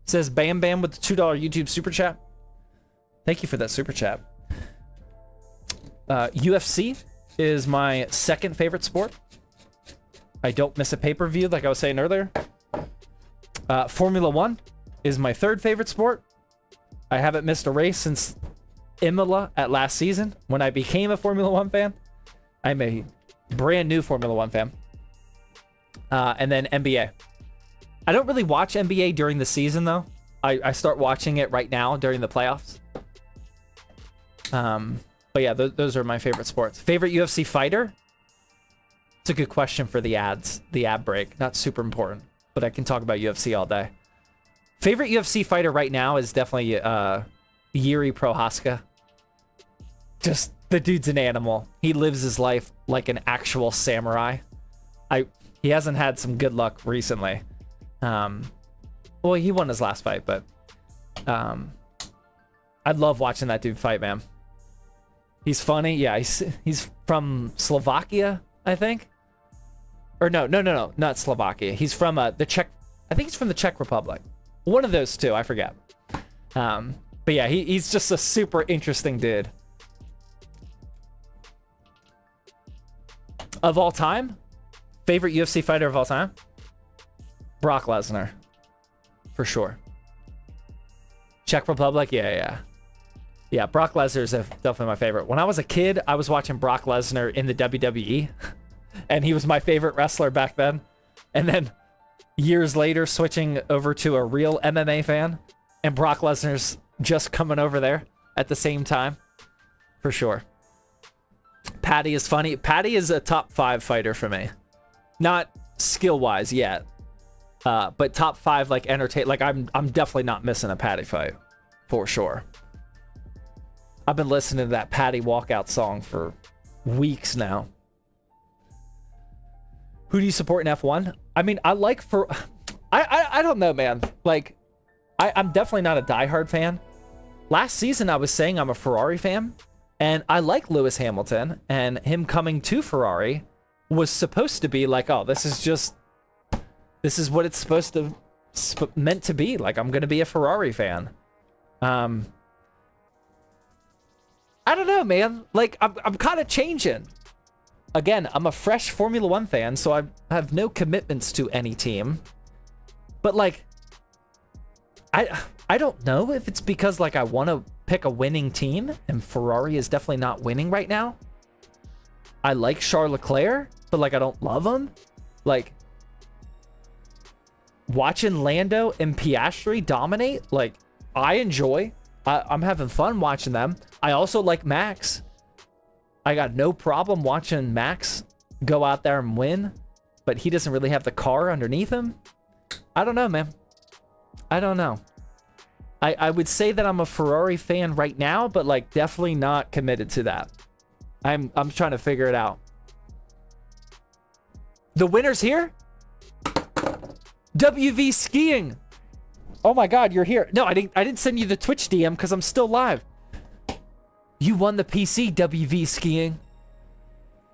It says Bam Bam with the $2 YouTube super chat. Thank you for that super chat. UFC is my 2nd favorite sport. I don't miss a pay-per-view like I was saying earlier. Formula 1 is my 3rd favorite sport. I haven't missed a race since Imola at last season when I became a Formula 1 fan. I'm a brand new Formula 1 fan. And then NBA. I don't really watch NBA during the season, though. I start watching it right now during the playoffs. But yeah, those are my favorite sports. Favorite UFC fighter? It's a good question for the ads, the ad break. Not super important, but I can talk about UFC all day. Favorite UFC fighter right now is definitely Yuri Prohaska. Just, the dude's an animal. He lives his life like an actual samurai. He hasn't had some good luck recently. Well, he won his last fight, but I love watching that dude fight, man. He's funny. Yeah, he's from Slovakia, I think. Or no, not Slovakia. He's from the Czech. I think he's from the Czech Republic. One of those two, I forget. But yeah, he's just a super interesting dude. Of all time, favorite UFC fighter of all time? Brock Lesnar, for sure. Czech Republic, yeah. Brock Lesnar is definitely my favorite. When I was a kid, I was watching Brock Lesnar in the WWE, and he was my favorite wrestler back then. And then years later, switching over to a real MMA fan, and Brock Lesnar's just coming over there at the same time, for sure. Patty is funny. Patty is a top 5 fighter for me. Not skill-wise yet, but top 5 like entertain. Like I'm definitely not missing a Patty fight, for sure. I've been listening to that Patty walkout song for weeks now. Who do you support in F1? I mean, I don't know, man. Like, I'm definitely not a diehard fan. last season I was saying I'm a Ferrari fan, and I like Lewis Hamilton, and him coming to Ferrari was supposed to be like, oh, this is what it's supposed to meant to be. Like, I'm gonna be a Ferrari fan. I don't know, man. Like, I'm kind of changing. Again, I'm a fresh Formula One fan, so I have no commitments to any team. But like, I don't know if it's because like I want to pick a winning team, and Ferrari is definitely not winning right now. I like Charles Leclerc, but like I don't love him. Like, watching Lando and Piastri dominate, like, I enjoy. I'm having fun watching them. I also like Max. I got no problem watching Max go out there and win, but he doesn't really have the car underneath him. I don't know, man. I don't know. I would say that I'm a Ferrari fan right now, but like definitely not committed to that. I'm trying to figure it out. The winner's here? WV skiing. Oh my god, you're here. No, I didn't send you the Twitch DM because I'm still live. You won the PC, WV skiing.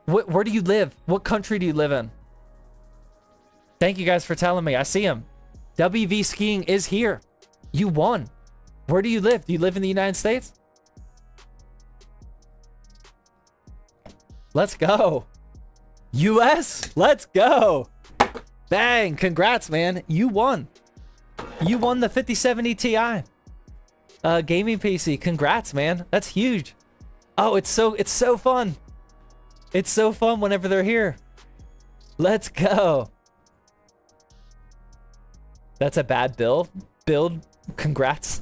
Where do you live? What country do you live in? Thank you guys for telling me. I see him. WV skiing is here. You won. Where do you live? Do you live in the United States? Let's go. US? Let's go. Bang. Congrats, man. You won. You won the 5070 Ti. Gaming PC. Congrats, man. That's huge. Oh, it's so fun. It's so fun whenever they're here. Let's go. That's a bad build. Congrats.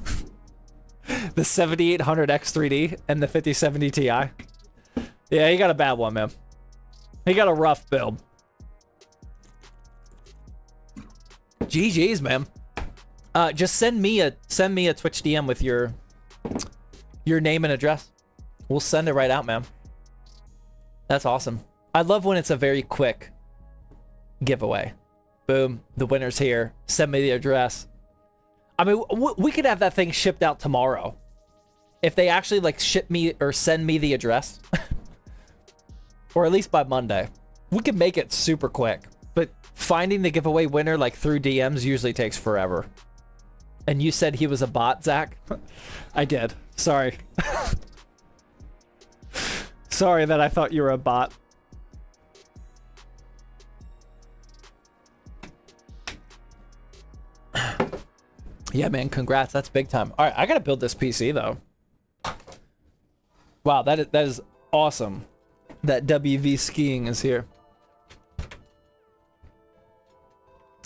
The 7800X3D and the 5070 Ti. Yeah, he got a bad one, man. He got a rough build. GG's, man. Just send me a Twitch DM with your name and address. We'll send it right out, man. That's awesome. I love when it's a very quick giveaway. Boom, the winner's here. Send me the address. I mean, we could have that thing shipped out tomorrow. If they actually like ship me or send me the address. Or at least by Monday. We could make it super quick. But finding the giveaway winner like through DMs usually takes forever. And you said he was a bot, Zach? I did. Sorry. Sorry that I thought you were a bot. Yeah, man, congrats. That's big time. All right, I gotta build this PC though. Wow, that is awesome. That WV skiing is here.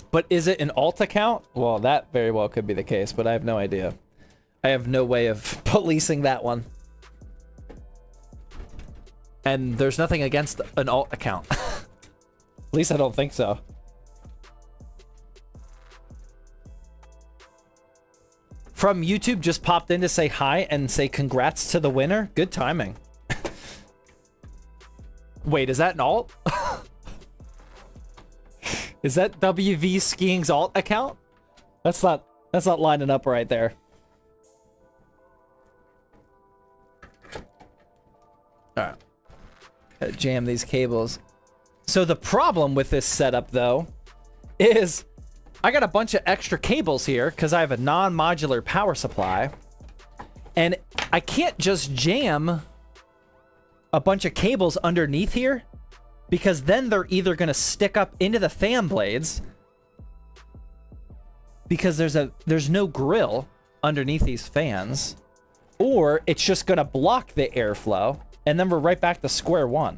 But is it an alt account? Well, that very well could be the case, but I have no idea. I have no way of policing that one. And there's nothing against an alt account. At least I don't think so. From YouTube, just popped in to say hi and say congrats to the winner. Good timing. Wait, is that an alt? Is that WV Skiing's alt account? That's not lining up right there. All right. Gotta jam these cables. So the problem with this setup though is I got a bunch of extra cables here because I have a non-modular power supply, and I can't just jam a bunch of cables underneath here because then they're either going to stick up into the fan blades because there's no grill underneath these fans, or it's just going to block the airflow, and then we're right back to square one.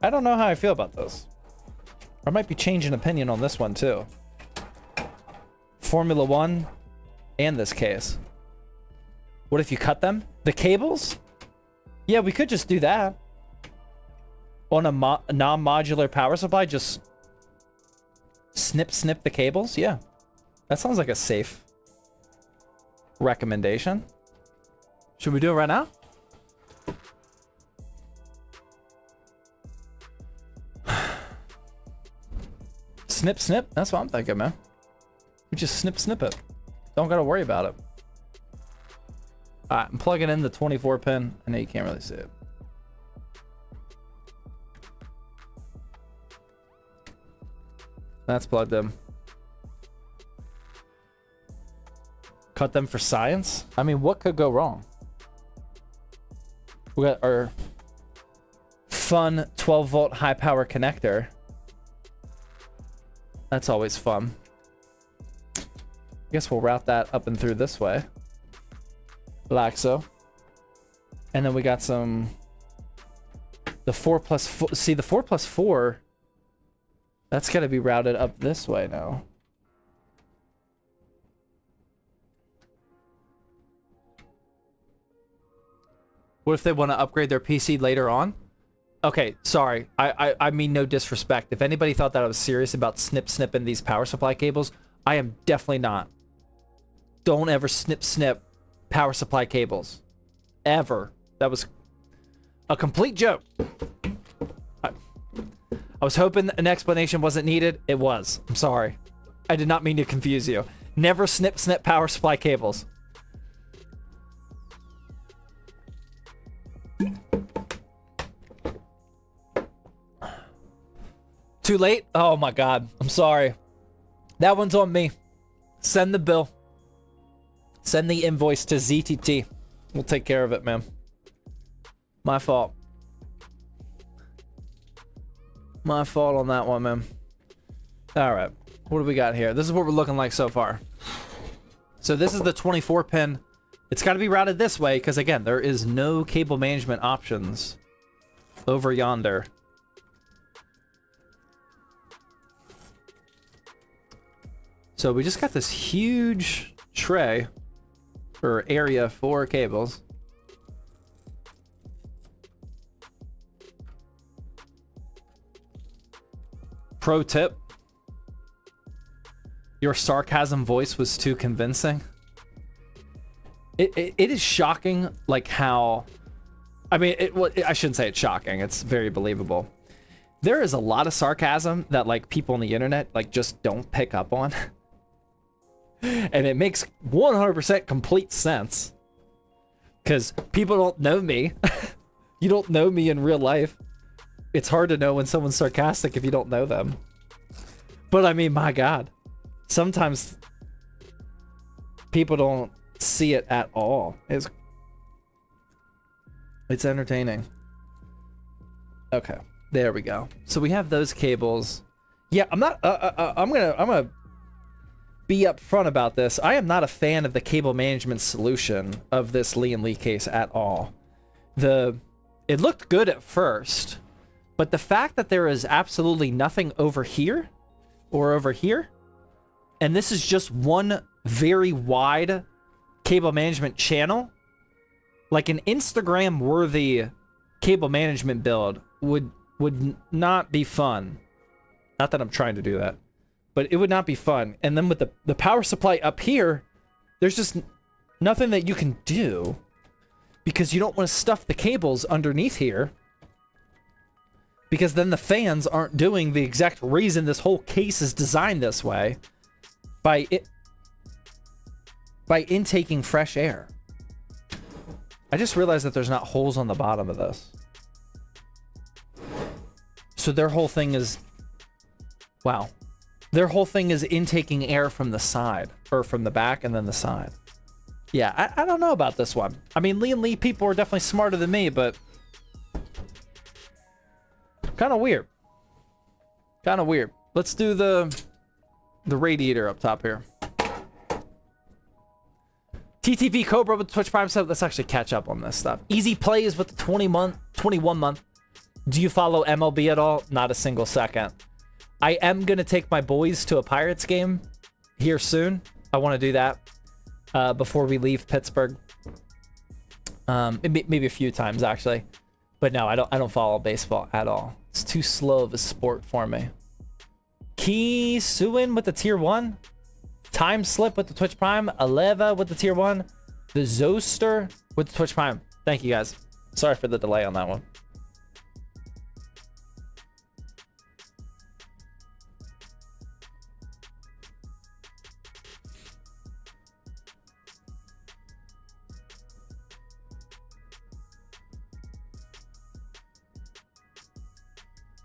I don't know how I feel about this. I might be changing opinion on this one too. Formula One and this case. What if you cut them? The cables? Yeah, we could just do that. On a non-modular power supply, just snip the cables? Yeah. That sounds like a safe recommendation. Should we do it right now? Snip. That's what I'm thinking, man. We just snip it. Don't gotta worry about it. All right, I'm plugging in the 24 pin. I know you can't really see it. That's plugged in. Cut them for science? I mean, what could go wrong? We got our fun 12 volt high power connector. That's always fun. I guess we'll route that up and through this way. Like so. And then we got some... The 4+4... See, the 4+4... That's got to be routed up this way now. What if they want to upgrade their PC later on? Okay, sorry. I mean no disrespect. If anybody thought that I was serious about snipping these power supply cables, I am definitely not. Don't ever snip power supply cables. Ever. That was a complete joke. I was hoping an explanation wasn't needed. It was. I'm sorry. I did not mean to confuse you. Never snip power supply cables. Too late? Oh my god. I'm sorry. That one's on me. Send the bill. Send the invoice to ZTT. We'll take care of it, man. My fault. My fault on that one, man. Alright. What do we got here? This is what we're looking like so far. So this is the 24 pin. It's got to be routed this way because, again, there is no cable management options over yonder. So we just got this huge tray or area for cables. Pro tip. Your sarcasm voice was too convincing. It is shocking, like how... I mean, I shouldn't say it's shocking. It's very believable. There is a lot of sarcasm that, like, people on the internet, like, just don't pick up on. And it makes 100% complete sense. Because people don't know me. You don't know me in real life. It's hard to know when someone's sarcastic if you don't know them. But I mean, my God. Sometimes people don't see it at all. It's entertaining. Okay, there we go. So we have those cables. Yeah, I'm gonna be upfront about this. I am not a fan of the cable management solution of this Lee & Lee case at all. It looked good at first, but the fact that there is absolutely nothing over here or over here, and this is just one very wide cable management channel, like an Instagram worthy cable management build would not be fun. Not that I'm trying to do that, but it would not be fun. And then with the power supply up here, there's just nothing that you can do because you don't want to stuff the cables underneath here, because then the fans aren't doing the exact reason this whole case is designed this way, by intaking fresh air. I just realized that there's not holes on the bottom of this. So their whole thing is... Wow. Their whole thing is intaking air from the side, or from the back and then the side. Yeah, I don't know about this one. I mean, Lee & Lee people are definitely smarter than me, but... kind of weird. Kind of weird. Let's do the radiator up top here. TTV Cobra with the Twitch Prime sub. Let's actually catch up on this stuff. Easy plays with the 21 month. Do you follow MLB at all? Not a single second. I am going to take my boys to a Pirates game here soon. I want to do that before we leave Pittsburgh. Maybe a few times, actually. But no, I don't follow baseball at all. It's too slow of a sport for me. Key Suin with the tier 1. Time Slip with the Twitch Prime. Aleva with the tier 1. The Zoster with the Twitch Prime. Thank you, guys. Sorry for the delay on that one.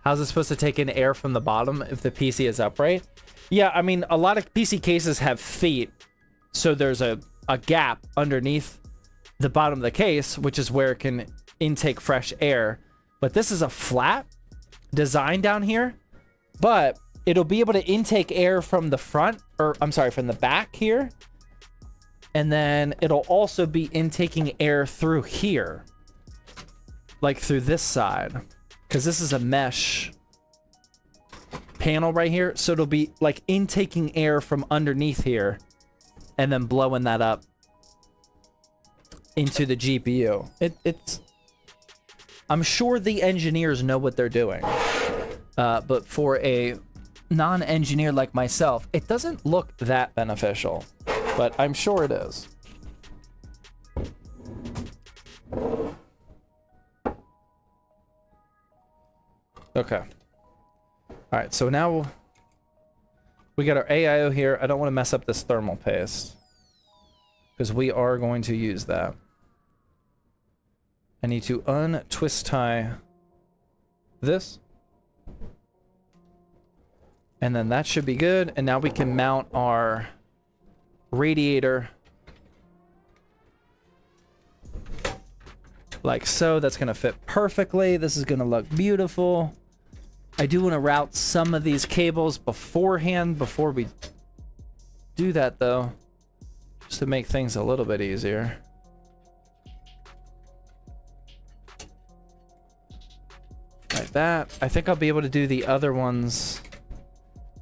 How's it supposed to take in air from the bottom if the PC is upright? Yeah, I mean, a lot of PC cases have feet, so there's a gap underneath the bottom of the case, which is where it can intake fresh air. But this is a flat design down here, but it'll be able to intake air from the front, or I'm sorry, from the back here. And then it'll also be intaking air through here, like through this side, because this is a mesh panel right here. So it'll be like intaking air from underneath here and then blowing that up into the GPU. It's I'm sure the engineers know what they're doing, but for a non-engineer like myself, it doesn't look that beneficial, but I'm sure it is. Okay. All right, so now we got our AIO here. I don't want to mess up this thermal paste because we are going to use that. I need to untwist tie this. And then that should be good. And now we can mount our radiator like so. That's going to fit perfectly. This is going to look beautiful. I do want to route some of these cables beforehand before we do that, though, just to make things a little bit easier. Like that. I think I'll be able to do the other ones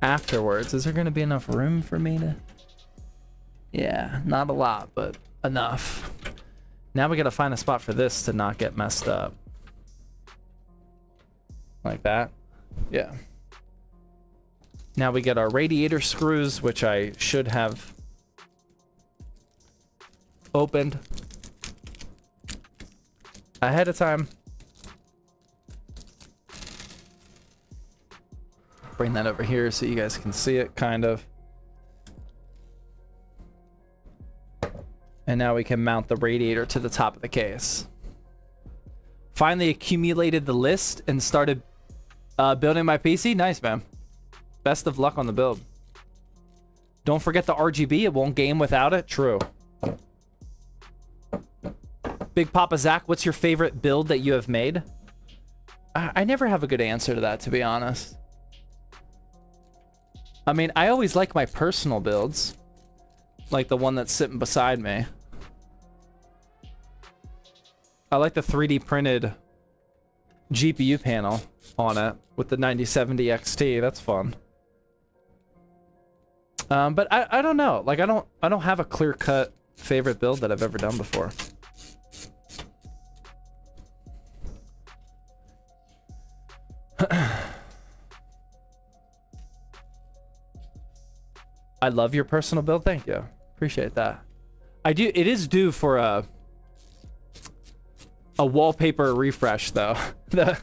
afterwards. Is there going to be enough room for me to... Yeah, not a lot, but enough. Now we got to find a spot for this to not get messed up. Like that. Yeah. Now we get our radiator screws, which I should have opened ahead of time. Bring that over here so you guys can see it, kind of. And now we can mount the radiator to the top of the case. Finally accumulated the list and started building my PC. Nice, man. Best of luck on the build. Don't forget the RGB. It won't game without it. True. Big Papa Zach, what's your favorite build that you have made? I never have a good answer to that, to be honest. I mean, I always like my personal builds. Like the one that's sitting beside me. I like the 3D printed GPU panel on it with the 9070 XT. That's fun. But I don't know. Like I don't have a clear-cut favorite build that I've ever done before. I love your personal build. Thank you. Appreciate that. I do. It is due for a wallpaper refresh, though. The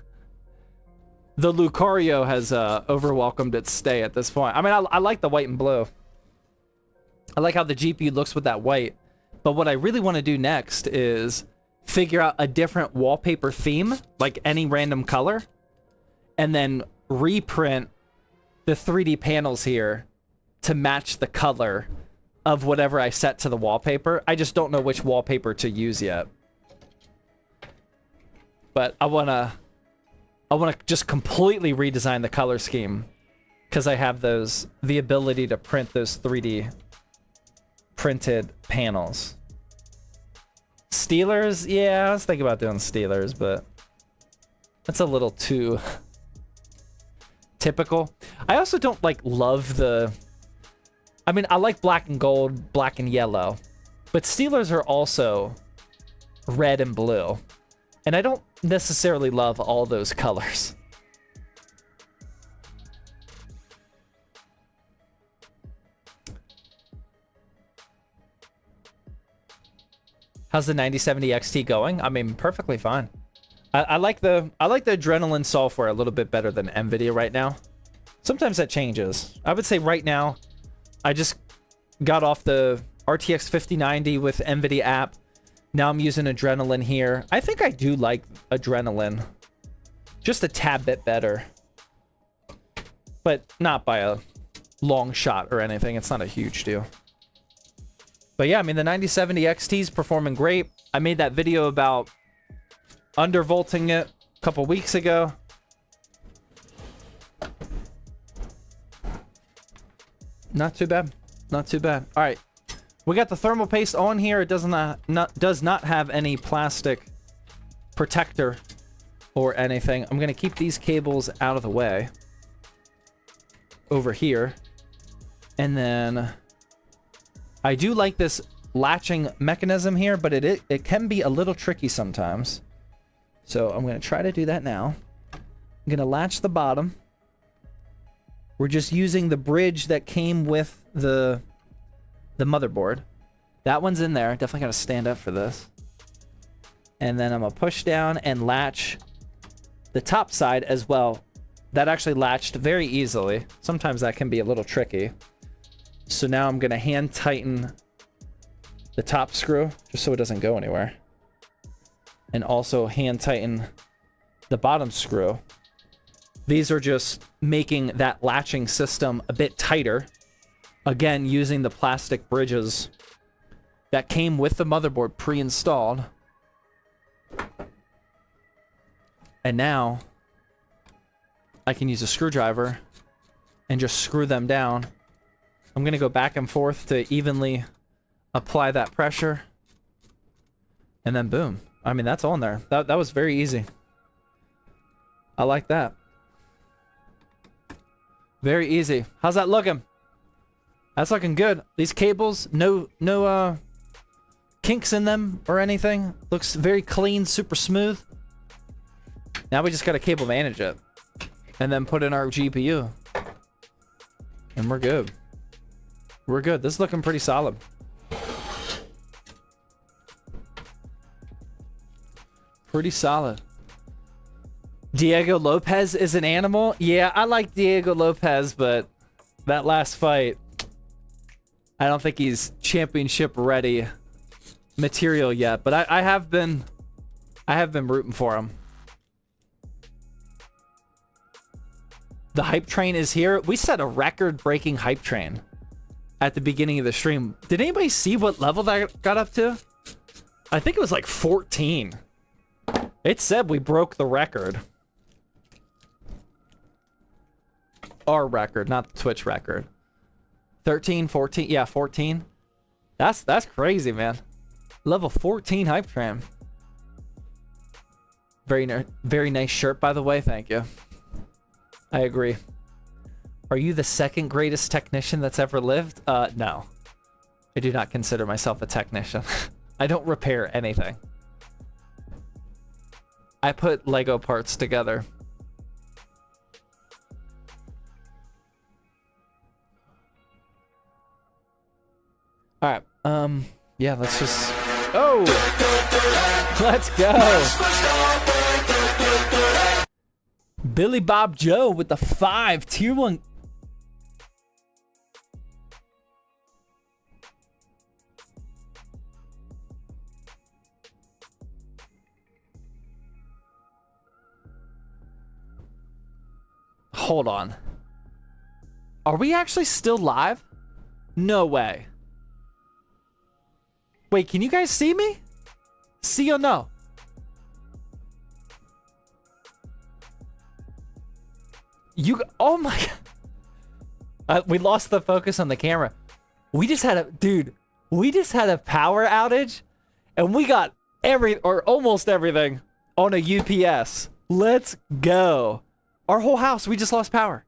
Lucario has overwelcomed its stay at this point. I mean, I like the white and blue. I like how the GPU looks with that white. But what I really want to do next is figure out a different wallpaper theme, like any random color, and then reprint the 3D panels here to match the color of whatever I set to the wallpaper. I just don't know which wallpaper to use yet. But I wanna just completely redesign the color scheme because I have the ability to print those 3D printed panels. Steelers, yeah, I was thinking about doing Steelers, but that's a little too typical. I also don't love the... I mean, I like black and gold, black and yellow, but Steelers are also red and blue. And I don't necessarily love all those colors. How's the 9070 XT going? I mean, perfectly fine. I like the Adrenaline software a little bit better than NVIDIA right now. Sometimes that changes. I would say right now, I just got off the RTX 5090 with NVIDIA app. Now I'm using Adrenaline here. I think I do like Adrenaline just a tad bit better but not by a long shot or anything. It's not a huge deal. But yeah, I mean, the 9070 XT is performing great. I made that video about undervolting it a couple weeks ago. Not too bad. Not too bad. All right. We got the thermal paste on here. It does not have any plastic protector or anything. I'm going to keep these cables out of the way over here. And then I do like this latching mechanism here, but it can be a little tricky sometimes. So I'm going to try to do that now. I'm going to latch the bottom. We're just using the bridge that came with the motherboard. That one's in there. Definitely got to stand up for this. And then I'm going to push down and latch the top side as well. That actually latched very easily. Sometimes that can be a little tricky. So now I'm going to hand tighten the top screw just so it doesn't go anywhere. And also hand tighten the bottom screw. These are just making that latching system a bit tighter. Again, using the plastic bridges that came with the motherboard pre-installed. And now I can use a screwdriver and just screw them down. I'm going to go back and forth to evenly apply that pressure. And then boom. I mean, that's on there. That was very easy. I like that. Very easy. How's that looking? That's looking good. These cables, no kinks in them or anything. Looks very clean, super smooth. Now we just got to cable manage it. And then put in our GPU. And we're good. We're good. This is looking pretty solid. Pretty solid. Diego Lopez is an animal? Yeah, I like Diego Lopez, but that last fight, I don't think he's championship ready material yet. But I have been rooting for him. The hype train is here. We set a record-breaking hype train at the beginning of the stream. Did anybody see what level that got up to? I think it was like 14. It said we broke the record. Our record, not the Twitch record. 13, 14, yeah, 14. That's crazy, man. Level 14 hype train. Very nice shirt, by the way. Thank you. I agree. Are you the second greatest technician that's ever lived? No. I do not consider myself a technician. I don't repair anything. I put Lego parts together. All right. Yeah, let's just... Oh! Let's go! Billy Bob Joe with the 5 tier 1. Hold on. Are we actually still live? No way. Wait, can you guys see me? See or no? Oh my god. We lost the focus on the camera. We just had a power outage and we got almost everything on a UPS. Let's go. Our whole house, we just lost power.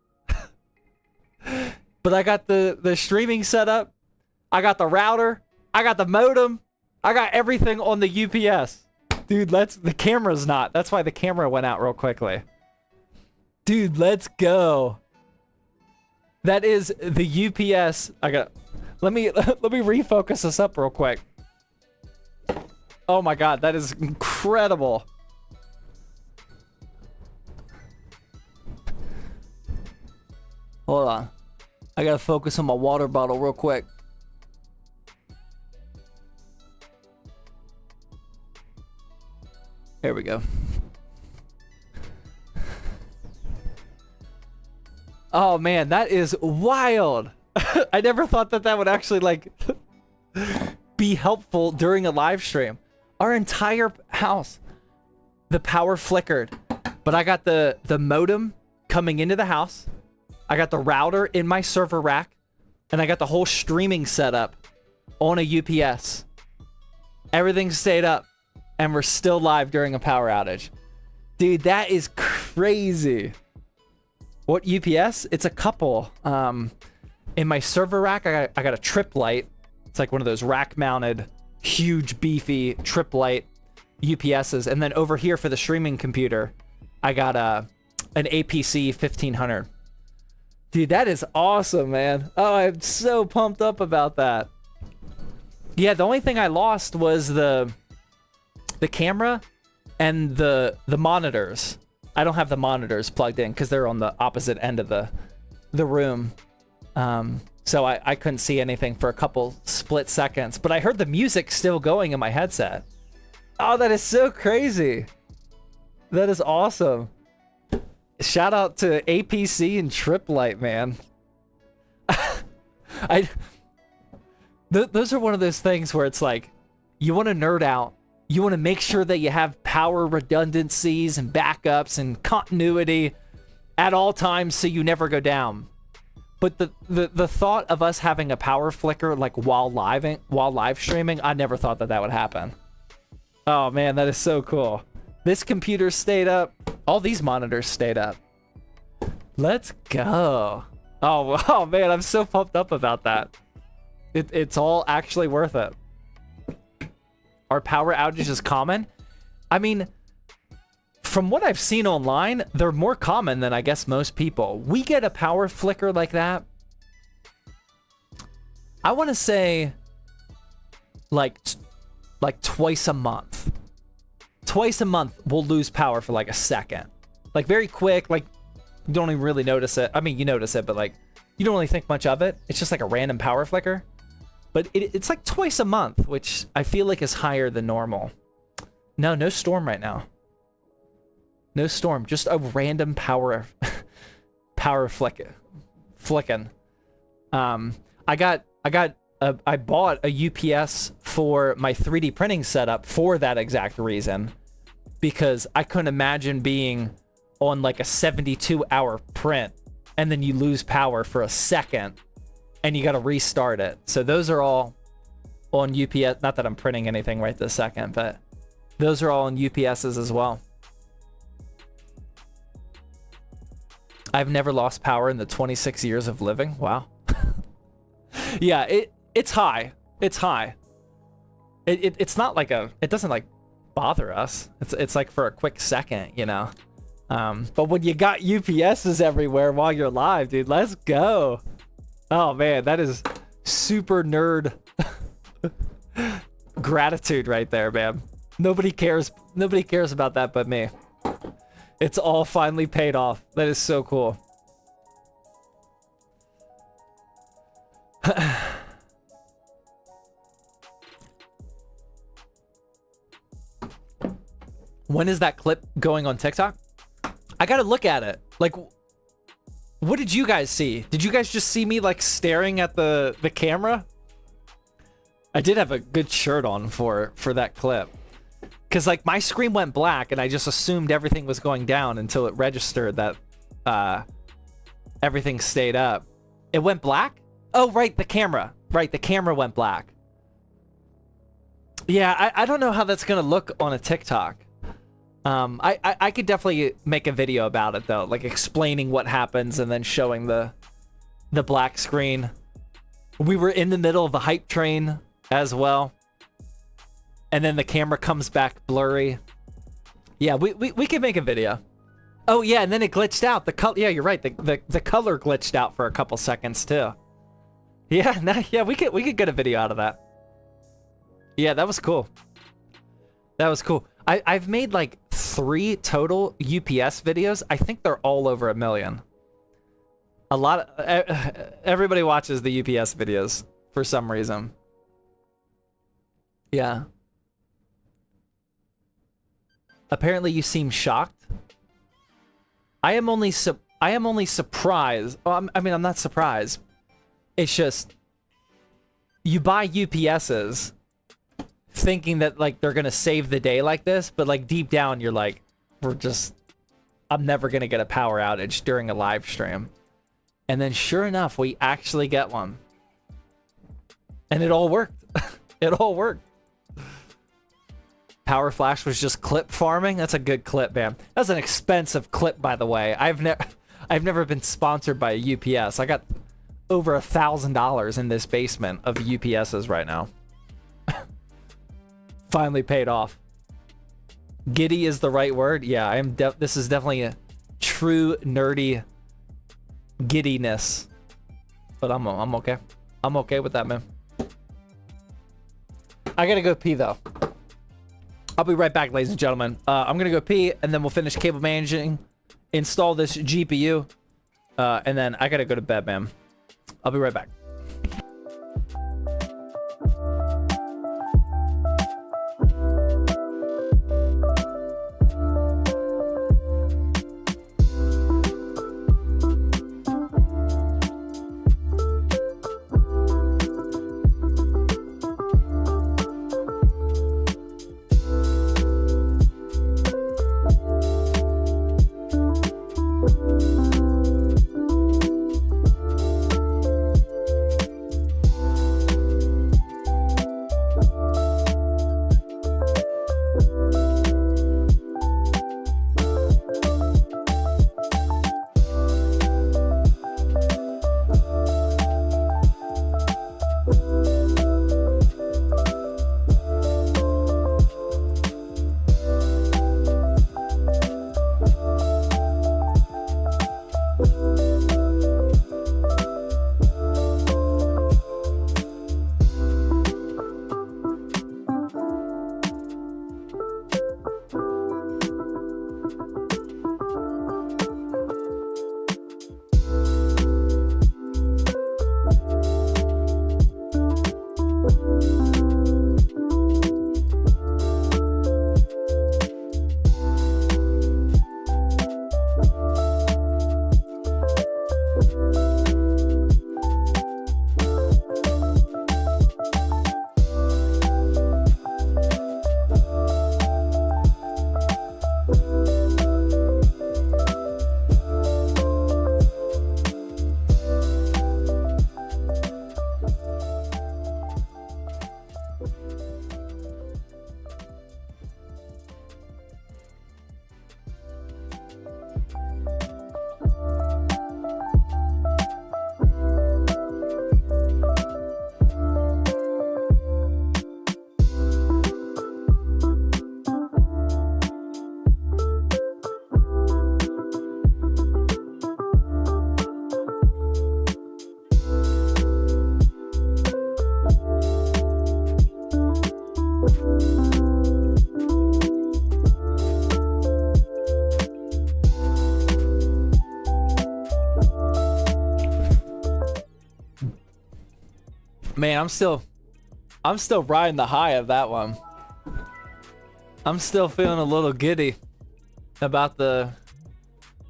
But I got the streaming set up. I got the router. I got the modem. I got everything on the UPS. Dude, the camera's not. That's why the camera went out real quickly. Dude, let's go. That is the UPS. Let me refocus this up real quick. Oh my god, that is incredible. Hold on. I gotta focus on my water bottle real quick. There we go. Oh man, that is wild. I never thought that that would actually like be helpful during a live stream. Our entire house, the power flickered, but I got the modem coming into the house. I got the router in my server rack, and I got the whole streaming setup on a UPS. Everything stayed up, and we're still live during a power outage. Dude, that is crazy. What UPS? It's a couple. In my server rack, I got a trip light. It's like one of those rack-mounted, huge, beefy trip light UPSs. And then over here for the streaming computer, I got an APC 1500. Dude, that is awesome, man. Oh, I'm so pumped up about that. Yeah, the only thing I lost was the camera and the monitors. I don't have the monitors plugged in because they're on the opposite end of the room. So I couldn't see anything for a couple split seconds, but I heard the music still going in my headset. Oh, that is so crazy. That is awesome. Shout out to APC and Triplight, man. Those are one of those things where it's like, you want to nerd out. You want to make sure that you have power redundancies and backups and continuity at all times so you never go down. But the thought of us having a power flicker like while live streaming, I never thought that would happen. Oh man, that is so cool. This computer stayed up. All these monitors stayed up. Let's go. Oh man, I'm so pumped up about that. It's all actually worth it. Are power outages common? I mean, from what I've seen online, they're more common than I guess most people. We get a power flicker like that, I want to say like twice a month. Twice a month we'll lose power for like a second. Like very quick, like you don't even really notice it. I mean, you notice it, but like you don't really think much of it. It's just like a random power flicker. But it's like twice a month, which I feel like is higher than normal. No storm right now. No storm, just a random power flicking. I bought a UPS for my 3D printing setup for that exact reason, because I couldn't imagine being on like a 72-hour print and then you lose power for a second and you got to restart it. So those are all on UPS. Not that I'm printing anything right this second, but those are all on UPSs as well. I've never lost power in the 26 years of living. Wow. Yeah, it's high. It's high. It's not like it doesn't like bother us. It's like for a quick second, you know. But when you got UPSs everywhere while you're live, dude, let's go. Oh man, that is super nerd gratitude right there, man. Nobody cares about that but me. It's all finally paid off. That is so cool. When is that clip going on TikTok? I gotta look at it. Like, what did you guys see? Did you guys just see me like staring at the camera? I did have a good shirt on for that clip. Cause like my screen went black and I just assumed everything was going down until it registered that everything stayed up. It went black? Oh, right, the camera. Right, the camera went black. Yeah, I don't know how that's gonna look on a TikTok. I could definitely make a video about it though, like explaining what happens and then showing the black screen. We were in the middle of the hype train as well. And then the camera comes back blurry. Yeah, we could make a video. Oh yeah, and then it glitched out. The color, yeah, you're right. The color glitched out for a couple seconds too. Yeah, yeah, we could get a video out of that. Yeah, that was cool. That was cool. I've made like 3 total UPS videos. I think they're all over 1 million. A lot of everybody watches the UPS videos for some reason. Yeah. Apparently you seem shocked. I am only I am only surprised. Well, I mean, I'm not surprised. It's just you buy UPSs thinking that like they're gonna save the day like this, but like deep down you're like, I'm never gonna get a power outage during a live stream. And then sure enough, we actually get one. And it all worked. It all worked. Power Flash was just clip farming. That's a good clip, man. That's an expensive clip, by the way. I've never been sponsored by a UPS. I got over $1,000 in this basement of UPSs right now. Finally paid off. Giddy is the right word. Yeah, I am. This is definitely a true nerdy giddiness. But I'm okay. I'm okay with that, man. I gotta go pee though. I'll be right back, ladies and gentlemen. I'm gonna go pee, and then we'll finish cable managing, install this GPU, and then I gotta go to bed, man. I'll be right back. Man, I'm still riding the high of that one. I'm still feeling a little giddy about the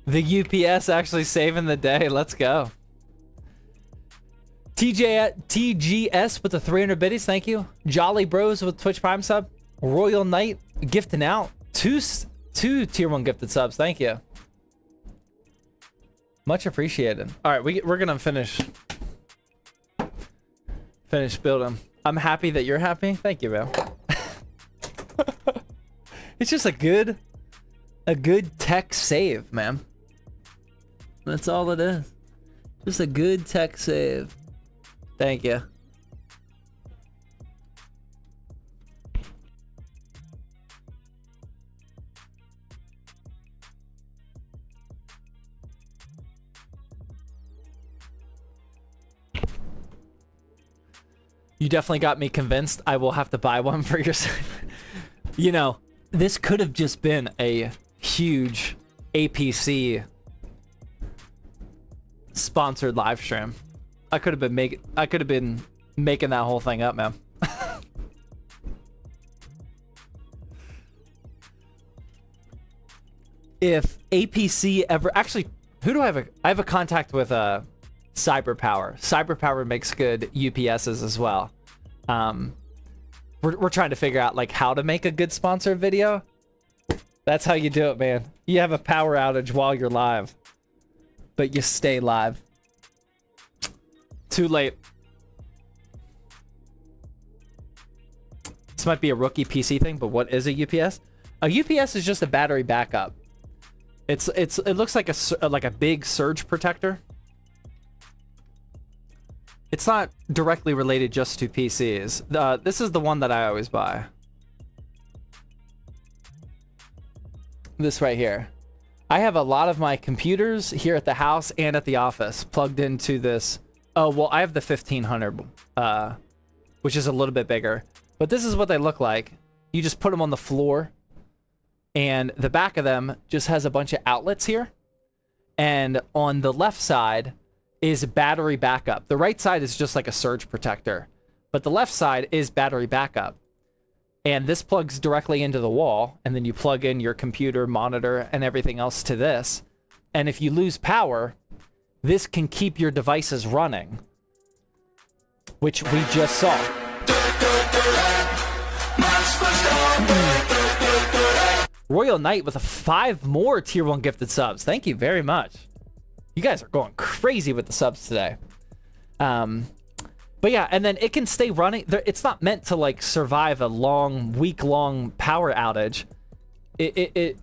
UPS actually saving the day. Let's go. TGS with the 300 biddies, thank you. Jolly Bros with Twitch Prime sub. Royal Knight gifting out two tier 1 gifted subs, thank you. Much appreciated. All right, we're gonna finish building. I'm happy that you're happy. Thank you, man. It's just a good tech save, man. That's all it is. Just a good tech save. Thank you. You definitely got me convinced. I will have to buy one for your You know, this could have just been a huge APC sponsored live stream. I could have been making that whole thing up, man. If APC ever actually Who do I have? I have a contact with CyberPower. CyberPower makes good UPSs as well. We're trying to figure out like how to make a good sponsored video. That's how you do it, man. You have a power outage while you're live, but you stay live. Too late. This might be a rookie PC thing, but what is a UPS? A UPS is just a battery backup. It looks like a big surge protector. It's not directly related just to PCs. This is the one that I always buy. This right here. I have a lot of my computers here at the house and at the office plugged into this. Oh, well, I have the 1500, which is a little bit bigger. But this is what they look like. You just put them on the floor, and the back of them just has a bunch of outlets here. And on the left side is battery backup. The right side is just like a surge protector, but the left side is battery backup. And this plugs directly into the wall, and then you plug in your computer, monitor, and everything else to this. And if you lose power, this can keep your devices running, which we just saw. Royal Knight with 5 more tier 1 gifted subs. Thank you very much. You guys are going crazy with the subs today. But yeah, and then it can stay running. It's not meant to like survive a long, week-long power outage. It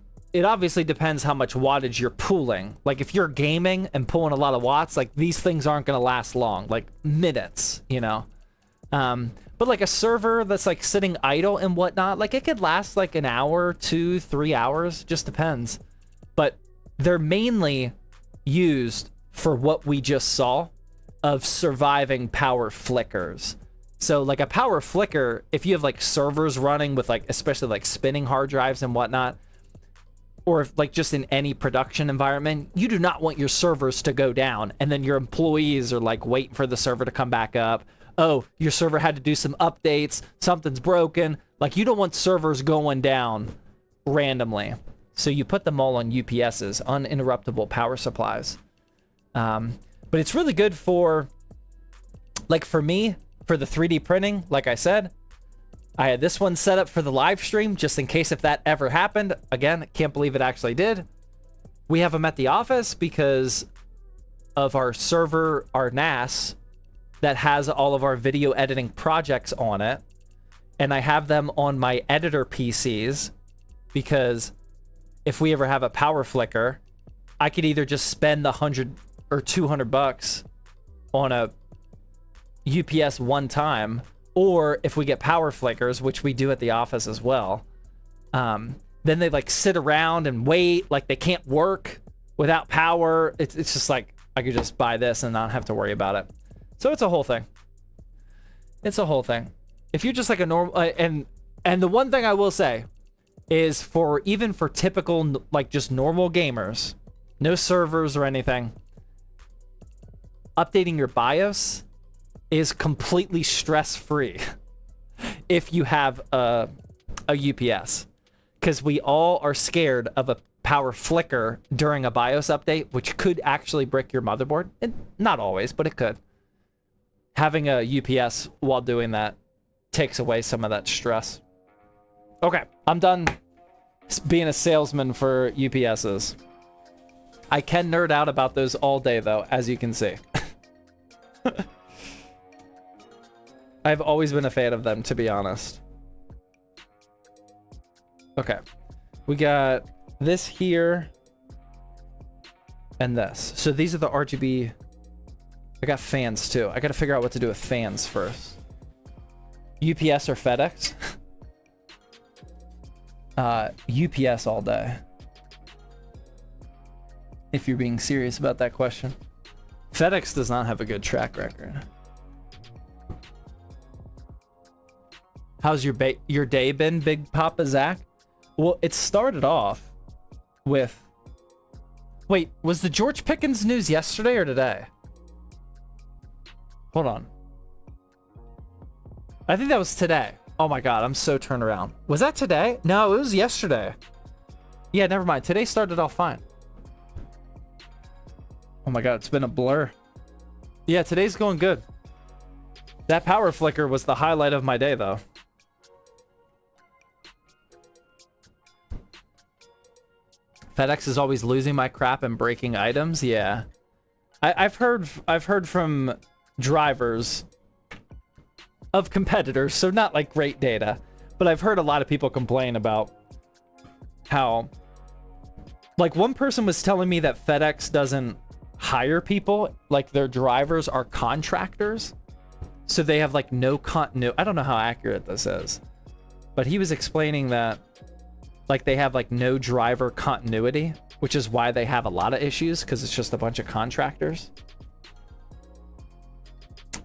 obviously depends how much wattage you're pulling. Like if you're gaming and pulling a lot of watts, like these things aren't going to last long, like minutes, you know. But like a server that's like sitting idle and whatnot, like it could last like an hour, 2, 3 hours, just depends. But they're mainly used for what we just saw of surviving power flickers. So like a power flicker, if you have like servers running with like, especially like spinning hard drives and whatnot, or if, like just in any production environment, you do not want your servers to go down and then your employees are like waiting for the server to come back up. Oh, your server had to do some updates, something's broken. Like you don't want servers going down randomly. So you put them all on UPSs, uninterruptible power supplies. But it's really good for, like for me, for the 3D printing, like I said, I had this one set up for the live stream just in case if that ever happened. Again, can't believe it actually did. We have them at the office because of our server, our NAS, that has all of our video editing projects on it. And I have them on my editor PCs because if we ever have a power flicker, I could either just spend the 100 or 200 bucks on a UPS one time, or if we get power flickers, which we do at the office as well, then they like sit around and wait, like they can't work without power. It's just like, I could just buy this and not have to worry about it. So it's a whole thing. It's a whole thing. If you're just like a normal, and the one thing I will say is for, even for typical, like just normal gamers, no servers or anything, updating your BIOS is completely stress-free if you have a UPS, because we all are scared of a power flicker during a BIOS update, which could actually brick your motherboard. And not always, but it could. Having a UPS while doing that takes away some of that stress. Okay, I'm done being a salesman for UPSs. I can nerd out about those all day, though, as you can see. I've always been a fan of them, to be honest. Okay. We got this here and this. So these are the RGB. I got fans, too. I got to figure out what to do with fans first. UPS or FedEx? UPS all day. If you're being serious about that question. FedEx does not have a good track record. How's your day been, Big Papa Zach? Well, it started off with... Wait, was the George Pickens news yesterday or today? Hold on. I think that was today. Oh my god, I'm so turned around. Was that today? No, it was yesterday. Yeah, never mind. Today started off fine. Oh my god, it's been a blur. Yeah, today's going good. That power flicker was the highlight of my day, though. FedEx is always losing my crap and breaking items. Yeah, I've heard from drivers of competitors, so not like great data, but I've heard a lot of people complain about how, like, one person was telling me that FedEx doesn't hire people, like their drivers are contractors, so they have like no continuity. I don't know how accurate this is, but he was explaining that like they have like no driver continuity, which is why they have a lot of issues, because it's just a bunch of contractors.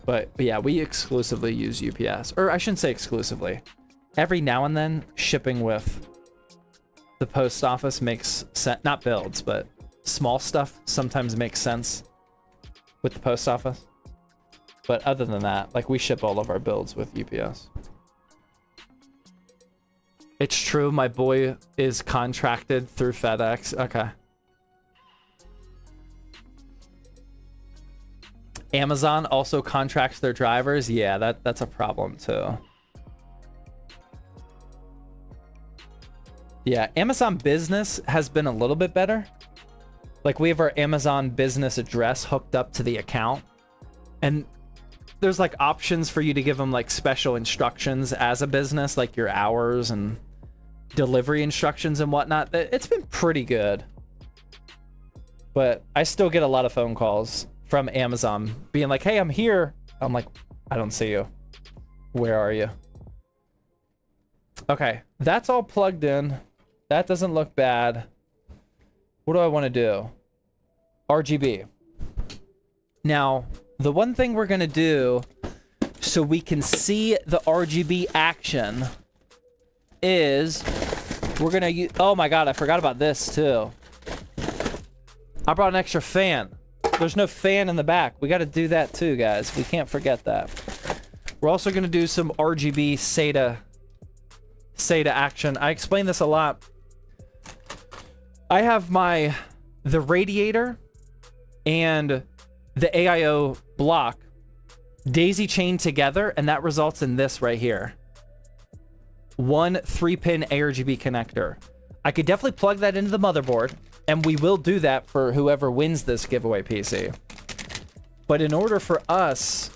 But yeah, we exclusively use UPS, or I shouldn't say exclusively. Every now and then shipping with the post office makes sense. Not builds, but small stuff sometimes makes sense with the post office. But other than that, like, we ship all of our builds with UPS. It's true, my boy is contracted through FedEx. Okay. Amazon also contracts their drivers. Yeah, that's a problem too. Yeah, Amazon Business has been a little bit better. Like, we have our Amazon Business address hooked up to the account, and there's like options for you to give them like special instructions as a business, like your hours and delivery instructions and whatnot. It's been pretty good, but I still get a lot of phone calls from Amazon being like, hey, I'm here. I'm like, I don't see you. Where are you? Okay, that's all plugged in. That doesn't look bad. What do I want to do? RGB. Now, the one thing we're going to do so we can see the RGB action is we're going to use... Oh my god, I forgot about this too. I brought an extra fan. There's no fan in the back. We got to do that too, guys. We can't forget that. We're also going to do some RGB SATA action. I explain this a lot. I have the radiator and the AIO block daisy chained together, and that results in this right here. One 3-pin ARGB connector. I could definitely plug that into the motherboard, and we will do that for whoever wins this giveaway PC. But in order for us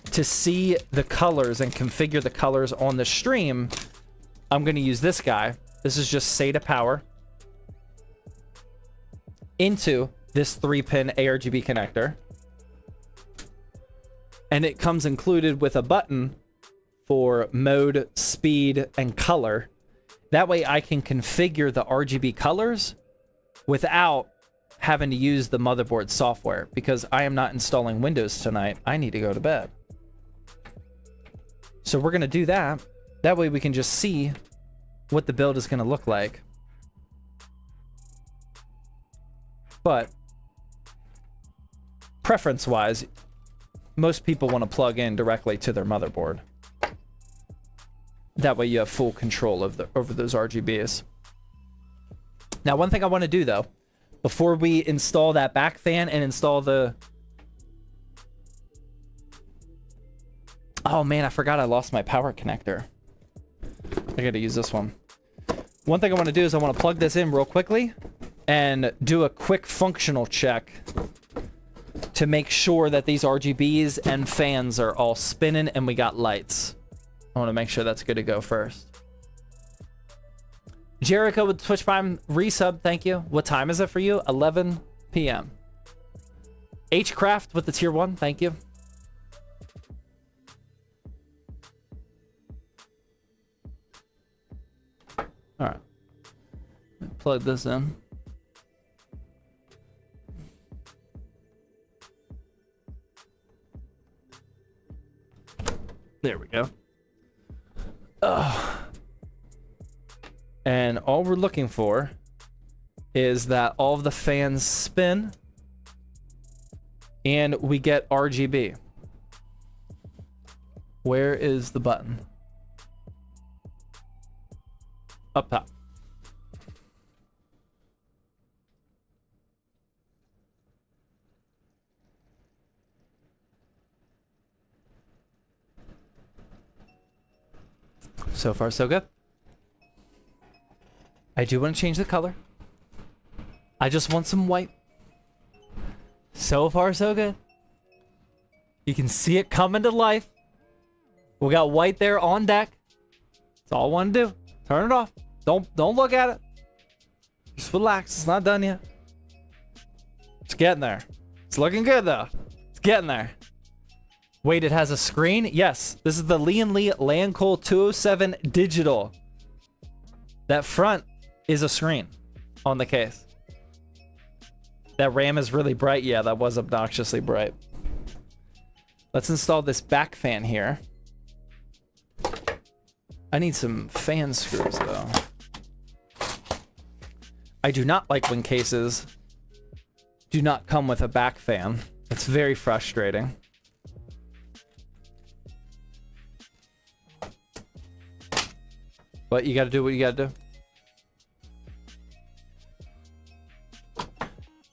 to see the colors and configure the colors on the stream, I'm going to use this guy. This is just SATA power into this 3-pin ARGB connector. And it comes included with a button for mode, speed, and color. That way I can configure the RGB colors without having to use the motherboard software, because I am not installing Windows tonight. I need to go to bed. So we're going to do that. That way we can just see what the build is going to look like. But preference-wise, most people want to plug in directly to their motherboard. That way you have full control of over those RGBs. Now, one thing I want to do, though, before we install that back fan and install the... Oh, man, I forgot I lost my power connector. I got to use this one. One thing I want to do is I want to plug this in real quickly and do a quick functional check to make sure that these RGBs and fans are all spinning and we got lights. I want to make sure that's good to go first. Jericho with Twitch Prime resub, thank you. What time is it for you? 11 p.m. Hcraft with the tier 1, thank you. All right. Plug this in. There we go. And all we're looking for is that all of the fans spin and we get RGB. Where is the button? Up top. So far, so good. I do want to change the color. I just want some white. So far, so good. You can see it coming to life. We got white there on deck. That's all I want to do. Turn it off. Don't look at it. Just relax. It's not done yet. It's getting there. It's looking good though. It's getting there. Wait, it has a screen? Yes. This is the Lee & Lee Landcoal 207 digital. That front is a screen on the case. That RAM is really bright. Yeah, that was obnoxiously bright. Let's install this back fan here. I need some fan screws though. I do not like when cases do not come with a back fan. It's very frustrating. But you gotta do what you gotta do.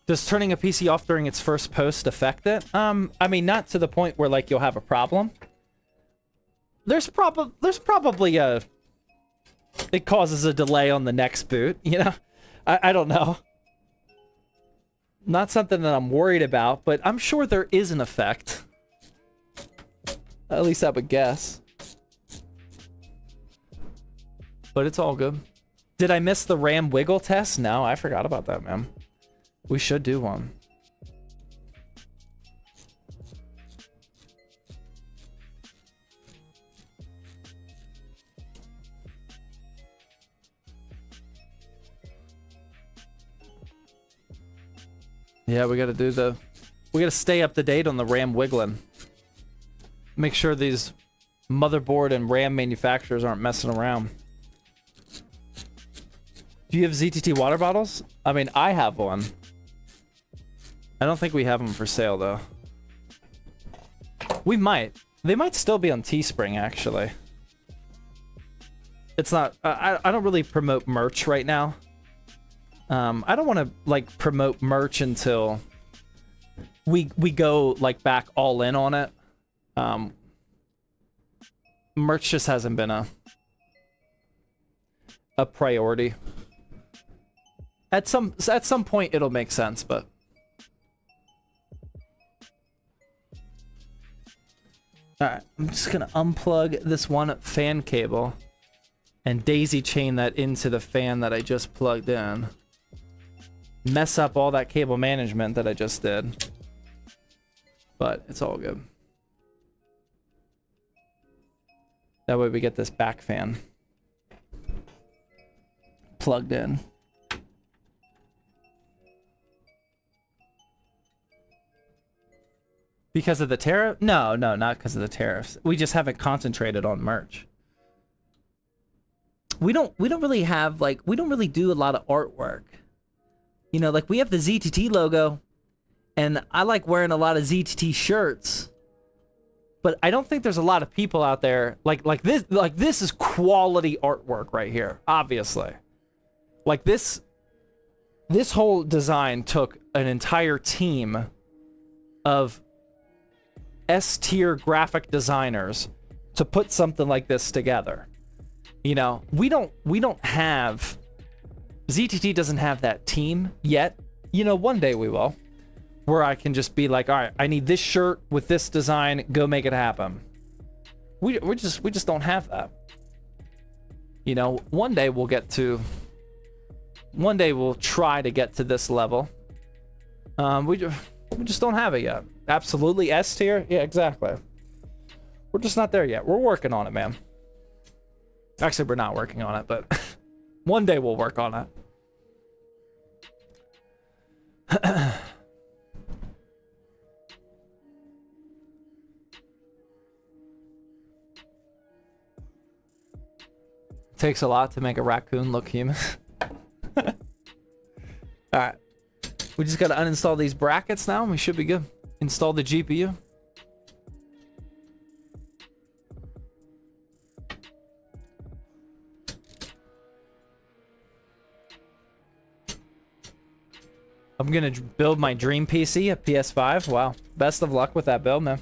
Does turning a PC off during its first post affect it? I mean, not to the point where like you'll have a problem. There's probably a... It causes a delay on the next boot, you know? I don't know. Not something that I'm worried about, but I'm sure there is an effect. At least I would guess. But it's all good. Did I miss the RAM wiggle test? No, I forgot about that, man. We should do one. Yeah, we gotta do the... We gotta stay up to date on the RAM wiggling. Make sure these motherboard and RAM manufacturers aren't messing around. Do you have ZTT water bottles? I mean, I have one. I don't think we have them for sale, though. We might. They might still be on Teespring, actually. It's not... I don't really promote merch right now. I don't want to, like, promote merch until we go, like, back all in on it. Merch just hasn't been a priority. At some point, it'll make sense, but... Alright, I'm just gonna unplug this one fan cable and daisy chain that into the fan that I just plugged in. Mess up all that cable management that I just did. But it's all good. That way we get this back fan plugged in. Because of the tariff? No, not because of the tariffs. We just haven't concentrated on merch. We don't really have, like, we don't really do a lot of artwork. You know, like, we have the ZTT logo, and I like wearing a lot of ZTT shirts, but I don't think there's a lot of people out there like this is quality artwork right here, obviously. Like, this whole design took an entire team of S-tier graphic designers to put something like this together. You know, we don't have... ZTT doesn't have that team yet. You know, one day we will. Where I can just be like, all right, I need this shirt with this design, go make it happen. We just don't have that. You know, one day we'll get to... One day we'll try to get to this level. We just don't have it yet. Absolutely S tier? Yeah, exactly. We're just not there yet. We're working on it, man. Actually, we're not working on it, but one day we'll work on it. Takes a lot to make a raccoon look human. Alright. We just gotta uninstall these brackets now and we should be good. Install the GPU. I'm gonna build my dream PC, a PS5. Wow. Best of luck with that build, man.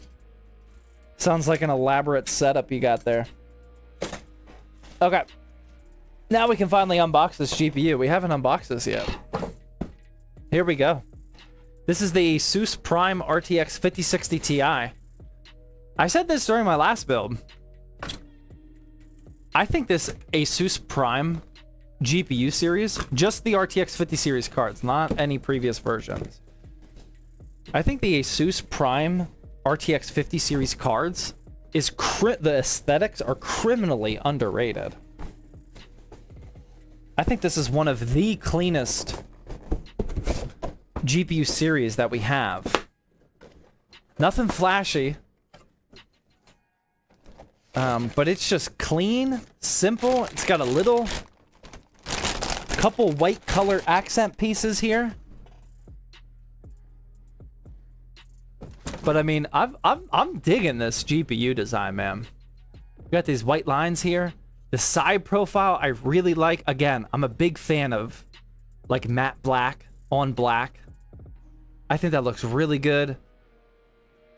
Sounds like an elaborate setup you got there. Okay. Now we can finally unbox this GPU. We haven't unboxed this yet. Here we go. This is the Asus Prime RTX 5060 Ti. I said this during my last build. I think this Asus Prime GPU series, just the RTX 50 series cards, not any previous versions. I think the Asus Prime RTX 50 series cards is the aesthetics are criminally underrated. I think this is one of the cleanest GPU series that we have. Nothing flashy. But it's just clean, simple. It's got a couple white color accent pieces here. But I mean, I'm digging this GPU design, man. We got these white lines here. The side profile I really like. Again, I'm a big fan of like matte black on black. I think that looks really good.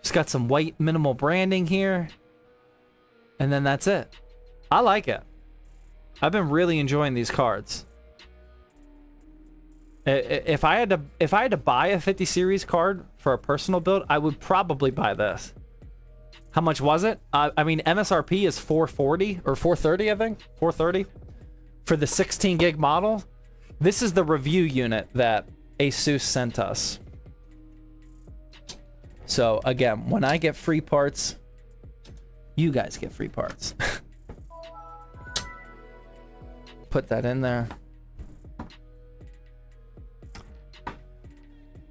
Just got some white minimal branding here. And then that's it. I like it. I've been really enjoying these cards. If I had to buy a 50 series card for a personal build, I would probably buy this. How much was it? I mean, MSRP is 440 or 430, I think. 430 for the 16 gig model. This is the review unit that Asus sent us. So again, when I get free parts, you guys get free parts. Put that in there.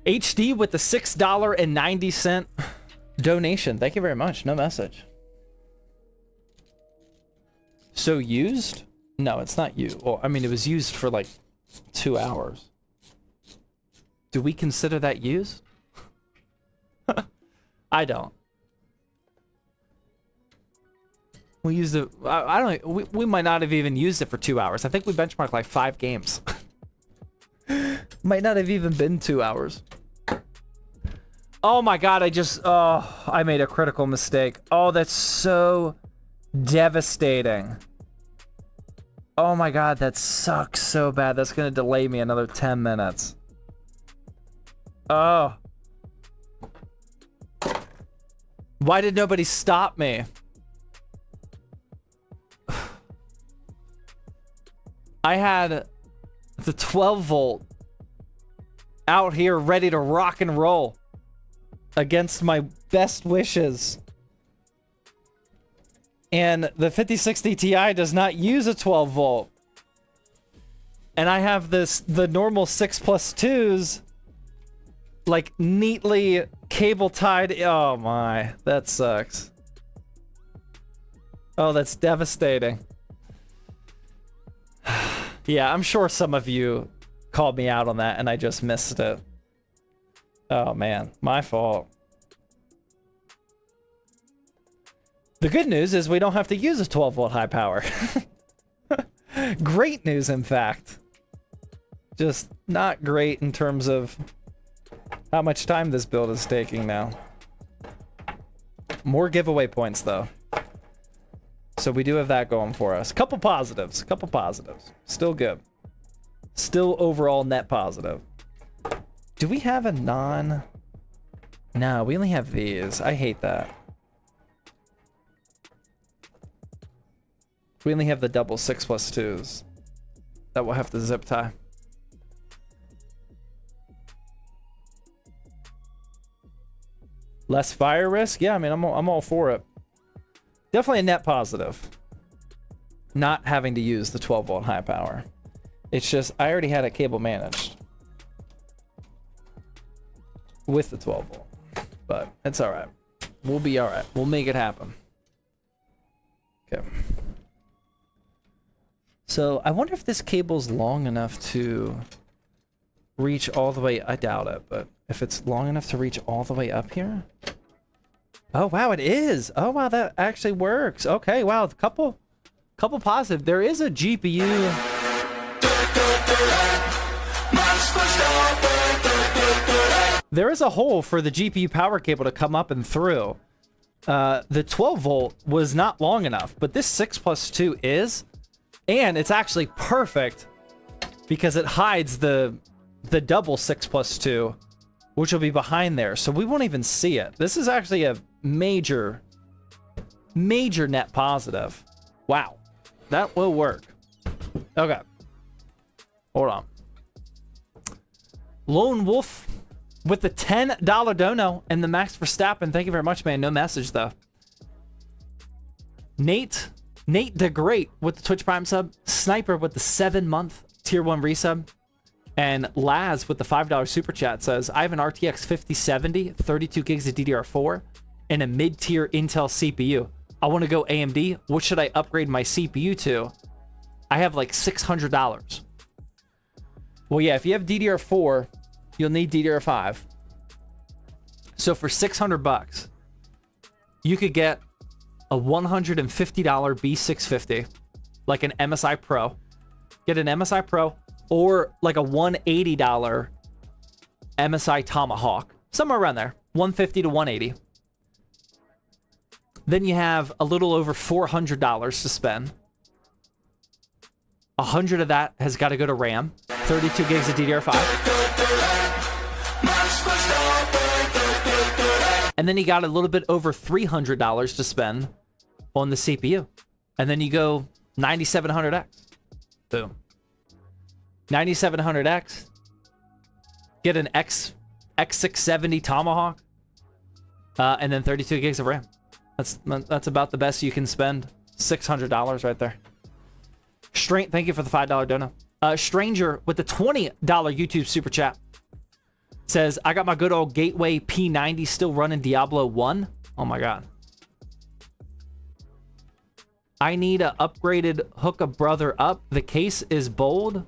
HD with the $6.90 donation. Thank you very much. No message. So used? No, it's not used. Well, I mean, it was used for like 2 hours. Do we consider that used? I don't. We used it. I don't know. We might not have even used it for 2 hours. I think we benchmarked like 5 games. Might not have even been 2 hours. Oh my god, I made a critical mistake. Oh, that's so devastating. Oh my god, that sucks so bad. That's gonna delay me another 10 minutes. Oh. Why did nobody stop me? I had the 12 volt out here ready to rock and roll against my best wishes. And the 5060 Ti does not use a 12 volt. And I have the normal 6+2s like neatly cable tied. Oh my, that sucks. Oh, that's devastating. Yeah, I'm sure some of you called me out on that and I just missed it. Oh man, my fault. The good news is we don't have to use a 12 volt high power. Great news, in fact. Just not great in terms of how much time this build is taking now. More giveaway points though. So we do have that going for us. Couple positives. Still good. Still overall net positive. Do we have a non? No, we only have these. I hate that. We only have the double 6+2s. That will have to zip tie. Less fire risk? Yeah, I mean, I'm all for it. Definitely a net positive. Not having to use the 12 volt high power. It's just, I already had a cable managed with the 12 volt, but it's all right. We'll be all right. We'll make it happen. Okay. So I wonder if this cable's long enough to reach all the way. I doubt it, but if it's long enough to reach all the way up here. Oh wow, it is. Oh wow, that actually works. Okay, wow, couple positive. There is a GPU. There is a hole for the GPU power cable to come up and through. The 12 volt was not long enough, but this 6+2 is. And it's actually perfect because it hides the double 6+2, which will be behind there. So we won't even see it. This is actually a major net positive. Wow. That will work. Okay. Hold on. Lone Wolf with the $10 dono and the Max Verstappen. Thank you very much, man. No message, though. Nate the Great with the Twitch Prime sub. Sniper with the 7-month tier 1 resub. And Laz with the $5 super chat says, I have an RTX 5070, 32 gigs of DDR4, and a mid-tier Intel CPU. I want to go AMD. What should I upgrade my CPU to? I have like $600. Well, yeah, if you have DDR4, you'll need DDR5. So for $600, you could get a $150 B650, like an MSI Pro. Get an MSI Pro, or like a $180 MSI Tomahawk. Somewhere around there. 150 to 180. Then you have a little over $400 to spend. 100 of that has got to go to RAM. 32 gigs of DDR5. And then you got a little bit over $300 to spend on the CPU. And then you go 9700X. Boom. 9700X. Get an X670 Tomahawk. And then 32 gigs of RAM. That's about the best you can spend. $600 right there. Thank you for the $5 dono. Stranger with the $20 YouTube super chat says, I got my good old Gateway P90 still running Diablo 1. Oh my god. I need a upgraded hook a brother up. The case is old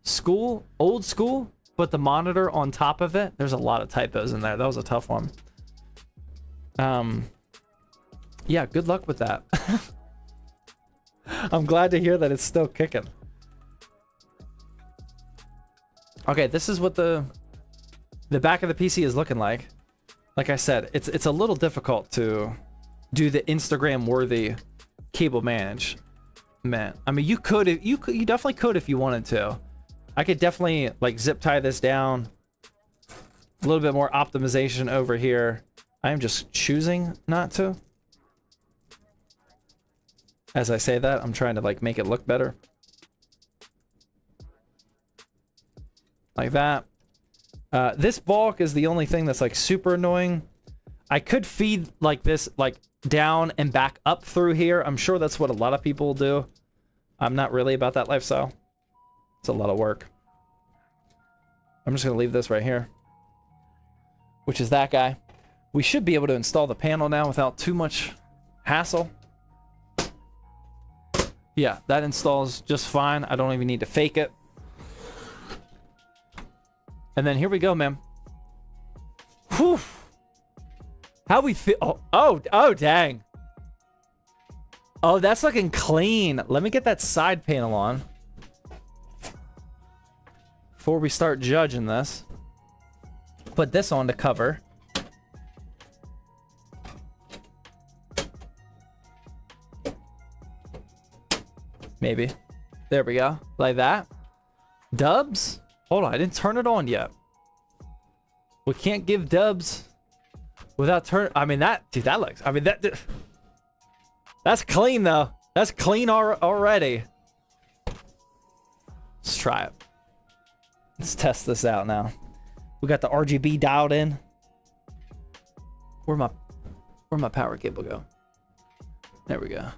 school, but the monitor on top of it. There's a lot of typos in there. That was a tough one. Yeah, good luck with that. I'm glad to hear that it's still kicking. Okay, this is what the back of the PC is looking like. Like I said, it's a little difficult to do the Instagram worthy cable management. I mean, you definitely could if you wanted to. I could definitely like zip tie this down. A little bit more optimization over here. I am just choosing not to. As I say that, I'm trying to like make it look better. Like that. This bulk is the only thing that's like super annoying. I could feed like this like down and back up through here. I'm sure that's what a lot of people do. I'm not really about that lifestyle. It's a lot of work. I'm just gonna leave this right here, which is that guy. We should be able to install the panel now without too much hassle. Yeah, that installs just fine. I don't even need to fake it. And then here we go, man. Whew. How we feel? Oh, dang. Oh, that's looking clean. Let me get that side panel on before we start judging this. Put this on to cover. Maybe. There we go. Like that. Dubs? Hold on, I didn't turn it on yet. We can't give dubs without I mean, dude, that looks, I mean, that's clean though. That's clean already. Let's try it. Let's test this out now. We got the RGB dialed in. Where'd my power cable go? There we go.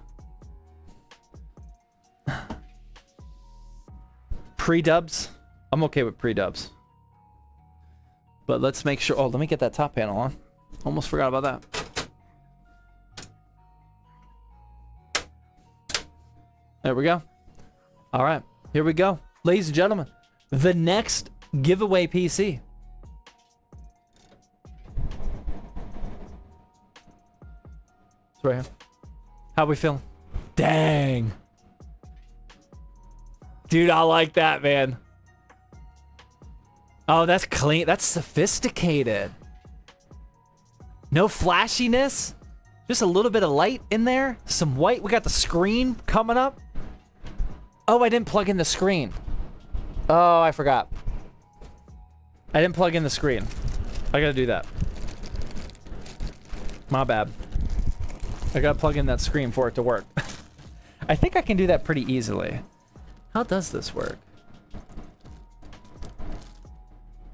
Pre-dubs. I'm okay with pre-dubs. But let's make sure. Oh, let me get that top panel on. Almost forgot about that. There we go. All right, here we go. Ladies and gentlemen, the next giveaway PC. It's right here. How we feeling? Dang. Dude, I like that, man. Oh, that's clean. That's sophisticated. No flashiness. Just a little bit of light in there. Some white. We got the screen coming up. Oh, I didn't plug in the screen. Oh, I forgot. I didn't plug in the screen. I gotta do that. My bad. I gotta plug in that screen for it to work. I think I can do that pretty easily. How does this work?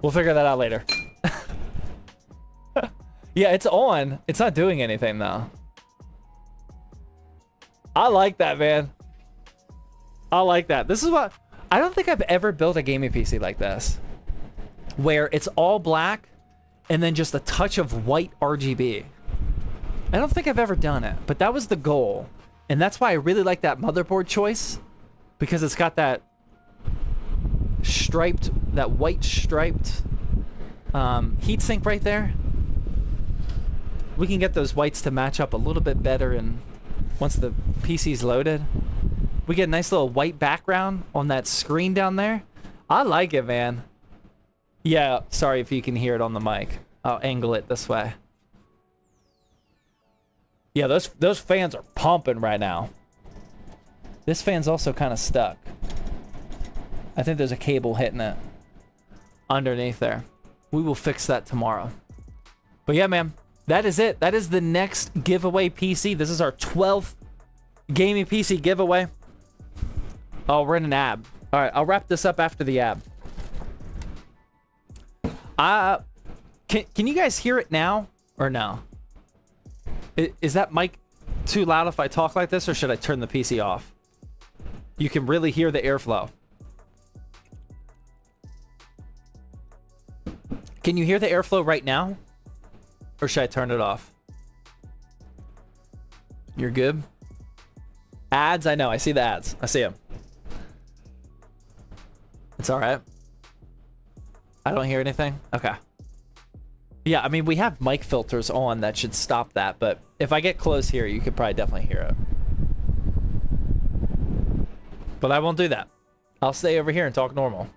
We'll figure that out later. Yeah, it's on. It's not doing anything, though. I like that, man. I like that. This is what... I don't think I've ever built a gaming PC like this. Where it's all black and then just a touch of white RGB. I don't think I've ever done it, but that was the goal. And that's why I really like that motherboard choice. Because it's got that striped, that white striped heatsink right there. We can get those whites to match up a little bit better, and once the PC's loaded, we get a nice little white background on that screen down there. I like it, man. Yeah, sorry if you can hear it on the mic. I'll angle it this way. Yeah, those fans are pumping right now. This fan's also kind of stuck. I think there's a cable hitting it underneath there. We will fix that tomorrow. But yeah, man, that is it. That is the next giveaway PC. This is our 12th gaming PC giveaway. Oh, we're in an ab. All right, I'll wrap this up after the ab. Can you guys hear it now or no? Is that mic too loud if I talk like this, or should I turn the PC off? You can really hear the airflow. Can you hear the airflow right now? Or should I turn it off? You're good? Ads? I know. I see the ads. I see them. It's all right. I don't hear anything? Okay. Yeah, I mean, we have mic filters on that should stop that, but if I get close here, you could probably definitely hear it. But I won't do that. I'll stay over here and talk normal.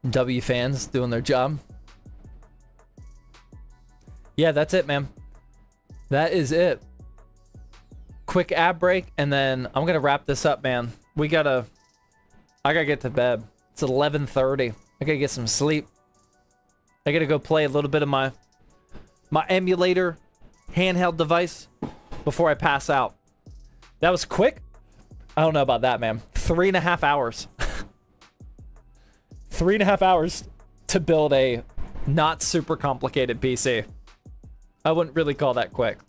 W fans doing their job. Yeah, that's it, man. That is it. Quick ad break, and then I'm gonna wrap this up, man. I gotta get to bed. It's 11:30. I gotta get some sleep. I gotta go play a little bit of my emulator handheld device before I pass out. That was quick. I don't know about that, man. 3.5 hours. 3.5 hours to build a not super complicated PC. I wouldn't really call that quick.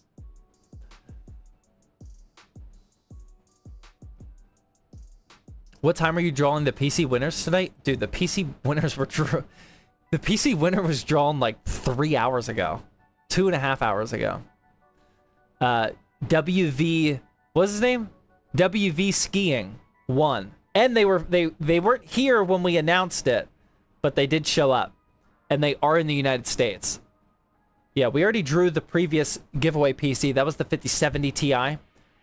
What time are you drawing the PC winners tonight? Dude, the PC winners were the PC winner was drawn like 3 hours ago. 2.5 hours ago. WV, what's his name? WV Skiing won. And they weren't here when we announced it, but they did show up. And they are in the United States. Yeah, we already drew the previous giveaway PC. That was the 5070 Ti.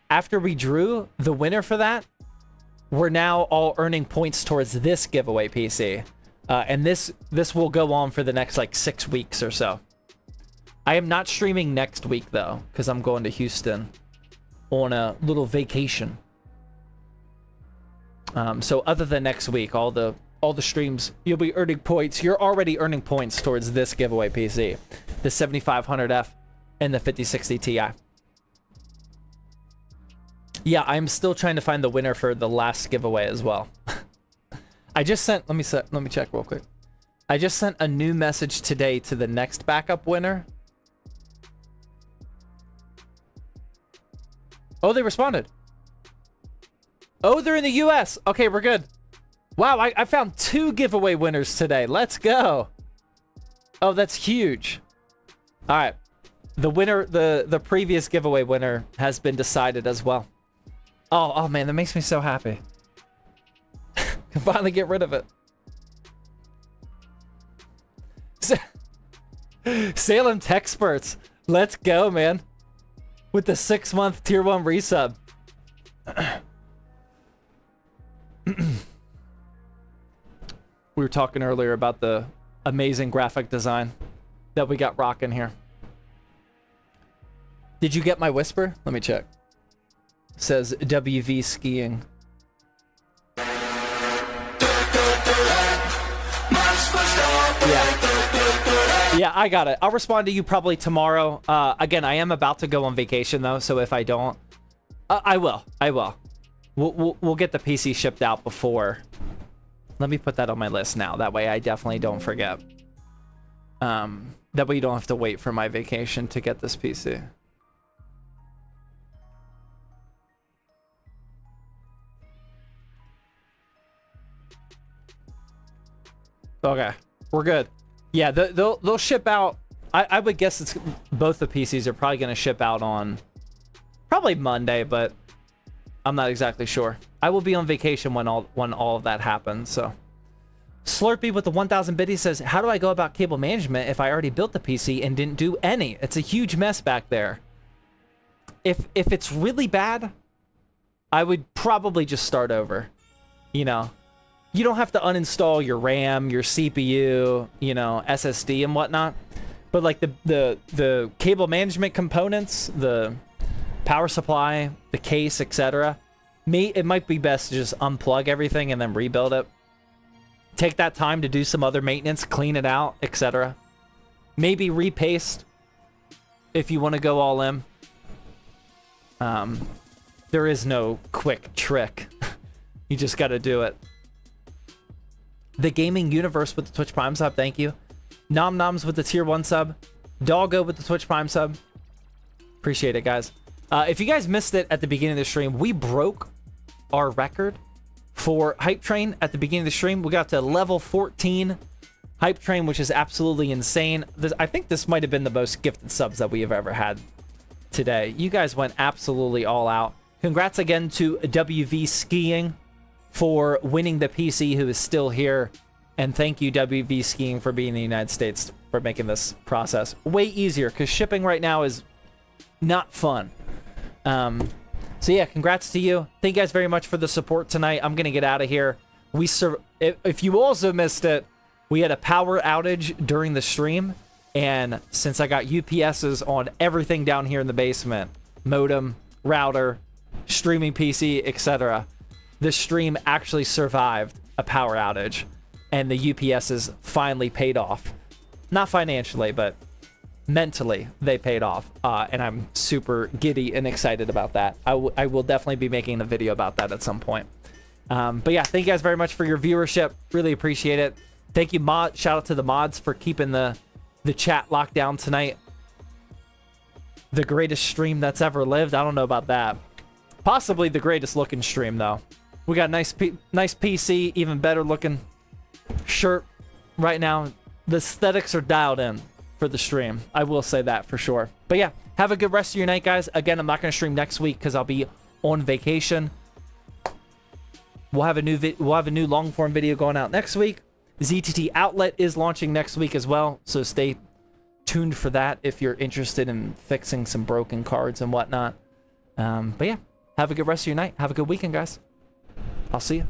After we drew the winner for that, we're now all earning points towards this giveaway PC. And this will go on for the next like 6 weeks or so. I am not streaming next week though, because I'm going to Houston on a little vacation. So other than next week, all the streams, you'll be earning points. You're already earning points towards this giveaway PC, the 7500F and the 5060 Ti. Yeah, I'm still trying to find the winner for the last giveaway as well. I just sent, let me check real quick. I just sent a new message today to the next backup winner. Oh, they responded. Oh, they're in the US. Okay, we're good. Wow, I found 2 giveaway winners today. Let's go. Oh, that's huge. All right. The winner, the previous giveaway winner has been decided as well. Oh man, that makes me so happy. Can finally get rid of it. Salem Techsperts. Let's go, man. With the 6-month tier 1 resub. We were talking earlier about the amazing graphic design that we got rocking here. Did you get my whisper? Let me check. Says WV skiing. Yeah, I got it. I'll respond to you probably tomorrow. Again, I am about to go on vacation though, so if I don't, I will. We'll get the PC shipped out before. Let me put that on my list now. That way I definitely don't forget. That way you don't have to wait for my vacation to get this PC. Okay, we're good. Yeah, they'll ship out. I would guess it's both the PCs are probably going to ship out on probably Monday, but I'm not exactly sure. I will be on vacation when all of that happens. So, Slurpee with the 1,000 biddies says, "How do I go about cable management if I already built the PC and didn't do any? It's a huge mess back there." If it's really bad, I would probably just start over. You know. You don't have to uninstall your RAM, your CPU, you know, SSD and whatnot. But like the cable management components, the power supply, the case, etc. It might be best to just unplug everything and then rebuild it. Take that time to do some other maintenance, clean it out, etc. Maybe repaste if you want to go all in. There is no quick trick. You just got to do it. The Gaming Universe with the Twitch Prime sub, thank you. Nom Noms with the Tier 1 sub. Doggo with the Twitch Prime sub. Appreciate it, guys. If you guys missed it at the beginning of the stream, we broke our record for Hype Train at the beginning of the stream. We got to level 14 Hype Train, which is absolutely insane. I think this might have been the most gifted subs that we have ever had today. You guys went absolutely all out. Congrats again to WV Skiing for winning the PC, who is still here. And thank you, WV Skiing, for being in the United States, for making this process way easier, because shipping right now is not fun. So yeah, congrats to you. Thank you guys very much for the support tonight. I'm going to get out of here. If you also missed it, we had a power outage during the stream. And since I got UPSs on everything down here in the basement, modem, router, streaming PC, etc., the stream actually survived a power outage, and the UPSs finally paid off. Not financially, but mentally they paid off, and I'm super giddy and excited about that. I will definitely be making a video about that at some point. But yeah, thank you guys very much for your viewership. Really appreciate it. Thank you, shout out to the mods for keeping the chat locked down tonight. The greatest stream that's ever lived. I don't know about that. Possibly the greatest looking stream though. We got nice PC, even better looking shirt right now. The aesthetics are dialed in for the stream. I will say that for sure. But yeah, have a good rest of your night, guys. Again, I'm not going to stream next week because I'll be on vacation. We'll have a new long form video going out next week. ZTT Outlet is launching next week as well, so stay tuned for that if you're interested in fixing some broken cards and whatnot. But yeah, have a good rest of your night. Have a good weekend, guys. I'll see you.